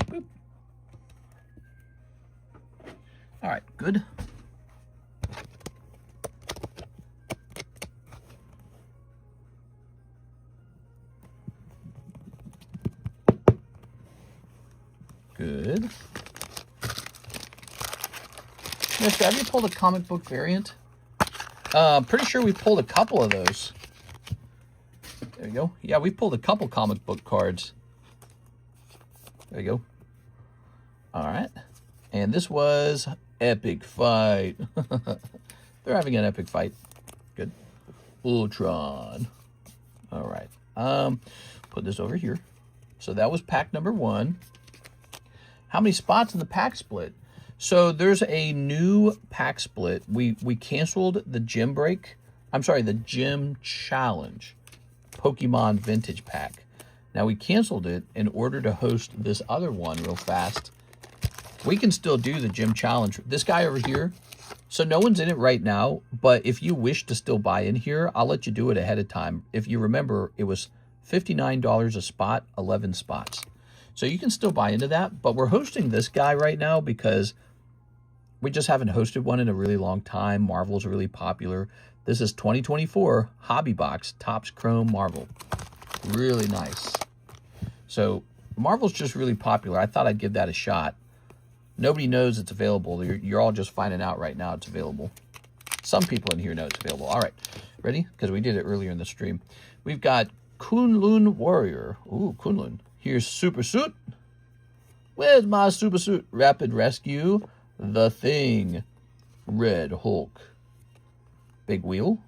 A: Boop. All right, good. Good. Mister, have you pulled a comic book variant? Pretty sure we pulled a couple of those. There you go. Yeah, we pulled a couple comic book cards. There you go. All right. And this was Epic Fight. They're having an epic fight. Good. Ultron. All right. Put this over here. So that was pack number 1. How many spots in the pack split? So there's a new pack split. We canceled the gym break. I'm sorry, the gym challenge Pokemon vintage pack. Now we canceled it in order to host this other one real fast. We can still do the gym challenge. This guy over here. So no one's in it right now, but if you wish to still buy in here, I'll let you do it ahead of time. If you remember, it was $59 a spot, 11 spots. So you can still buy into that, but we're hosting this guy right now because we just haven't hosted one in a really long time. Marvel's really popular. This is 2024 Hobby Box Topps Chrome Marvel. Really nice. So Marvel's just really popular. I thought I'd give that a shot. Nobody knows it's available. You're all just finding out right now it's available. Some people in here know it's available. All right, ready? Because we did it earlier in the stream. We've got Kunlun Warrior. Ooh, Kunlun. Here's Super Suit. Where's my Super Suit? Rapid Rescue. The Thing. Red Hulk. Big Wheel.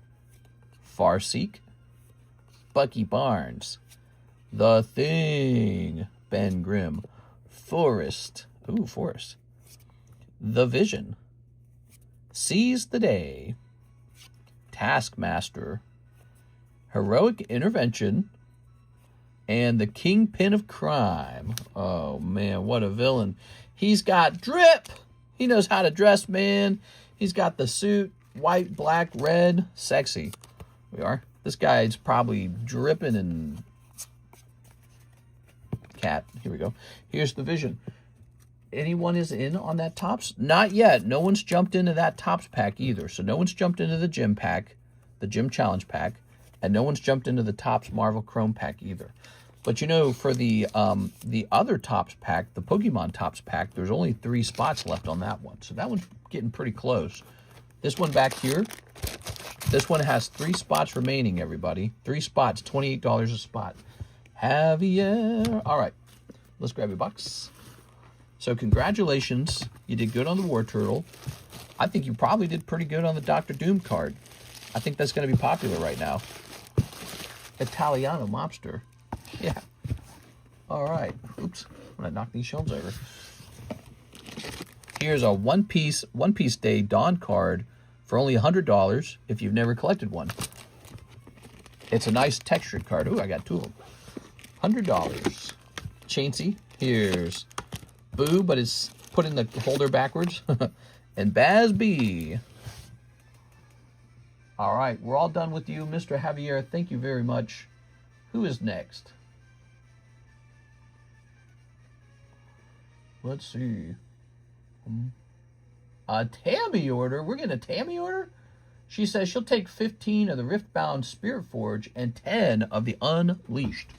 A: Farseek. Bucky Barnes. The Thing. Ben Grimm. Forrest. Ooh, Forrest. The Vision. Seize the Day. Taskmaster. Heroic Intervention. And the Kingpin of Crime. Oh, man, what a villain. He's got drip. He knows how to dress, man. He's got the suit, white, black, red. Sexy. We are. This guy's probably dripping in cat. Here we go. Here's the Vision. Anyone is in on that Topps? Not yet. No one's jumped into that Topps pack either. So no one's jumped into the gym pack, the gym challenge pack, and no one's jumped into the Topps Marvel Chrome pack either. But you know, for the other Topps pack, the Pokemon Topps pack, there's only 3 spots left on that one. So that one's getting pretty close. This one back here, this one has 3 spots remaining, everybody. 3 spots, $28 a spot. Javier. All right, let's grab your box. So congratulations. You did good on the War Turtle. I think you probably did pretty good on the Dr. Doom card. I think that's going to be popular right now. Italiano Mobster. Yeah. All right. Oops. I'm going to knock these shelves over. Here's a One Piece Day Dawn card for only $100 if you've never collected one. It's a nice textured card. Ooh, I got 2 of them. $100. Chainsey. Here's Boo, but it's put in the holder backwards. And Baz B. All right. We're all done with you, Mr. Javier. Thank you very much. Who is next? Let's see. A Tammy order. We're getting a Tammy order? She says she'll take 15 of the Riftbound Spirit Forge and 10 of the Unleashed.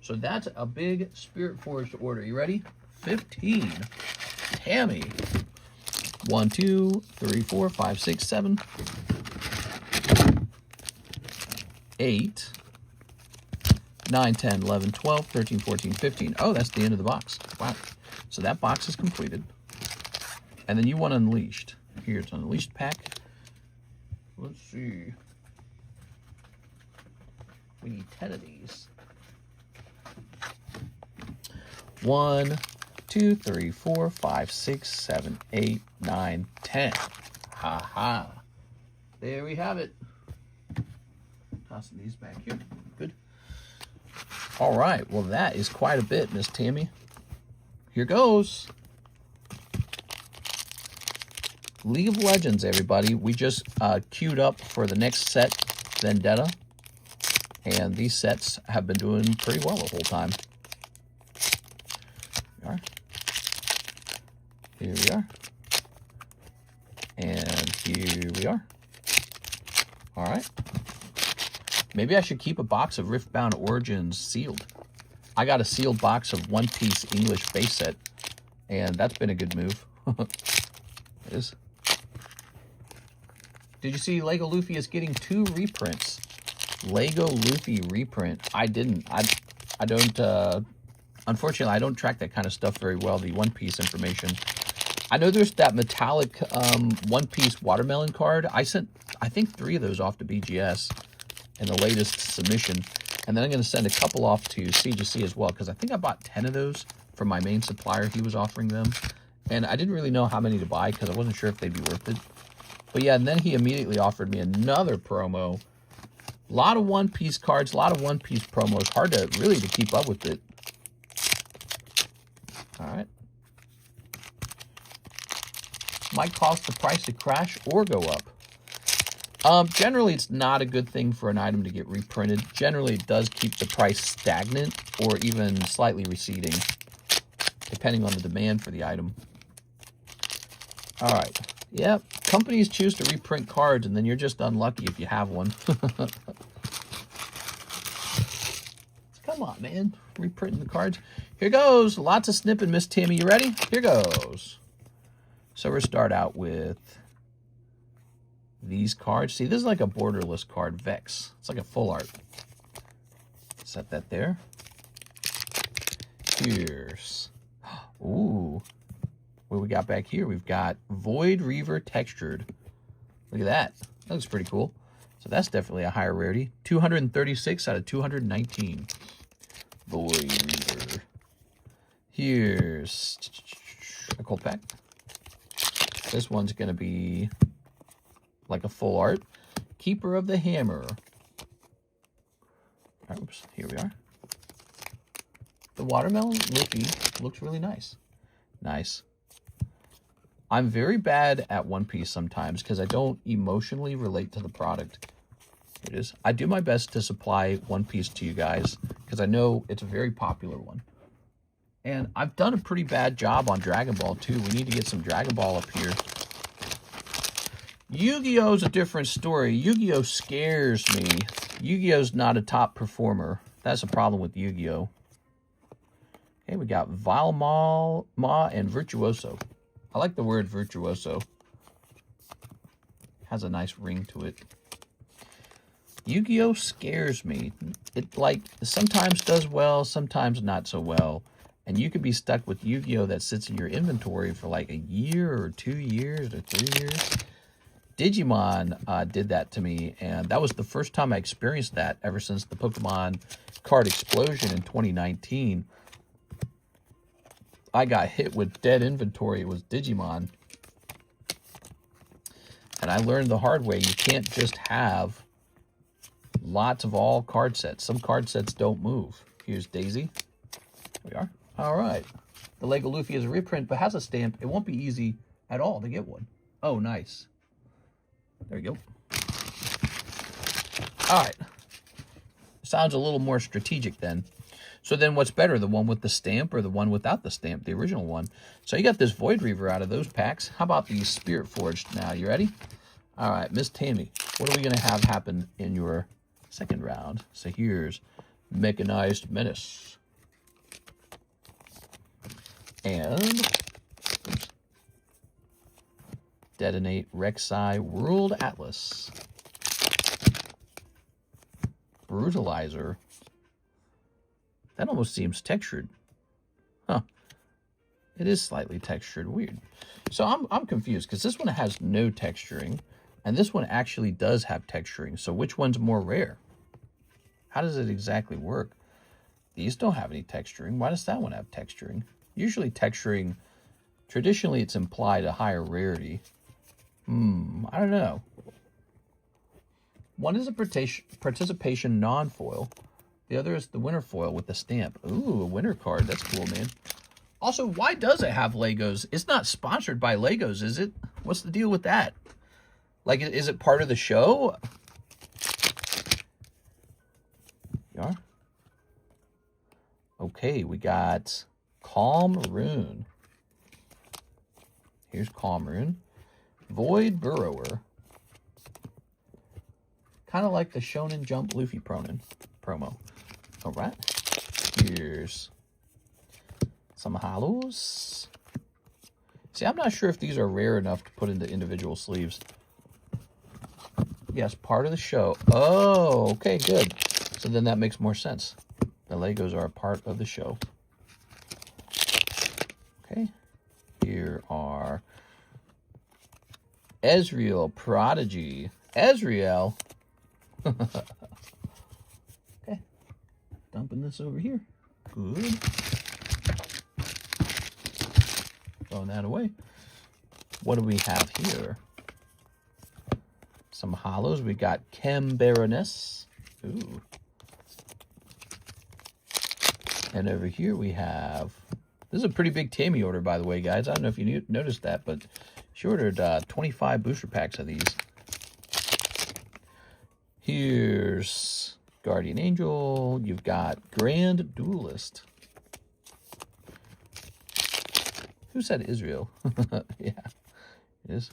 A: So that's a big Spirit Forge order. You ready? 15. Tammy. 1, 2, 3, 4, 5, 6, 7. 8. 9, 10, 11, 12, 13, 14, 15. Oh, that's the end of the box. Wow. So that box is completed. And then you want Unleashed. Here's an Unleashed pack. Let's see. We need 10 of these. 1, 2, 3, 4, 5, 6, 7, 8, 9, 10. Ha ha. There we have it. Tossing these back here. Good. All right. Well, that is quite a bit, Miss Tammy. Here goes. League of Legends, everybody. We just queued up for the next set, Vendetta. And these sets have been doing pretty well the whole time. Here we are. And here we are. All right. Maybe I should keep a box of Riftbound Origins sealed. I got a sealed box of One Piece English base set, and that's been a good move. It is. Did you see Lego Luffy is getting 2 reprints? Lego Luffy reprint. I didn't. I don't, unfortunately, I don't track that kind of stuff very well, the One Piece information. I know there's that metallic One Piece watermelon card. I sent, I think, 3 of those off to BGS in the latest submission. And then I'm going to send a couple off to CGC as well, because I think I bought 10 of those from my main supplier. He was offering them. And I didn't really know how many to buy because I wasn't sure if they'd be worth it. But yeah, and then he immediately offered me another promo. A lot of One Piece cards, a lot of One Piece promos. Hard to really to keep up with it. All right. Might cause the price to crash or go up. Generally, it's not a good thing for an item to get reprinted. Generally, it does keep the price stagnant or even slightly receding, depending on the demand for the item. All right. Yep. Companies choose to reprint cards, and then you're just unlucky if you have one. Come on, man. Reprinting the cards. Here goes. Lots of snipping, Miss Tammy. You ready? Here goes. So we'll start out with these cards. See, this is like a borderless card, Vex. It's like a full art. Set that there. Here's, ooh, what we got back here? We've got Void Reaver Textured. Look at that. That looks pretty cool. So that's definitely a higher rarity. 236 out of 219. Void Reaver. Here's a cold pack. This one's going to be like a full art. Keeper of the Hammer. Oops, here we are. The watermelon Luffy looks really nice. Nice. I'm very bad at One Piece sometimes because I don't emotionally relate to the product. Here it is. I do my best to supply One Piece to you guys because I know it's a very popular one. And I've done a pretty bad job on Dragon Ball too. We need to get some Dragon Ball up here. Yu-Gi-Oh's a different story. Yu-Gi-Oh scares me. Yu-Gi-Oh's not a top performer. That's a problem with Yu-Gi-Oh. Okay, we got Vile Ma and Virtuoso. I like the word virtuoso. Has a nice ring to it. Yu-Gi-Oh scares me. It like sometimes does well, sometimes not so well. And you could be stuck with Yu-Gi-Oh that sits in your inventory for like a year or 2 years or 3 years. Digimon did that to me, and that was the first time I experienced that ever since the Pokemon card explosion in 2019. I got hit with dead inventory. It was Digimon. And I learned the hard way. You can't just have lots of all card sets. Some card sets don't move. Here's Daisy. There we are. All right. The Lego Luffy is a reprint, but has a stamp. It won't be easy at all to get one. Oh, nice. There you go. All right. Sounds a little more strategic then. So then what's better, the one with the stamp or the one without the stamp, the original one? So you got this Void Reaver out of those packs. How about the Spirit Forged now? You ready? All right, Miss Tammy, what are we going to have happen in your second round? So here's Mechanized Menace. And oops, Detonate Rek'Sai World Atlas. Brutalizer. That almost seems textured. Huh. It is slightly textured. Weird. So I'm confused because this one has no texturing, and this one actually does have texturing. So which one's more rare? How does it exactly work? These don't have any texturing. Why does that one have texturing? Usually texturing, traditionally it's implied a higher rarity. I don't know. One is a participation non-foil. The other is the winner foil with the stamp. Ooh, a winner card. That's cool, man. Also, why does it have Legos? It's not sponsored by Legos, is it? What's the deal with that? Like, is it part of the show? You are? Okay, we got Calm Rune. Here's Calm Rune. Void Burrower. Kind of like the Shonen Jump Luffy promo. All right. Here's some hollows. See, I'm not sure if these are rare enough to put into individual sleeves. Yes, part of the show. Oh, okay, good. So then that makes more sense. The Legos are a part of the show. Okay. Here are Ezreal Prodigy. Ezreal. Okay. Dumping this over here. Good. Throwing that away. What do we have here? Some hollows. We got Chem Baroness. Ooh. And over here we have... This is a pretty big Tammy order, by the way, guys. I don't know if you noticed that, but she ordered 25 booster packs of these. Here's Guardian Angel. You've got Grand Duelist. Who said Israel? Yeah, it is.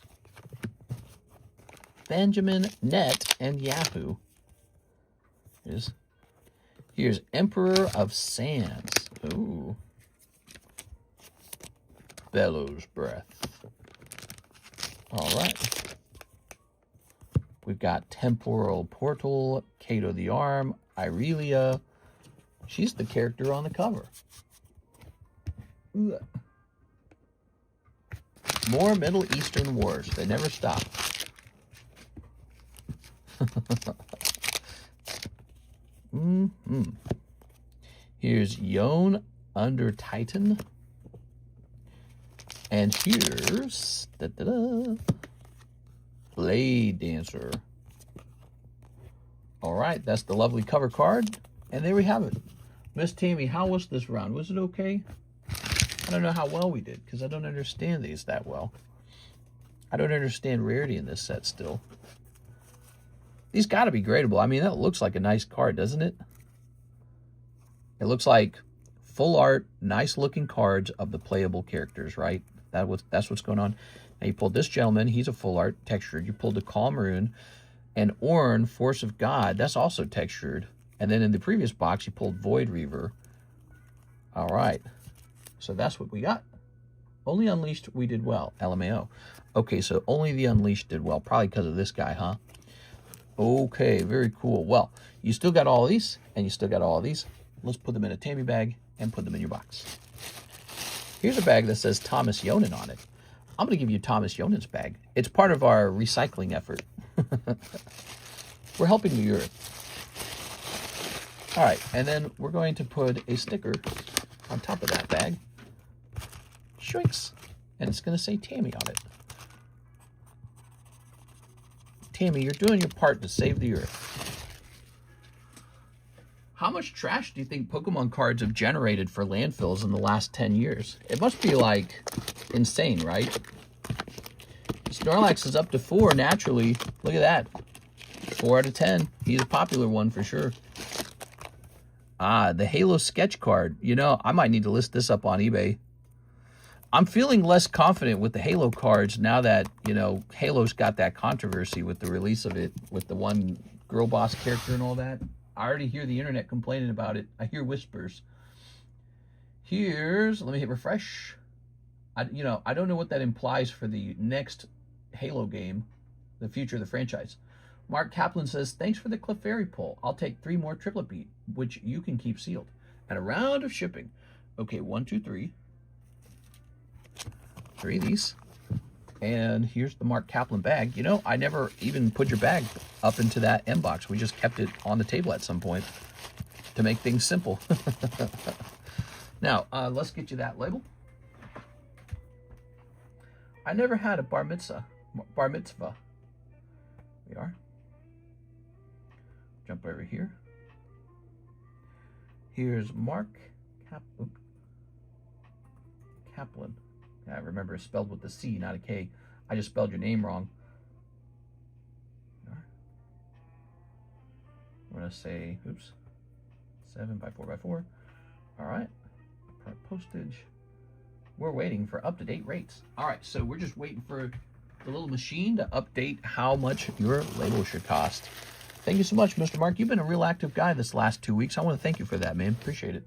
A: Benjamin, Net, and Yahoo. It is. Here's Emperor of Sands. Ooh. Bellows Breath. All right. We've got Temporal Portal, Kato the Arm, Irelia. She's the character on the cover. Ooh. More Middle Eastern wars. They never stop. Here's Yone Under Titan. And here's Blade Dancer. All right, that's the lovely cover card. And there we have it. Miss Tammy, how was this round? Was it okay? I don't know how well we did, because I don't understand these that well. I don't understand rarity in this set still. These got to be gradable. I mean, that looks like a nice card, doesn't it? It looks like full art, nice looking cards of the playable characters, right? That's what's going on. Now you pulled this gentleman. He's a full art, textured. You pulled the Calm Rune. And Ornn, Force of God. That's also textured. And then in the previous box, you pulled Void Reaver. All right. So that's what we got. Only Unleashed, we did well. LMAO. Okay, so only the Unleashed did well. Probably because of this guy, huh? Okay, very cool. Well, you still got all of these, and you still got all of these. Let's put them in a Tammy bag and put them in your box. Here's a bag that says Thomas Yonan on it. I'm going to give you Thomas Yonan's bag. It's part of our recycling effort. We're helping the earth. All right, and then we're going to put a sticker on top of that bag. Shrinks. And it's going to say Tammy on it. Tammy, you're doing your part to save the earth. How much trash do you think Pokemon cards have generated for landfills in the last 10 years? It must be, like, insane, right? Snorlax is up to 4 naturally. Look at that. 4 out of 10. He's a popular one for sure. Ah, the Halo sketch card. You know, I might need to list this up on eBay. I'm feeling less confident with the Halo cards now that, you know, Halo's got that controversy with the release of it, with the one girl boss character and all that. I already hear the internet complaining about it. I hear whispers. Here's, let me hit refresh. I don't know what that implies for the next Halo game, the future of the franchise. Mark Kaplan says, thanks for the Clefairy pull. I'll take 3 more triplet beat, which you can keep sealed. and a round of shipping. Okay, 1, 2, 3. 3 of these. And here's the Mark Kaplan bag. You know, I never even put your bag up into that M box. We just kept it on the table at some point to make things simple. Now, let's get you that label. I never had a bar mitzvah. Here we are. Jump over here. Here's Mark Kaplan. Yeah, remember, it's spelled with a C, not a K. I just spelled your name wrong. I'm going to say, oops, 7 by 4 by 4. All right, postage. We're waiting for up-to-date rates. All right, so we're just waiting for the little machine to update how much your label should cost. Thank you so much, Mr. Mark. You've been a real active guy this last 2 weeks. I want to thank you for that, man. Appreciate it.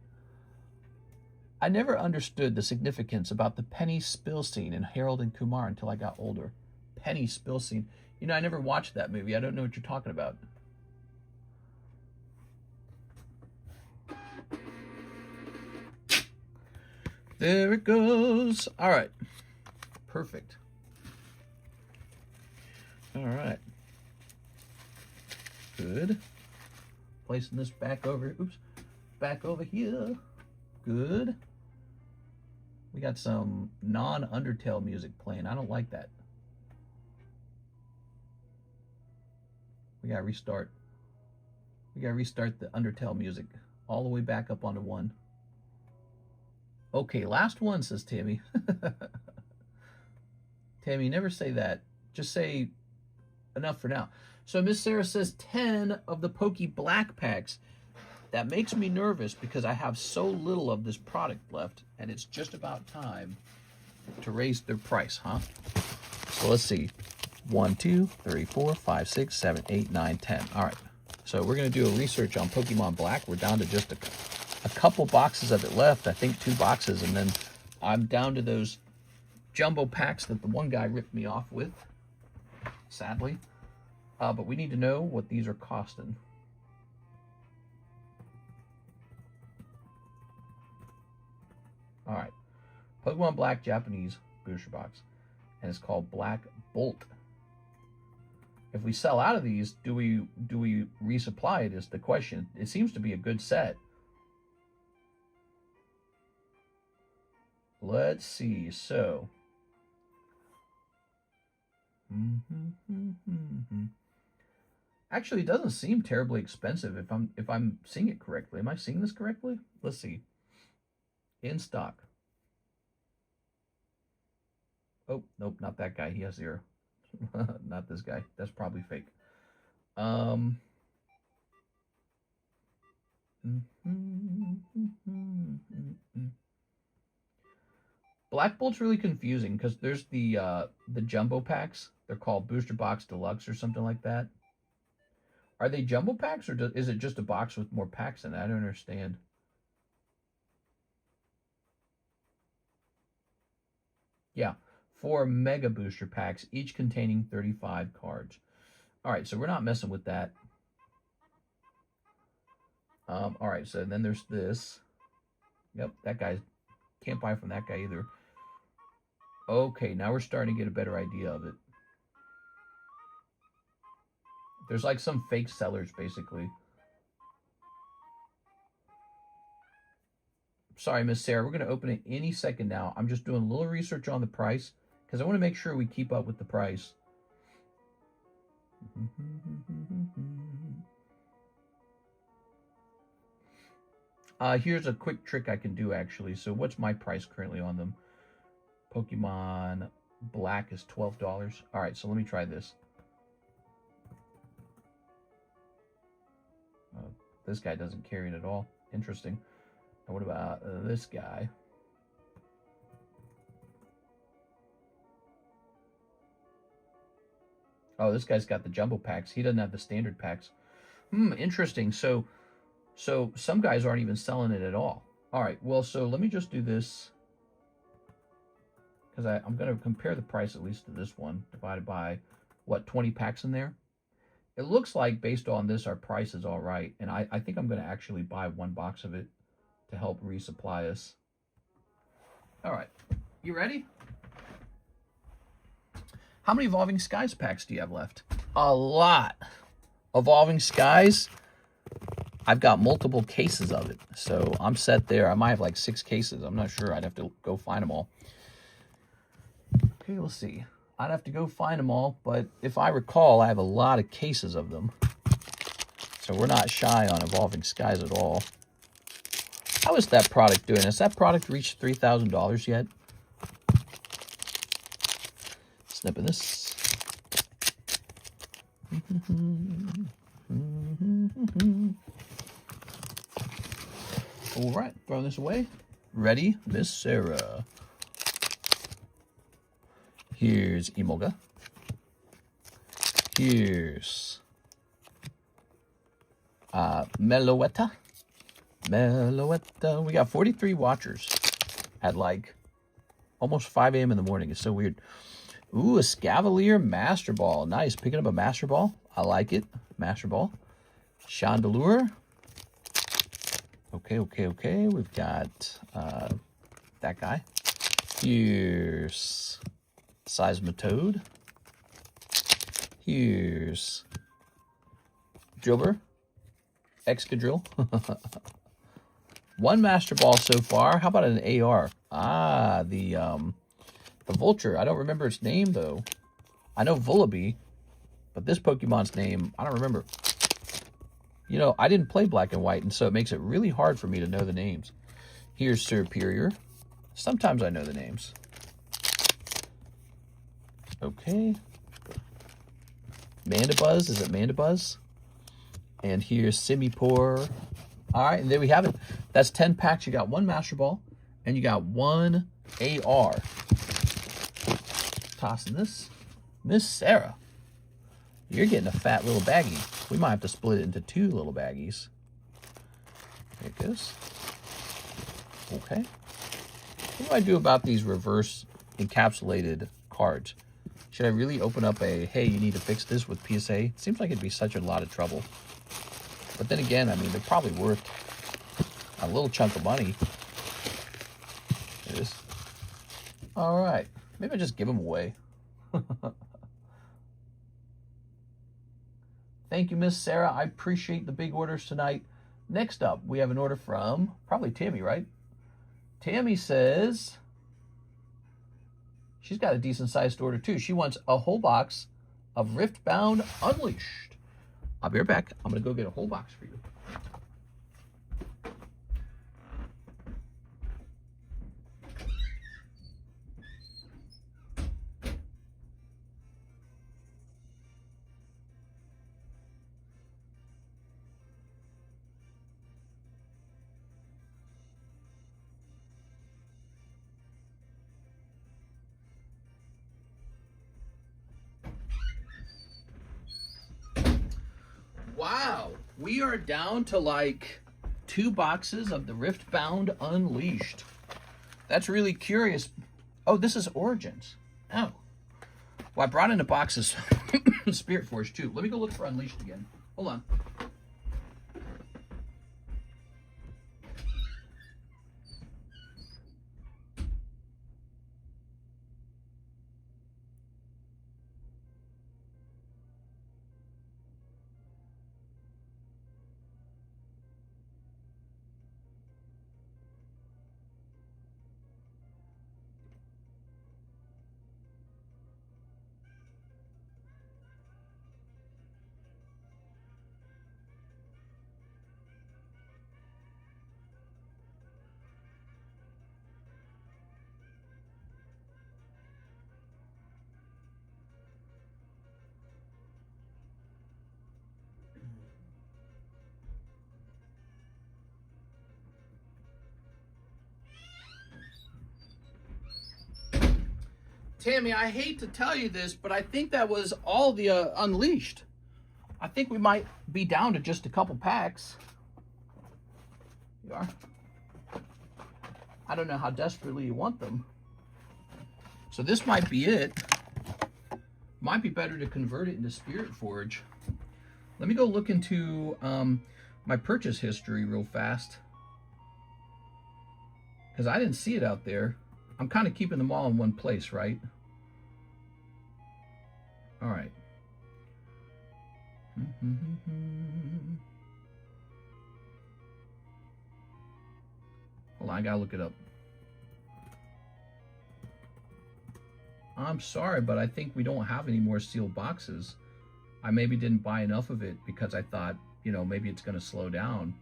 A: I never understood the significance about the penny spill scene in Harold and Kumar until I got older. Penny spill scene. You know, I never watched that movie. I don't know what you're talking about. There it goes. All right. Perfect. All right. Good. Placing this back over, oops, back over here. Good. We got some non-Undertale music playing. I don't like that. We gotta restart. We gotta restart the Undertale music all the way back up onto 1. Okay, last one, says Tammy. Tammy, never say that. Just say enough for now. So Miss Sarah says 10 of the Poke Black packs. That makes me nervous because I have so little of this product left, and it's just about time to raise their price, huh? So let's see. 1, 2, 3, 4, 5, 6, 7, 8, 9, 10. All right. So we're going to do a research on Pokemon Black. We're down to just a couple boxes of it left. I think 2 boxes, and then I'm down to those jumbo packs that the one guy ripped me off with, sadly. But we need to know what these are costing. All right, Pokemon Black Japanese booster box, and it's called Black Bolt. If we sell out of these, do we resupply it is the question. It seems to be a good set. Let's see. So, actually, it doesn't seem terribly expensive if I'm seeing it correctly. Am I seeing this correctly? Let's see. In stock. Oh, nope, not that guy. He has 0. Not this guy. That's probably fake. Black Bolt's really confusing because there's the jumbo packs. They're called Booster Box Deluxe or something like that. Are they jumbo packs or is it just a box with more packs in it? I don't understand. Yeah, 4 mega booster packs, each containing 35 cards. All right, so we're not messing with that. All right, so then there's this. Yep, that guy, can't buy from that guy either. Okay, now we're starting to get a better idea of it. There's like some fake sellers, basically. Sorry, Miss Sarah, we're going to open it any second now. I'm just doing a little research on the price because I want to make sure we keep up with the price. Here's a quick trick I can do, actually. So what's my price currently on them? Pokemon Black is $12. All right, so let me try this. This guy doesn't carry it at all. Interesting. And what about this guy? Oh, this guy's got the jumbo packs. He doesn't have the standard packs. Interesting. So some guys aren't even selling it at all. All right, well, so let me just do this. Because I'm going to compare the price at least to this one, divided by, what, 20 packs in there? It looks like, based on this, our price is all right. And I think I'm going to actually buy 1 box of it to help resupply us. All right, you ready? How many Evolving Skies packs do you have left? A lot. Evolving Skies, I've got multiple cases of it, so I'm set there. I might have like 6 cases. I'm not sure. I'd have to go find them all. Okay, let's see. I'd have to go find them all, but if I recall, I have a lot of cases of them. So we're not shy on Evolving Skies at all. How is that product doing? Has that product reached $3,000 yet? Snipping this. All right, throwing this away. Ready, Miss Sarah. Here's Emolga. Here's Meloetta. We got 43 watchers at like almost 5 a.m. in the morning. It's so weird. Ooh, a Scavalier Master Ball. Nice. Picking up a Master Ball. I like it. Master Ball. Chandelure. Okay. We've got that guy. Here's Seismitoad. Here's Drillbur. Excadrill. 1 Master Ball so far. How about an AR? Ah, the Vulture. I don't remember its name, though. I know Vullaby, but this Pokemon's name, I don't remember. You know, I didn't play Black and White, and so it makes it really hard for me to know the names. Here's Superior. Sometimes I know the names. Okay. Mandibuzz. Is it Mandibuzz? And here's Simipour. All right, and there we have it. That's 10 packs. You got 1 Master Ball, and you got 1 AR. Tossing this. Miss Sarah, you're getting a fat little baggie. We might have to split it into 2 little baggies. There it goes. Okay. What do I do about these reverse encapsulated cards? Should I really open up a, hey, you need to fix this with PSA? It seems like it'd be such a lot of trouble. But then again, I mean, they're probably worth a little chunk of money. There it is. All right. Maybe I just give them away. Thank you, Miss Sarah. I appreciate the big orders tonight. Next up, we have an order from probably Tammy, right? Tammy says she's got a decent-sized order, too. She wants a whole box of Riftbound Unleashed. I'll be right back. I'm going to go get a whole box for you. Wow, we are down to like 2 boxes of the Riftbound Unleashed. That's really curious. Oh, this is Origins. Oh. Well, I brought in a box of Spirit Force too. Let me go look for Unleashed again. Hold on. Tammy, I hate to tell you this, but I think that was all the Unleashed. I think we might be down to just a couple packs. You are. I don't know how desperately you want them. So this might be it. Might be better to convert it into Spirit Forge. Let me go look into my purchase history real fast. because I didn't see it out there. I'm kind of keeping them all in one place, right? All right. Hold on, I gotta look it up. I'm sorry, but I think we don't have any more sealed boxes. I maybe didn't buy enough of it because I thought, you know, maybe it's going to slow down.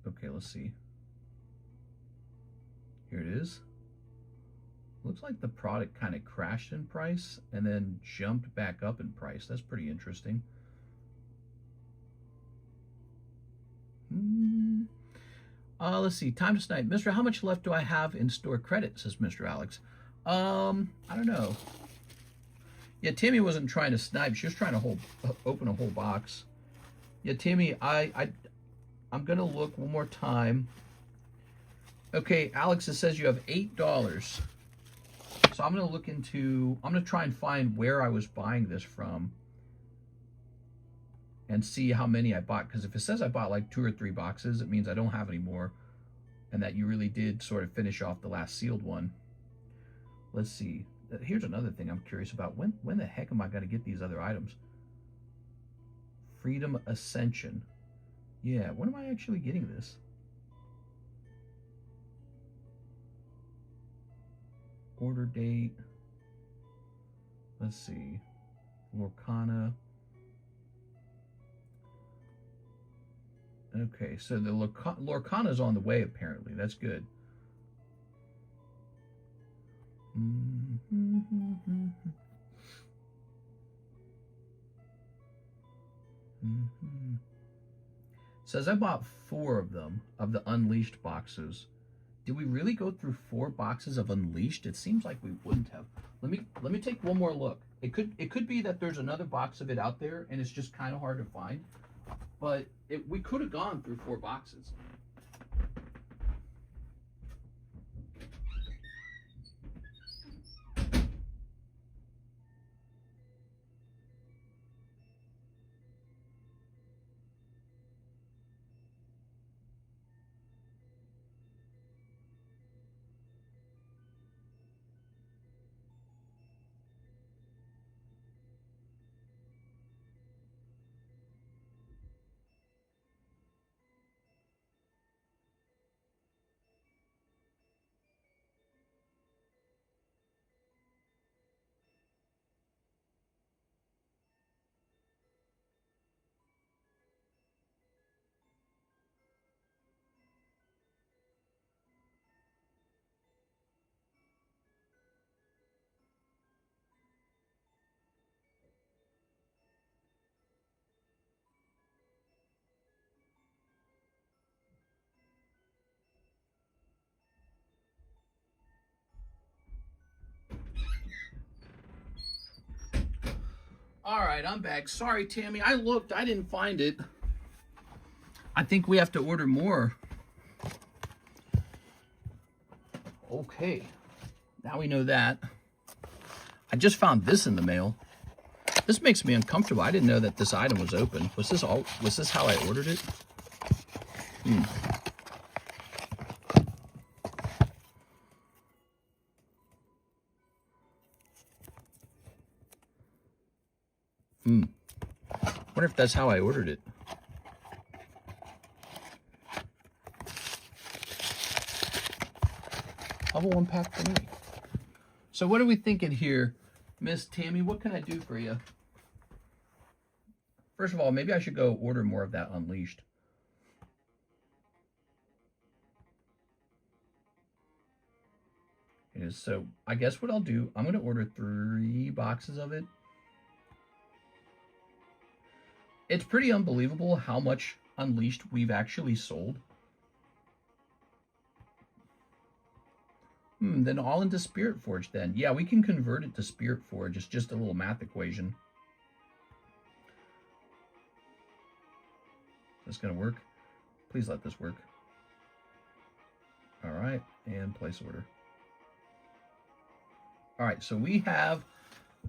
A: Okay, let's see. Here it is. Looks like the product kind of crashed in price and then jumped back up in price. That's pretty interesting. Let's see. Time to snipe. Mr. How much left do I have in store credit? Says Mr. Alex. I don't know. Yeah, Tammy wasn't trying to snipe. She was trying to open a whole box. Yeah, Tammy, I'm gonna look one more time. Okay, Alex, it says you have $8. So I'm gonna look into. I'm gonna try and find where I was buying this from, and see how many I bought. Because if it says I bought like 2 or 3 boxes, it means I don't have any more, and that you really did sort of finish off the last sealed one. Let's see. Here's another thing I'm curious about. When the heck am I going to get these other items? Freedom Ascension. Yeah, when am I actually getting this? Order date. Let's see. Lorcana. Okay, so the Lorcana's on the way, apparently. That's good. Says I bought 4 of them, of the Unleashed boxes. Did we really go through 4 boxes of Unleashed? It seems like we wouldn't have. Let me take one more look. It could be that there's another box of it out there and it's just kind of hard to find. But we could have gone through 4 boxes. All right, I'm back. Sorry, Tammy. I looked. I didn't find it. I think we have to order more. Okay. Now we know that. I just found this in the mail. This makes me uncomfortable. I didn't know that this item was open. Was this how I ordered it? Wonder if that's how I ordered it. Level 1 pack for me. So what are we thinking here, Miss Tammy? What can I do for you? First of all, maybe I should go order more of that Unleashed. So I guess what I'll do, I'm going to order 3 boxes of it. It's pretty unbelievable how much Unleashed we've actually sold. Then all into Spirit Forge then. Yeah, we can convert it to Spirit Forge. It's just a little math equation. Is this going to work? Please let this work. All right, and place order. All right, so we have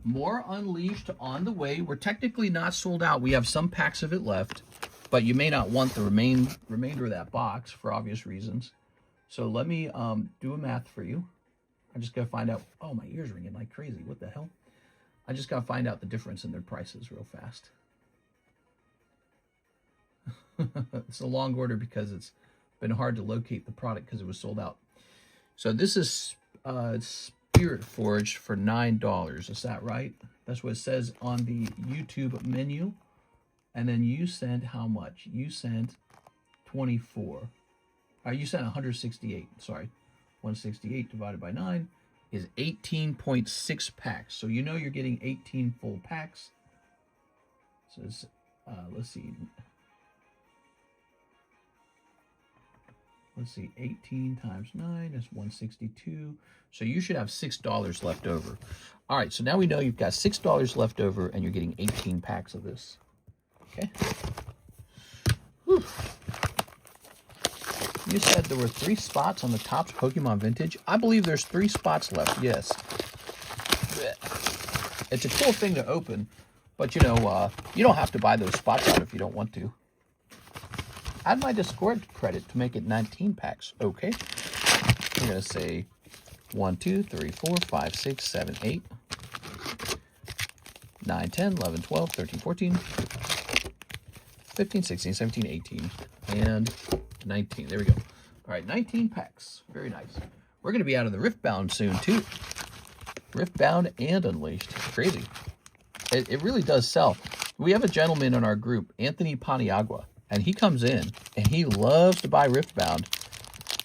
A: more Unleashed on the way. We're technically not sold out. We have some packs of it left. but you may not want the remainder of that box for obvious reasons. So let me do a math for you. I just got to find out. Oh, my ear's ringing like crazy. What the hell? I just got to find out the difference in their prices real fast. It's a long order because it's been hard to locate the product because it was sold out. So this is Spirit Forge for $9. Is that right? That's what it says on the YouTube menu. And then you sent how much? You sent 24. You sent 168. Sorry. 168 divided by 9 is 18.6 packs. So you know you're getting 18 full packs. So it's, let's see. Let's see, 18 times 9 is 162. So you should have $6 left over. All right, so now we know you've got $6 left over and you're getting 18 packs of this. Okay. Whew. You said there were 3 spots on the Topps Pokemon Vintage. I believe there's 3 spots left, yes. It's a cool thing to open, but you know, you don't have to buy those spots out if you don't want to. Add my Discord credit to make it 19 packs. Okay. I'm going to say 1, 2, 3, 4, 5, 6, 7, 8, 9, 10, 11, 12, 13, 14, 15, 16, 17, 18, and 19. There we go. All right, 19 packs. Very nice. We're going to be out of the Riftbound soon, too. Riftbound and Unleashed. Crazy. It really does sell. We have a gentleman in our group, Anthony Paniagua. And he comes in, and he loves to buy Riftbound.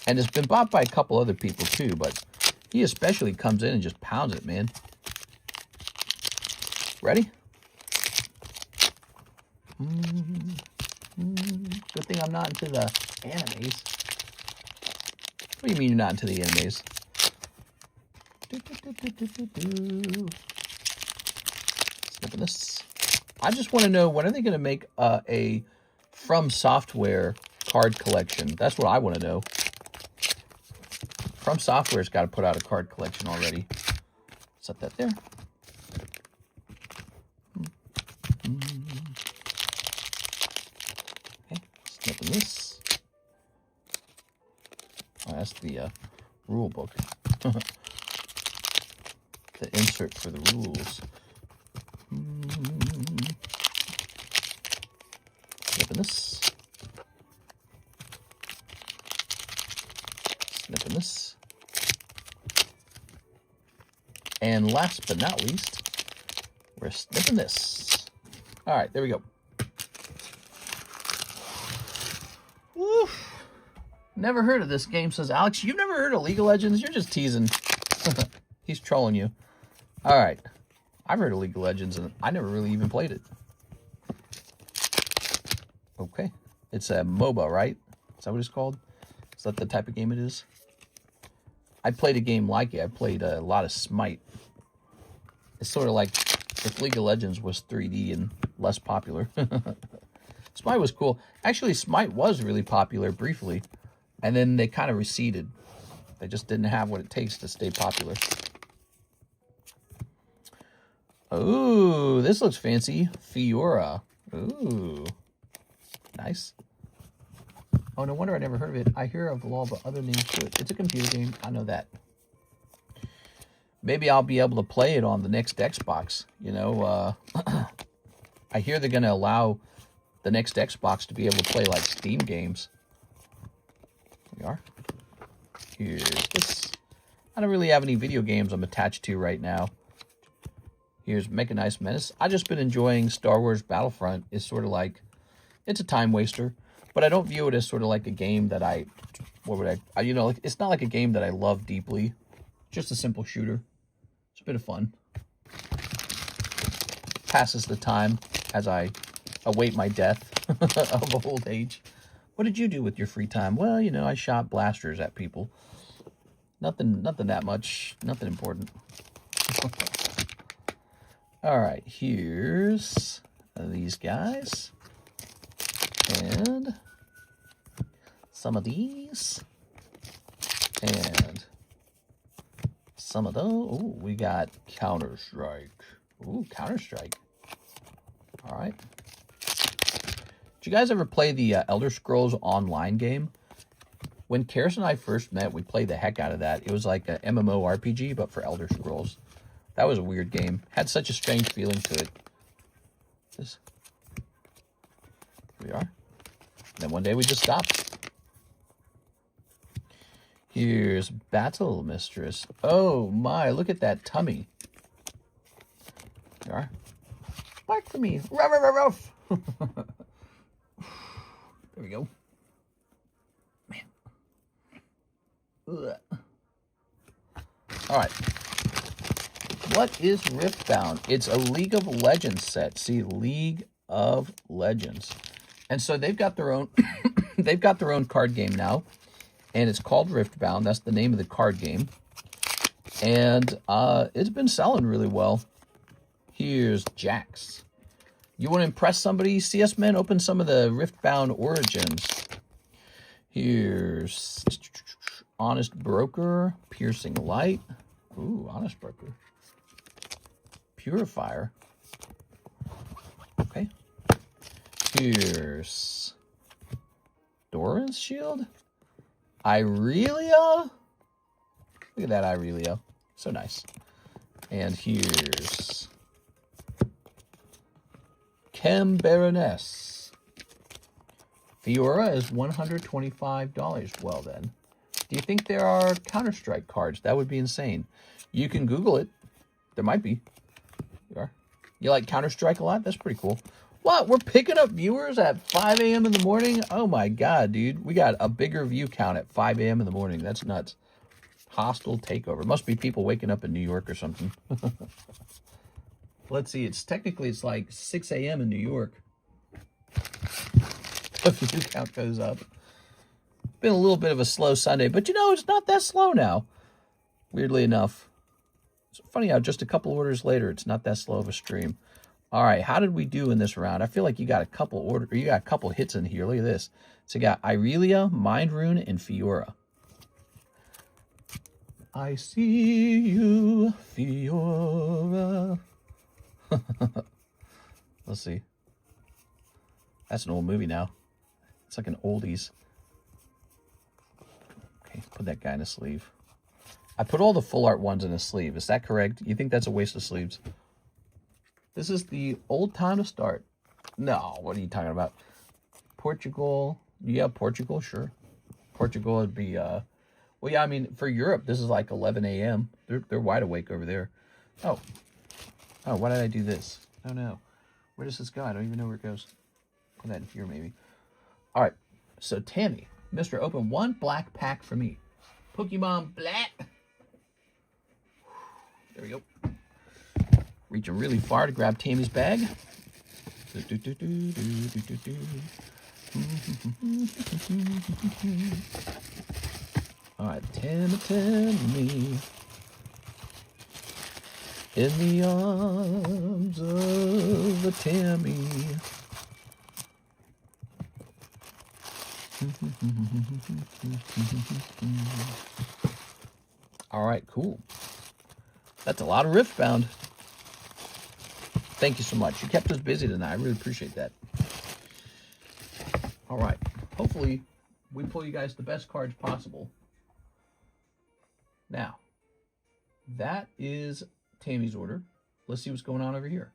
A: And it's been bought by a couple other people, too. But he especially comes in and just pounds it, man. Ready? Good thing I'm not into the animes. What do you mean you're not into the animes? Snipping this. I just want to know, when are they going to make a From Software card collection? That's what I want to know. From Software's got to put out a card collection already. Set that there. Okay, snipping this. Oh, that's the rule book. The insert for the rules. Snipping this. Snipping this. And last but not least, we're snipping this. All right, there we go. Woo. Never heard of this game, says Alex. You've never heard of League of Legends? You're just teasing. He's trolling you. All right. I've heard of League of Legends, and I never really even played it. Okay. It's a MOBA, right? Is that what it's called? Is that the type of game it is? I played a game like it. I played a lot of Smite. It's sort of like if League of Legends was 3D and less popular. Smite was cool. Actually, Smite was really popular briefly, and then they kind of receded. They just didn't have what it takes to stay popular. Ooh, this looks fancy. Fiora. Ooh. Nice. Oh, no wonder I never heard of it. I hear of all the other names to it. It's a computer game. I know that. Maybe I'll be able to play it on the next Xbox. You know, I hear they're going to allow the next Xbox to be able to play like Steam games. Here we are. Here's this. I don't really have any video games I'm attached to right now. Here's Mechanized Menace. I've just been enjoying Star Wars Battlefront. It's sort of like, it's a time waster, but I don't view it as sort of like a game that you know, like, it's not like a game that I love deeply. Just a simple shooter. It's a bit of fun. Passes the time as I await my death of old age. What did you do with your free time? Well, you know, I shot blasters at people. Nothing that much. Nothing important. All right, here's these guys. And some of these. And some of those. Ooh, we got Counter-Strike. Ooh, Counter-Strike. All right. Did you guys ever play the Elder Scrolls Online game? When Karis and I first met, we played the heck out of that. It was like an MMORPG, but for Elder Scrolls. That was a weird game. Had such a strange feeling to it. Here we are. Then one day we just stopped. Here's Battle Mistress. Oh my, look at that tummy. There you are. Bark for me. Ruff, ruff, ruff. There we go. Man. Ugh. All right. What is Riftbound? It's a League of Legends set. See, League of Legends. And so they've got their own they've got their own card game now. And it's called Riftbound. That's the name of the card game. And it's been selling really well. Here's Jax. You want to impress somebody? CS Men, open some of the Riftbound Origins. Here's Honest Broker, Piercing Light. Ooh, Honest Broker. Purifier. Okay. Here's Doran's Shield. Irelia. Look at that Irelia. So nice. And here's Chem Baroness. Fiora is $125. Well then. Do you think there are Counter-Strike cards? That would be insane. You can Google it. There might be. You are. You like Counter-Strike a lot? That's pretty cool. What? We're picking up viewers at 5 a.m. in the morning? Oh my god, dude. We got a bigger view count at 5 a.m. in the morning. That's nuts. Hostile takeover. Must be people waking up in New York or something. Let's see. It's like 6 a.m. in New York. The view count goes up. Been a little bit of a slow Sunday, but you know, it's not that slow now. Weirdly enough. It's funny how just a couple orders later, it's not that slow of a stream. All right, how did we do in this round? I feel like you got a couple hits in here. Look at this. So you got Irelia, Mind Rune, and Fiora. I see you, Fiora. Let's see. That's an old movie now. It's like an oldies. Okay, put that guy in a sleeve. I put all the full art ones in a sleeve. Is that correct? You think that's a waste of sleeves? This is the old time to start. No, what are you talking about? Portugal. Yeah, Portugal, sure. Portugal would be, well, yeah, I mean, for Europe, this is like 11 a.m. They're wide awake over there. Oh, why did I do this? Oh, no. Where does this go? I don't even know where it goes. Put that in here, maybe. All right, so Tammy, Mr. Open one black pack for me. Pokemon Black. There we go. Reaching really far to grab Tammy's bag. All right, Tammy, in the arms of a Tammy. All right, cool. That's a lot of Riftbound. Thank you so much. You kept us busy tonight. I really appreciate that. All right. Hopefully, we pull you guys the best cards possible. Now, that is Tammy's order. Let's see what's going on over here.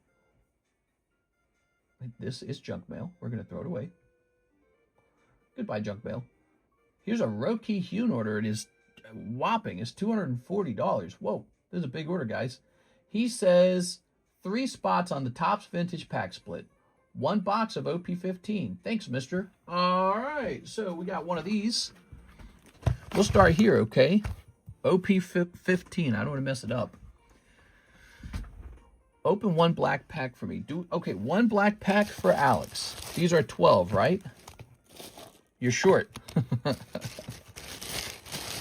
A: This is junk mail. We're going to throw it away. Goodbye, junk mail. Here's a Roki Hune order. It is whopping. It's $240. Whoa. This is a big order, guys. He says 3 spots on the Topps Vintage Pack Split. 1 box of OP15. Thanks, mister. All right. So we got one of these. We'll start here, okay? OP15. I don't want to mess it up. Open 1 black pack for me. Okay, 1 black pack for Alex. These are 12, right? You're short. All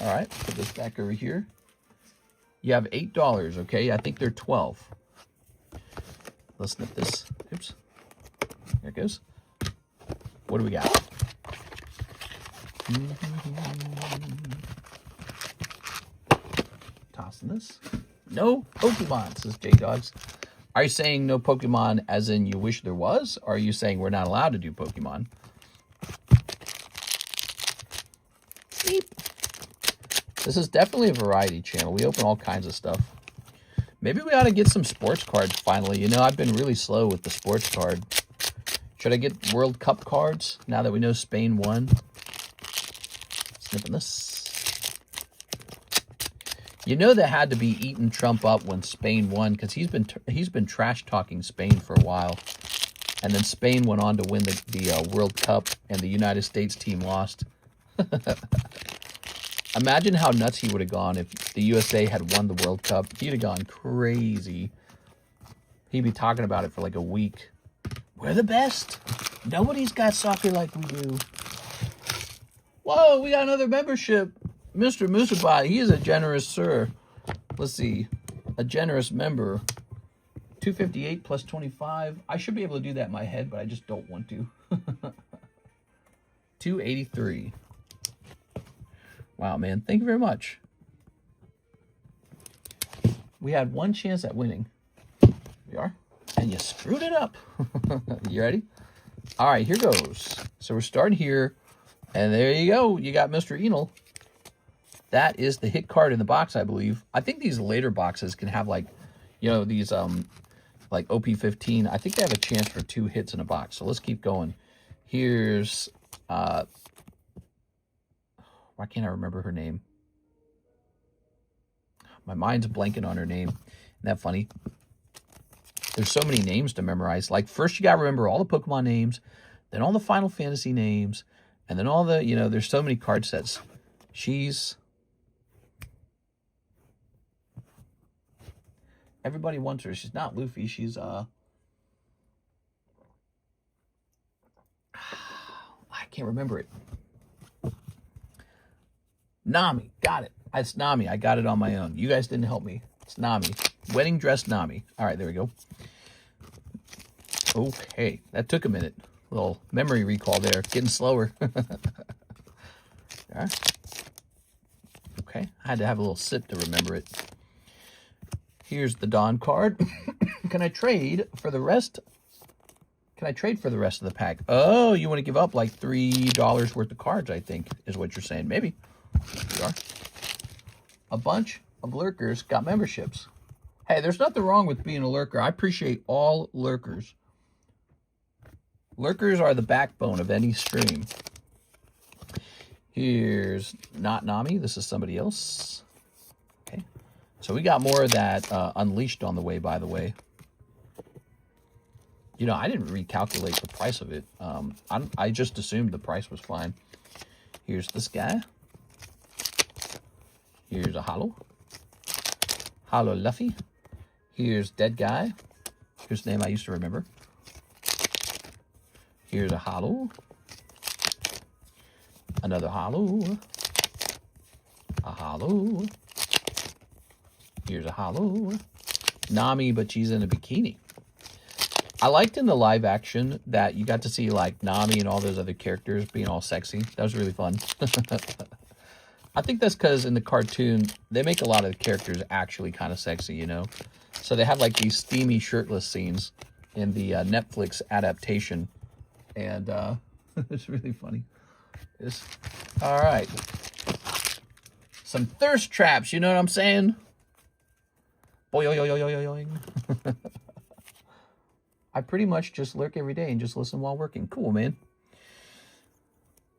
A: right, put this back over here. You have $8, okay? I think they're 12. Let's snip this. Oops. There it goes. What do we got? Tossing this. No Pokemon, says J-Dogs. Are you saying no Pokemon as in you wish there was? Or are you saying we're not allowed to do Pokemon? Beep. This is definitely a variety channel. We open all kinds of stuff. Maybe we ought to get some sports cards finally. You know, I've been really slow with the sports card. Should I get World Cup cards now that we know Spain won? Snipping this. You know that had to be eating Trump up when Spain won, because he's been trash talking Spain for a while, and then Spain went on to win the World Cup, and the United States team lost. Imagine how nuts he would have gone if the USA had won the World Cup. He'd have gone crazy. He'd be talking about it for like a week. We're the best. Nobody's got soccer like we do. Whoa, we got another membership. Mr. Musabot, he is a generous sir. Let's see. A generous member. 258 plus 25. I should be able to do that in my head, but I just don't want to. 283. Wow, man. Thank you very much. We had one chance at winning. We are. And you screwed it up. You ready? All right, here goes. So we're starting here. And there you go. You got Mr. Enel. That is the hit card in the box, I believe. I think these later boxes can have, like, you know, these, like OP15. I think they have a chance for 2 hits in a box. So let's keep going. Here's, why can't I remember her name? My mind's blanking on her name. Isn't that funny? There's so many names to memorize. Like, first you got to remember all the Pokemon names, then all the Final Fantasy names, and then all the, you know, there's so many card sets. She's... Everybody wants her. She's not Luffy. She's, I can't remember it. Nami. Got it. It's Nami. I got it on my own. You guys didn't help me. It's Nami. Wedding dress Nami. All right, there we go. Okay. That took a minute. A little memory recall there. Getting slower. All right. Okay. I had to have a little sip to remember it. Here's the Dawn card. Can I trade for the rest? Can I trade for the rest of the pack? Oh, you want to give up like $3 worth of cards, I think, is what you're saying. Maybe. Here we are. A bunch of lurkers got memberships. Hey, there's nothing wrong with being a lurker. I appreciate all lurkers. Lurkers are the backbone of any stream. Here's not Nami. This is somebody else. Okay. So we got more of that Unleashed on the way, by the way. You know, I didn't recalculate the price of it. I just assumed the price was fine. Here's this guy. Here's a Hollow. Hollow Luffy. Here's Dead Guy. Here's the name I used to remember. Here's a Hollow. Another Hollow. A Hollow. Here's a Hollow. Nami, but she's in a bikini. I liked in the live action that you got to see like Nami and all those other characters being all sexy. That was really fun. I think that's because in the cartoon, they make a lot of the characters actually kind of sexy, you know? So they have like these steamy shirtless scenes in the Netflix adaptation. And it's really funny. All right. Some thirst traps, you know what I'm saying? Boing. I pretty much just lurk every day and just listen while working. Cool, man.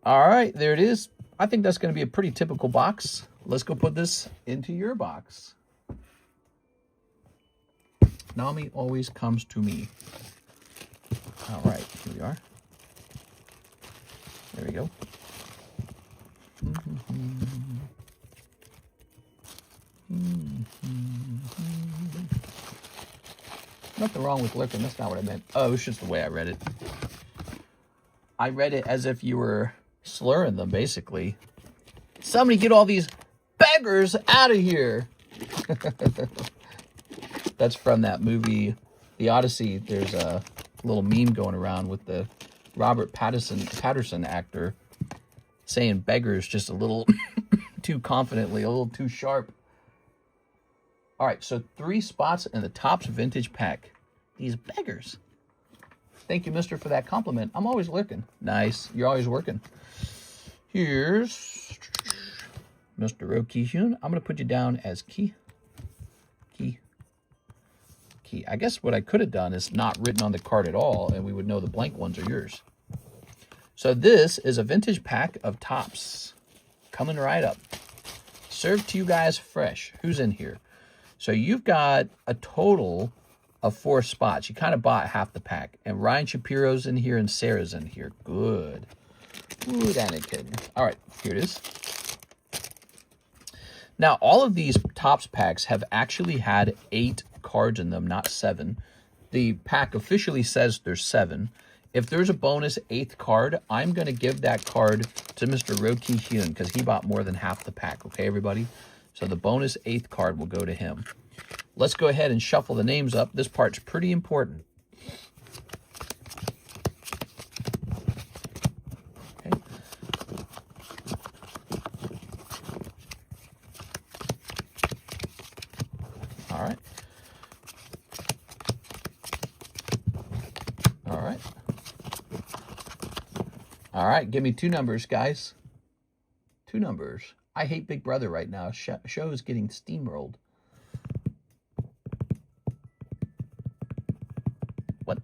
A: All right, there it is. I think that's going to be a pretty typical box. Let's go put this into your box. Nami always comes to me. All right, here we are. There we go. Nothing wrong with lurking. That's not what I meant. Oh, it's just the way I read it. I read it as if you were slurring them, basically. Somebody get all these beggars out of here. That's from that movie, The Odyssey. There's a little meme going around with the Robert Patterson actor saying beggars just a little too confidently, a little too sharp. All right, so 3 spots in the Topps Vintage pack. These beggars. Thank you, mister, for that compliment. I'm always lurking. Nice. You're always working. Here's Mr. Rokihyun. I'm going to put you down as Key. I guess what I could have done is not written on the card at all, and we would know the blank ones are yours. So this is a vintage pack of tops coming right up. Served to you guys fresh. Who's in here? So you've got a total of 4 spots. You kind of bought half the pack. And Ryan Shapiro's in here and Sarah's in here. Good. Good, Anakin. All right, here it is. Now, all of these Topps packs have actually had 8 cards in them, not 7. The pack officially says there's 7. If there's a bonus 8th card, I'm going to give that card to Mr. Rokihyun because he bought more than half the pack. Okay, everybody? So the bonus 8th card will go to him. Let's go ahead and shuffle the names up. This part's pretty important. Okay. All right. All right. All right, give me 2 numbers, guys. 2 numbers. I hate Big Brother right now. Show is getting steamrolled. What?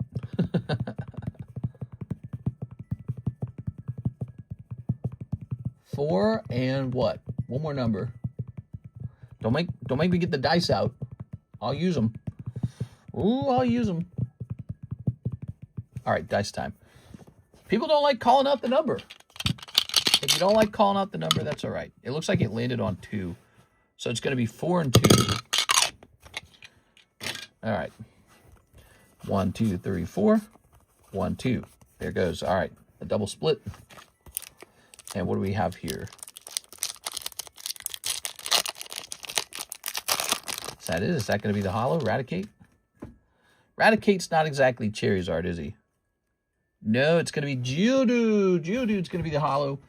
A: 4 and what? One more number. Don't make me get the dice out. I'll use them. Ooh, I'll use them. All right, dice time. People don't like calling out the number. If you don't like calling out the number, that's all right. It looks like it landed on 2. So it's going to be 4 and 2. All right. 1, 2, 3, 4. 1, 2. There goes. All right. A double split. And what do we have here? Is that it? Is that going to be the hollow? Raticate? Raticate's not exactly Charizard, is he? No, it's going to be Geodude. Geodude's going to be the hollow.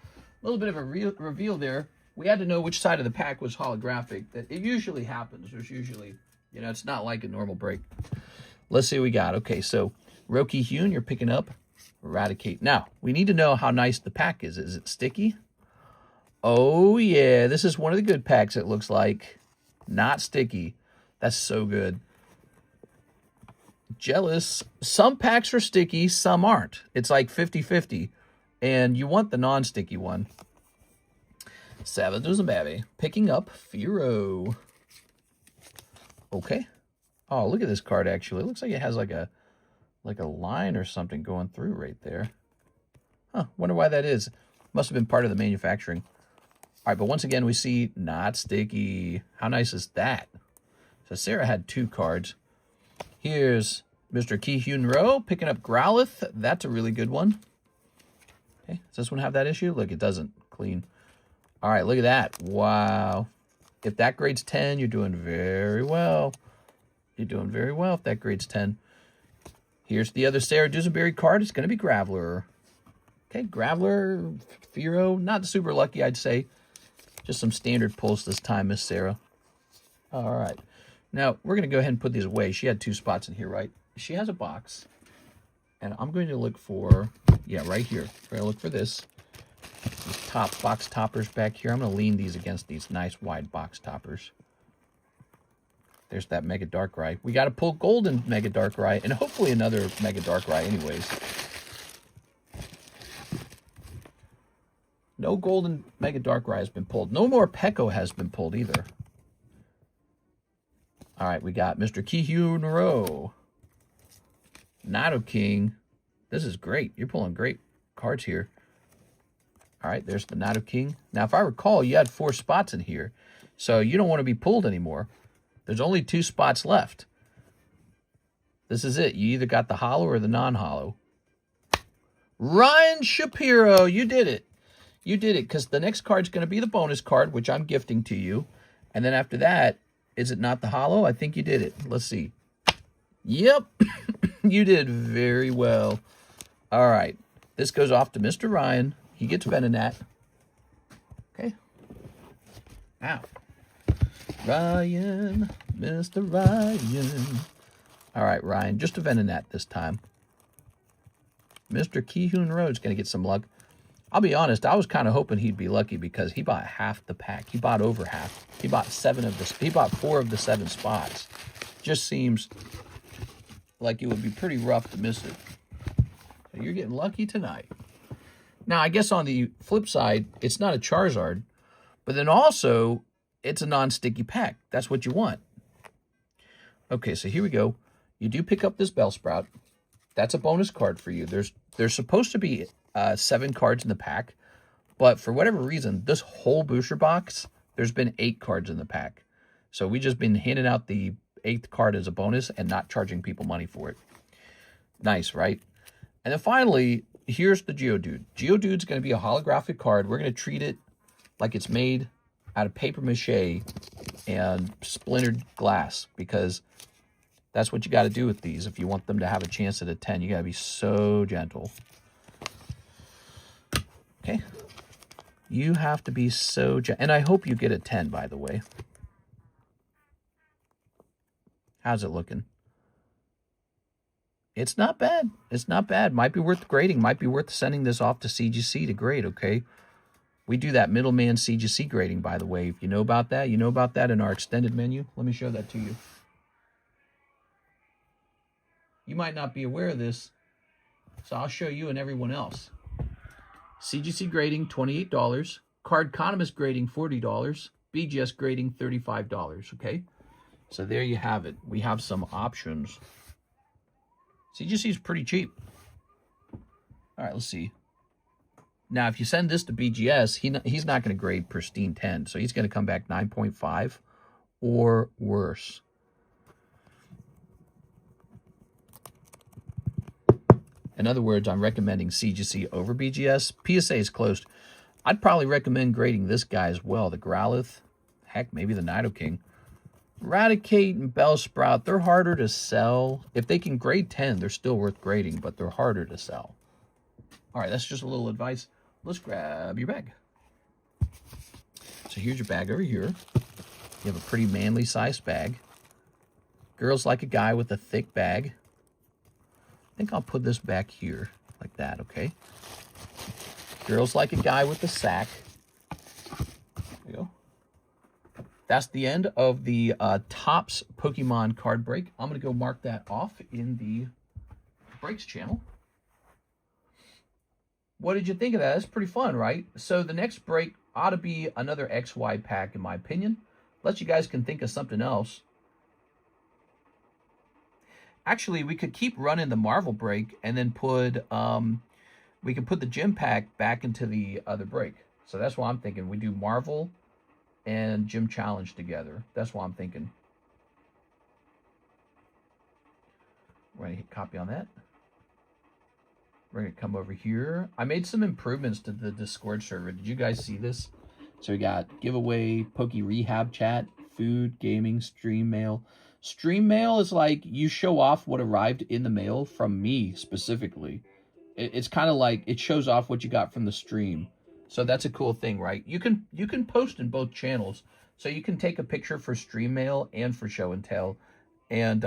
A: A little bit of a reveal there. We had to know which side of the pack was holographic. That it usually happens. There's usually, you know, it's not like a normal break. Let's see what we got. Okay, so Rokihyun, you're picking up Raticate. Now, we need to know how nice the pack is. Is it sticky? Oh, yeah. This is one of the good packs, it looks like. Not sticky. That's so good. Jealous. Some packs are sticky, some aren't. It's like 50-50. And you want the non-sticky one. 7 to baby. Picking up Firo. Okay. Oh, look at this card, actually. It looks like it has like a line or something going through right there. Huh. Wonder why that is. Must have been part of the manufacturing. All right, but once again, we see not sticky. How nice is that? So Sarah had 2 cards. Here's Mr. Ki-Hyun Ro picking up Growlithe. That's a really good one. Okay, does this one have that issue? Look, it doesn't. Clean. All right, look at that. Wow. If that grades 10, you're doing very well. You're doing very well if that grades 10. Here's the other Sarah Dusenberry card. It's going to be Graveler. Okay, Graveler, Firo. Not super lucky, I'd say. Just some standard pulls this time, Miss Sarah. All right. Now, we're going to go ahead and put these away. She had 2 spots in here, right? She has a box. And I'm going to look for, yeah, right here. We're going to look for this. These top box toppers back here. I'm going to lean these against these nice wide box toppers. There's that Mega Darkrai. We got to pull Golden Mega Darkrai and hopefully another Mega Darkrai anyways. No Golden Mega Darkrai has been pulled. No more Peko has been pulled either. All right, we got Mr. Ki-Hyun Ro. Nidoking. This is great. You're pulling great cards here. All right, there's the Nidoking. Now, if I recall, you had 4 spots in here, so you don't want to be pulled anymore. There's only 2 spots left. This is it. You either got the hollow or the non-hollow. Ryan Shapiro, you did it. You did it, because the next card's going to be the bonus card, which I'm gifting to you. And then after that, is it not the hollow? I think you did it. Let's see. Yep. You did very well. All right. This goes off to Mr. Ryan. He gets Venonat. Okay. Ow. Ryan. Mr. Ryan. All right, Ryan. Just a Venonat this time. Mr. Ki-Hoon Road's going to get some luck. I'll be honest, I was kind of hoping he'd be lucky because he bought half the pack. He bought over half. He bought 4 of the 7 spots. Just seems like it would be pretty rough to miss it. So you're getting lucky tonight. Now, I guess on the flip side, it's not a Charizard, but then also it's a non-sticky pack. That's what you want. Okay, so here we go. You do pick up this Bellsprout. That's a bonus card for you. There's supposed to be 7 cards in the pack, but for whatever reason, this whole booster box, there's been 8 cards in the pack. So we just been handing out the 8th card as a bonus and not charging people money for it. Nice, right? And then finally, here's the Geodude. Geodude's going to be a holographic card. We're going to treat it like it's made out of paper mache and splintered glass, because that's what you got to do with these. If you want them to have a chance at a 10, you got to be so gentle. Okay. You have to be so gentle. And I hope you get a 10, by the way. How's it looking? It's not bad. It's not bad. Might be worth grading. Might be worth sending this off to CGC to grade, okay? We do that middleman CGC grading, by the way. If you know about that, you know about that in our extended menu. Let me show that to you. You might not be aware of this, so I'll show you and everyone else. CGC grading, $28. Cardconomist grading, $40. BGS grading, $35, okay? So there you have it. We have some options. CGC is pretty cheap. All right, let's see. Now, if you send this to BGS, he's not going to grade pristine 10, so he's going to come back 9.5 or worse. In other words, I'm recommending CGC over BGS. PSA is closed. I'd probably recommend grading this guy as well, the Growlithe. Heck, maybe the Nidoking. Raticate and Bellsprout, they're harder to sell. If they can grade 10, they're still worth grading, but they're harder to sell. All right, that's just a little advice. Let's grab your bag. So here's your bag over here. You have a pretty manly sized bag. Girls like a guy with a thick bag. I think I'll put this back here like that, okay? Girls like a guy with a sack. There you go. That's the end of the Topps Pokemon card break. I'm going to go mark that off in the breaks channel. What did you think of that? That's pretty fun, right? So the next break ought to be another XY pack, in my opinion. Unless you guys can think of something else. Actually, we could keep running the Marvel break and then put, we could put the gym pack back into the other break. So that's what I'm thinking. We do Marvel and gym challenge together. That's what I'm thinking. We're going to hit copy on that. We're going to come over here. I made some improvements to the Discord server. Did you guys see this? So we got giveaway, Poke Rehab chat, food, gaming, stream mail. Stream mail is like you show off what arrived in the mail from me specifically. It's kind of like it shows off what you got from the stream. So that's a cool thing, right? You can post in both channels. So you can take a picture for stream mail and for show and tell. And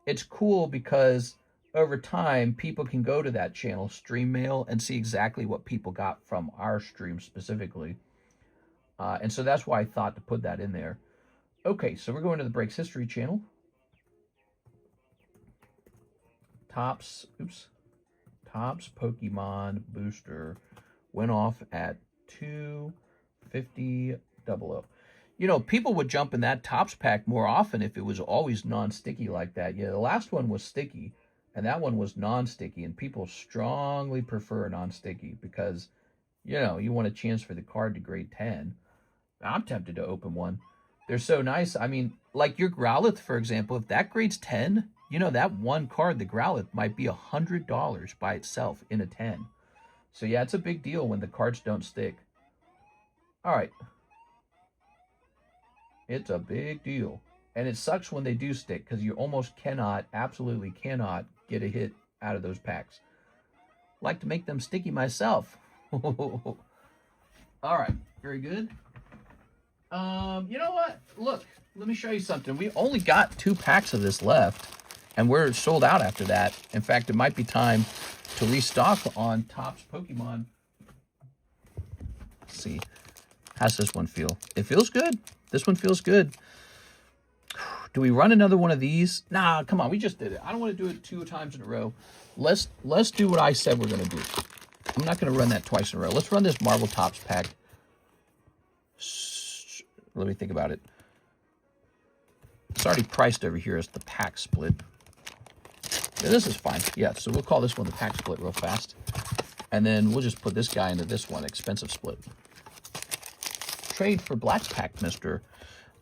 A: it's cool because over time, people can go to that channel, stream mail, and see exactly what people got from our stream specifically. And so that's why I thought to put that in there. Okay, so we're going to the Breaks History channel. Topps Pokemon Booster went off at 250.00. You know, people would jump in that Topps pack more often if it was always non-sticky like that. Yeah, the last one was sticky, and that one was non-sticky, and people strongly prefer non-sticky because, you know, you want a chance for the card to grade 10. I'm tempted to open one. They're so nice. I mean, like your Growlithe, for example, if that grades 10, you know, that one card, the Growlithe, might be $100 by itself in a 10. So, yeah, it's a big deal when the cards don't stick. All right. It's a big deal. And it sucks when they do stick because you almost cannot, absolutely cannot get a hit out of those packs. Like to make them sticky myself. All right. Very good. You know what? Look, let me show you something. We only got 2 packs of this left. And we're sold out after that. In fact, it might be time to restock on Topps Pokemon. Let's see. How's this one feel? It feels good. This one feels good. Do we run another one of these? Nah, come on. We just did it. I don't want to do it 2 times in a row. Let's do what I said we're going to do. I'm not going to run that twice in a row. Let's run this Marvel Topps pack. Let me think about it. It's already priced over here as the pack split. Yeah, this is fine. Yeah, so we'll call this one the pack split real fast. And then we'll just put this guy into this one, expensive split. Trade for black pack, Mr.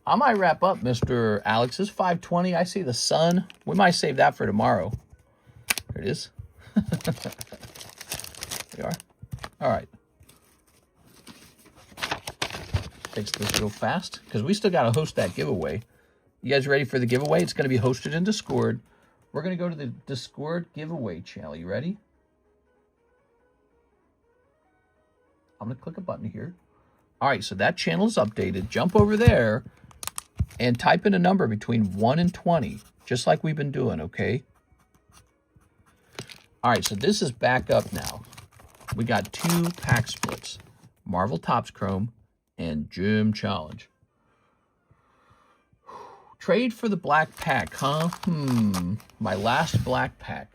A: I might wrap up, Mr. Alex. It's 5:20. I see the sun. We might save that for tomorrow. There it is. There we are. All right. Fix this real fast because we still got to host that giveaway. You guys ready for the giveaway? It's going to be hosted in Discord. We're going to go to the Discord giveaway channel. You ready? I'm going to click a button here. All right, so that channel is updated. Jump over there and type in a number between 1 and 20, just like we've been doing, okay? All right, so this is back up now. We got 2 pack splits, Marvel Topps Chrome and Gym Challenge. Trade for the black pack, huh? My last black pack.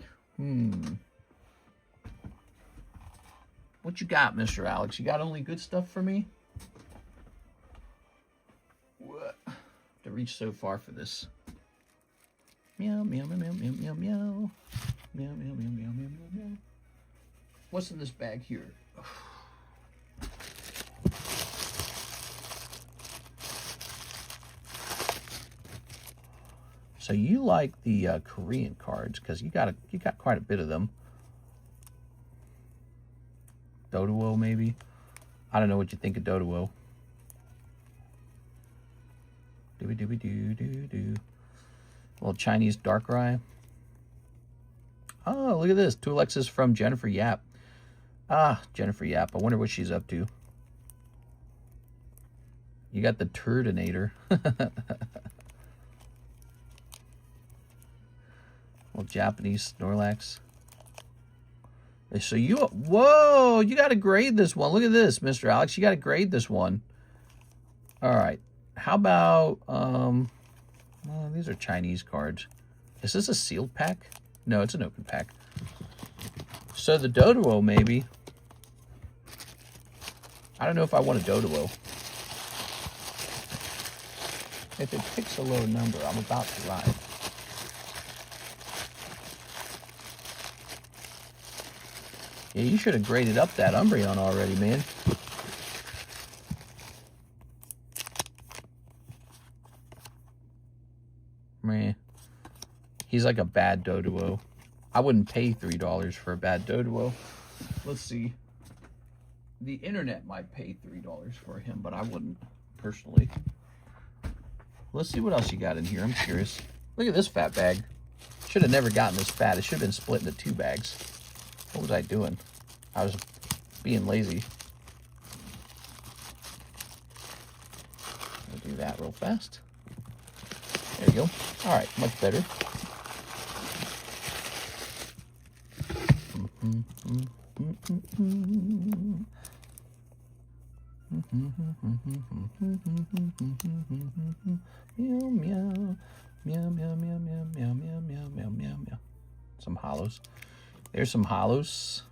A: What you got, Mr. Alex? You got only good stuff for me? What? To reach so far for this. Meow, meow, meow, meow, meow, meow, meow. Meow, meow, meow, meow, meow, meow, meow. What's in this bag here? So you like the Korean cards because you got quite a bit of them. Doduo maybe. I don't know what you think of Doduo. Do. Little Chinese Darkrai. Oh, look at this. 2 Alexas from Jennifer Yap. Ah, Jennifer Yap. I wonder what she's up to. You got the Turdinator. Well, Japanese Snorlax. So you, whoa, you got to grade this one. Look at this, Mr. Alex. You got to grade this one. All right. How about, well, these are Chinese cards. Is this a sealed pack? No, it's an open pack. So the Doduo, maybe. I don't know if I want a Doduo. If it picks a low number, I'm about to ride. Yeah, you should have graded up that Umbreon already, man. Man, he's like a bad Doduo. I wouldn't pay $3 for a bad Doduo. Let's see. The internet might pay $3 for him, but I wouldn't personally. Let's see what else you got in here. I'm curious. Look at this fat bag. Should have never gotten this fat. It should have been split into 2 bags. What was I doing? I was being lazy. I'll do that real fast. There you go. All right, much better. Meow, meow. Meow, meow, meow, meow, meow, meow, meow, meow, meow, meow. Some hollows. There's some hollows.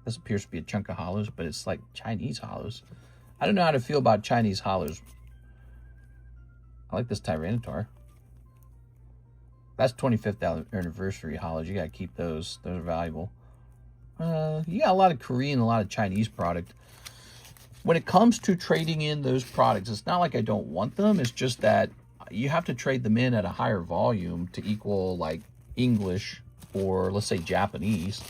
A: This appears to be a chunk of hollows, but it's like Chinese hollows. I don't know how to feel about Chinese hollows. I like this Tyranitar. That's 25th anniversary hollows. You got to keep those. Those are valuable. You got a lot of Korean, a lot of Chinese product. When it comes to trading in those products, it's not like I don't want them. It's just that you have to trade them in at a higher volume to equal like English or let's say Japanese.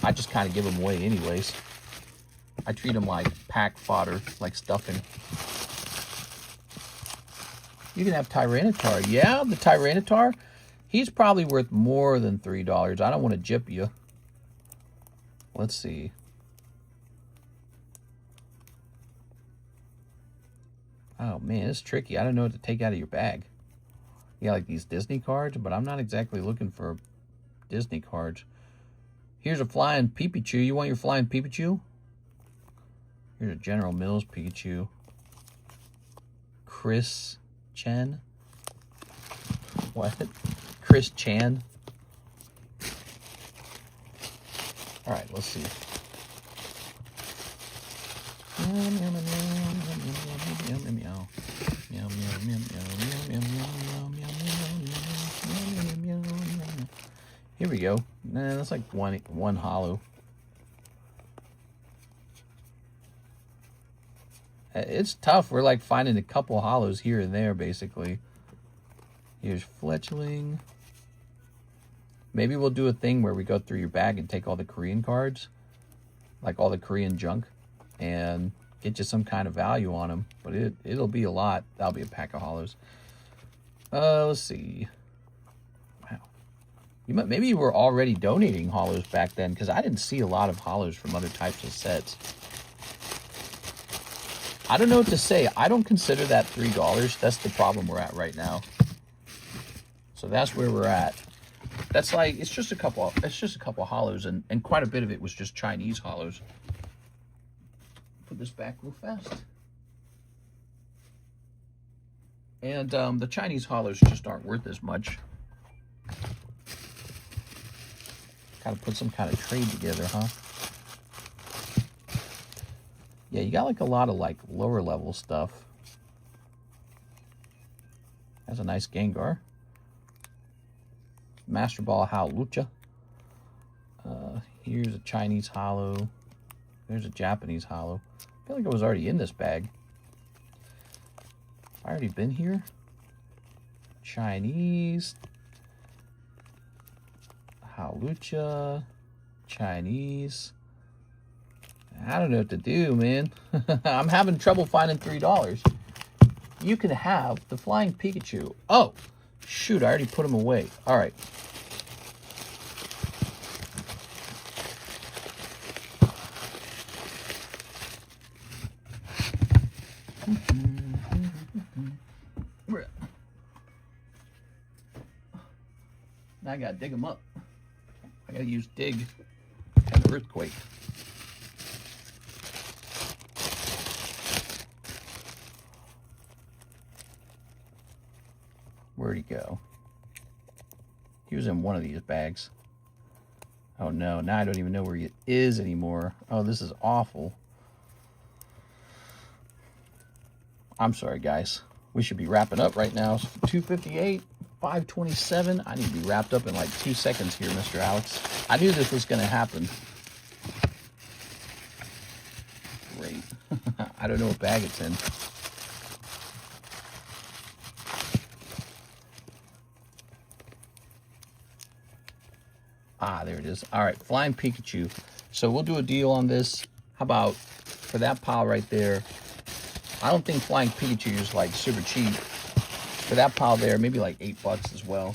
A: I just kind of give them away anyways. I treat them like pack fodder, like stuffing. You can have Tyranitar. Yeah, the Tyranitar, he's probably worth more than $3. I don't want to jip you. Let's see. Oh, man, it's tricky. I don't know what to take out of your bag. Yeah, like these Disney cards, but I'm not exactly looking for Disney cards. Here's a flying Pikachu. You want your flying Pikachu? Here's a General Mills Pikachu. Chris Chen. What? Chris Chan. All right, let's see. Here we go. Nah, that's like one hollow. It's tough. We're like finding a couple hollows here and there, basically. Here's Fletchling. Maybe we'll do a thing where we go through your bag and take all the Korean cards, like all the Korean junk, and get you some kind of value on them. But it'll be a lot. That'll be a pack of hollows. Let's see. Wow. Maybe you were already donating hollows back then, because I didn't see a lot of hollows from other types of sets. I don't know what to say. I don't consider that $3. That's the problem we're at right now. So that's where we're at. That's like, it's just a couple hollows, and quite a bit of it was just Chinese hollows. Put this back real fast. And the Chinese hollows just aren't worth as much. Gotta put some kind of trade together, huh? Yeah, you got like a lot of like lower level stuff. That's a nice Gengar. Master Ball Howlucha. Here's a Chinese hollow. There's a Japanese hollow. I feel like I was already in this bag. I already been here. Chinese. Howlucha. Chinese. I don't know what to do, man. I'm having trouble finding $3. You can have the Flying Pikachu. Oh, shoot, I already put him away. All right. Now I gotta dig them up. I gotta use dig and earthquake. Where'd he go? He was in one of these bags. Oh no, now I don't even know where he is anymore. Oh, this is awful. I'm sorry, guys. We should be wrapping up right now. 2:58, 5:27. I need to be wrapped up in like 2 seconds here, Mr. Alex. I knew this was going to happen. Great. I don't know what bag it's in. Ah, there it is. All right, Flying Pikachu. So we'll do a deal on this. How about for that pile right there? I don't think Flying Pikachu is like super cheap. For that pile there, maybe like $8 as well.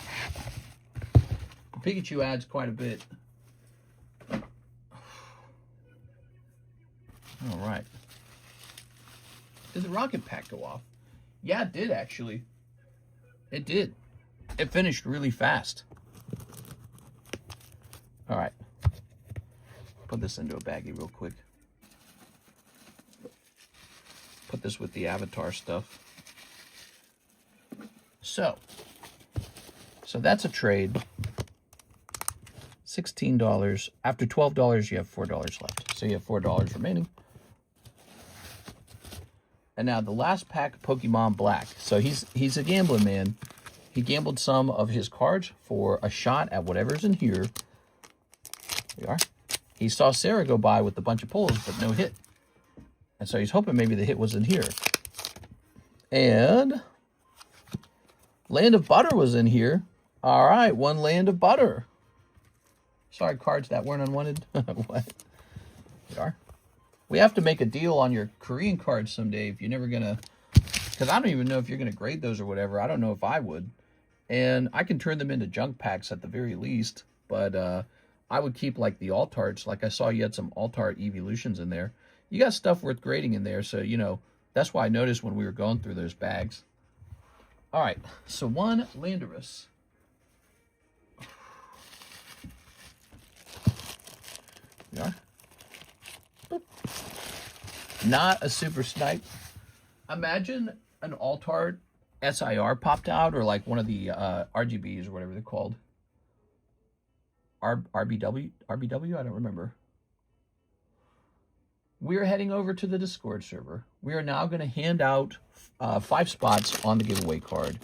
A: The Pikachu adds quite a bit. All right. Did the rocket pack go off? Yeah, it did actually. It did. It finished really fast. All right, put this into a baggie real quick. Put this with the avatar stuff. So that's a trade. $16. After $12, you have $4 left. So you have $4 remaining. And now the last pack, Pokemon Black. So he's a gambling man. He gambled some of his cards for a shot at whatever's in here. We are. He saw Sarah go by with a bunch of pulls, but no hit. And so he's hoping maybe the hit was in here. And Land of Butter was in here. All right, one Land of Butter. Sorry, cards that weren't unwanted. What? We are. We have to make a deal on your Korean cards someday if you're never going to... Because I don't even know if you're going to grade those or whatever. I don't know if I would. And I can turn them into junk packs at the very least. But... I would keep like the Altarts. Like I saw you had some Altart Evolutions in there. You got stuff worth grading in there. So, you know, that's why I noticed when we were going through those bags. All right, so one Landorus. We are. Boop. Not a super snipe. Imagine an Altart SIR popped out, or like one of the RGBs or whatever they're called. RBW? I don't remember. We're heading over to the Discord server. We are now going to hand out 5 spots on the giveaway card,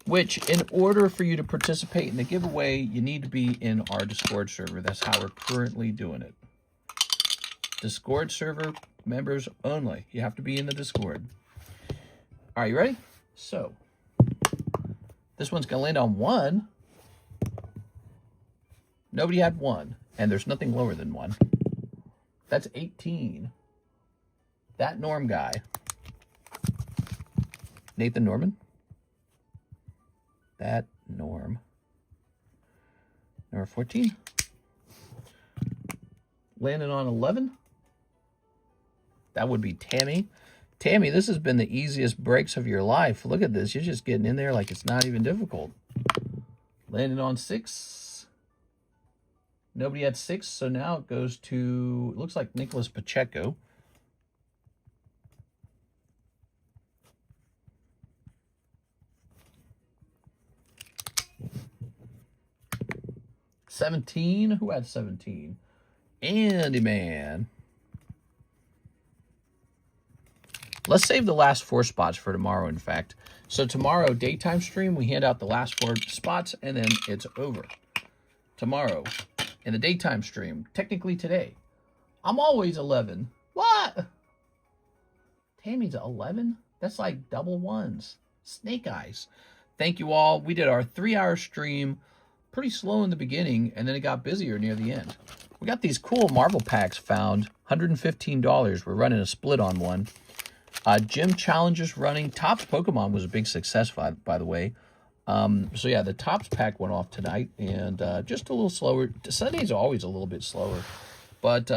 A: which in order for you to participate in the giveaway, you need to be in our Discord server. That's how we're currently doing it. Discord server members only. You have to be in the Discord. All right, you ready? So, this one's going to land on 1. Nobody had 1, and there's nothing lower than 1. That's 18. That Norm guy. Nathan Norman. That Norm. Number 14. Landing on 11. That would be Tammy. Tammy, this has been the easiest breaks of your life. Look at this. You're just getting in there like it's not even difficult. Landing on 6. Nobody had 6, so now it goes to, it looks like Nicholas Pacheco. $17. Who had 17? Andy Man. Let's save the last 4 spots for tomorrow, in fact. So tomorrow, daytime stream, we hand out the last 4 spots, and then it's over. Tomorrow, in the daytime stream, technically today, I'm always 11. What? Tammy's 11? That's like double ones. Snake eyes. Thank you all. We did our 3-hour stream. Pretty slow in the beginning, and then it got busier near the end. We got these cool Marvel packs found. $115. We're running a split on one. Gym challenges running. Topps Pokemon was a big success, by the way. So yeah, the Topps pack went off tonight, and just a little slower. Sundays are always a little bit slower, but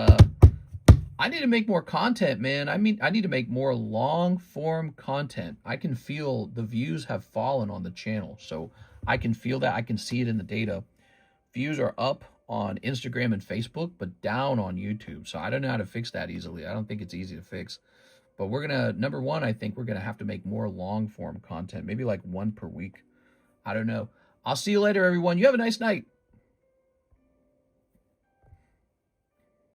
A: I need to make more content, man. I mean, I need to make more long form content. I can feel the views have fallen on the channel, so I can feel that. I can see it in the data. Views are up on Instagram and Facebook, but down on YouTube. So I don't know how to fix that easily. I don't think it's easy to fix. But we're going to, number one, I think we're going to have to make more long form content, maybe like 1 per week. I don't know. I'll see you later, everyone. You have a nice night.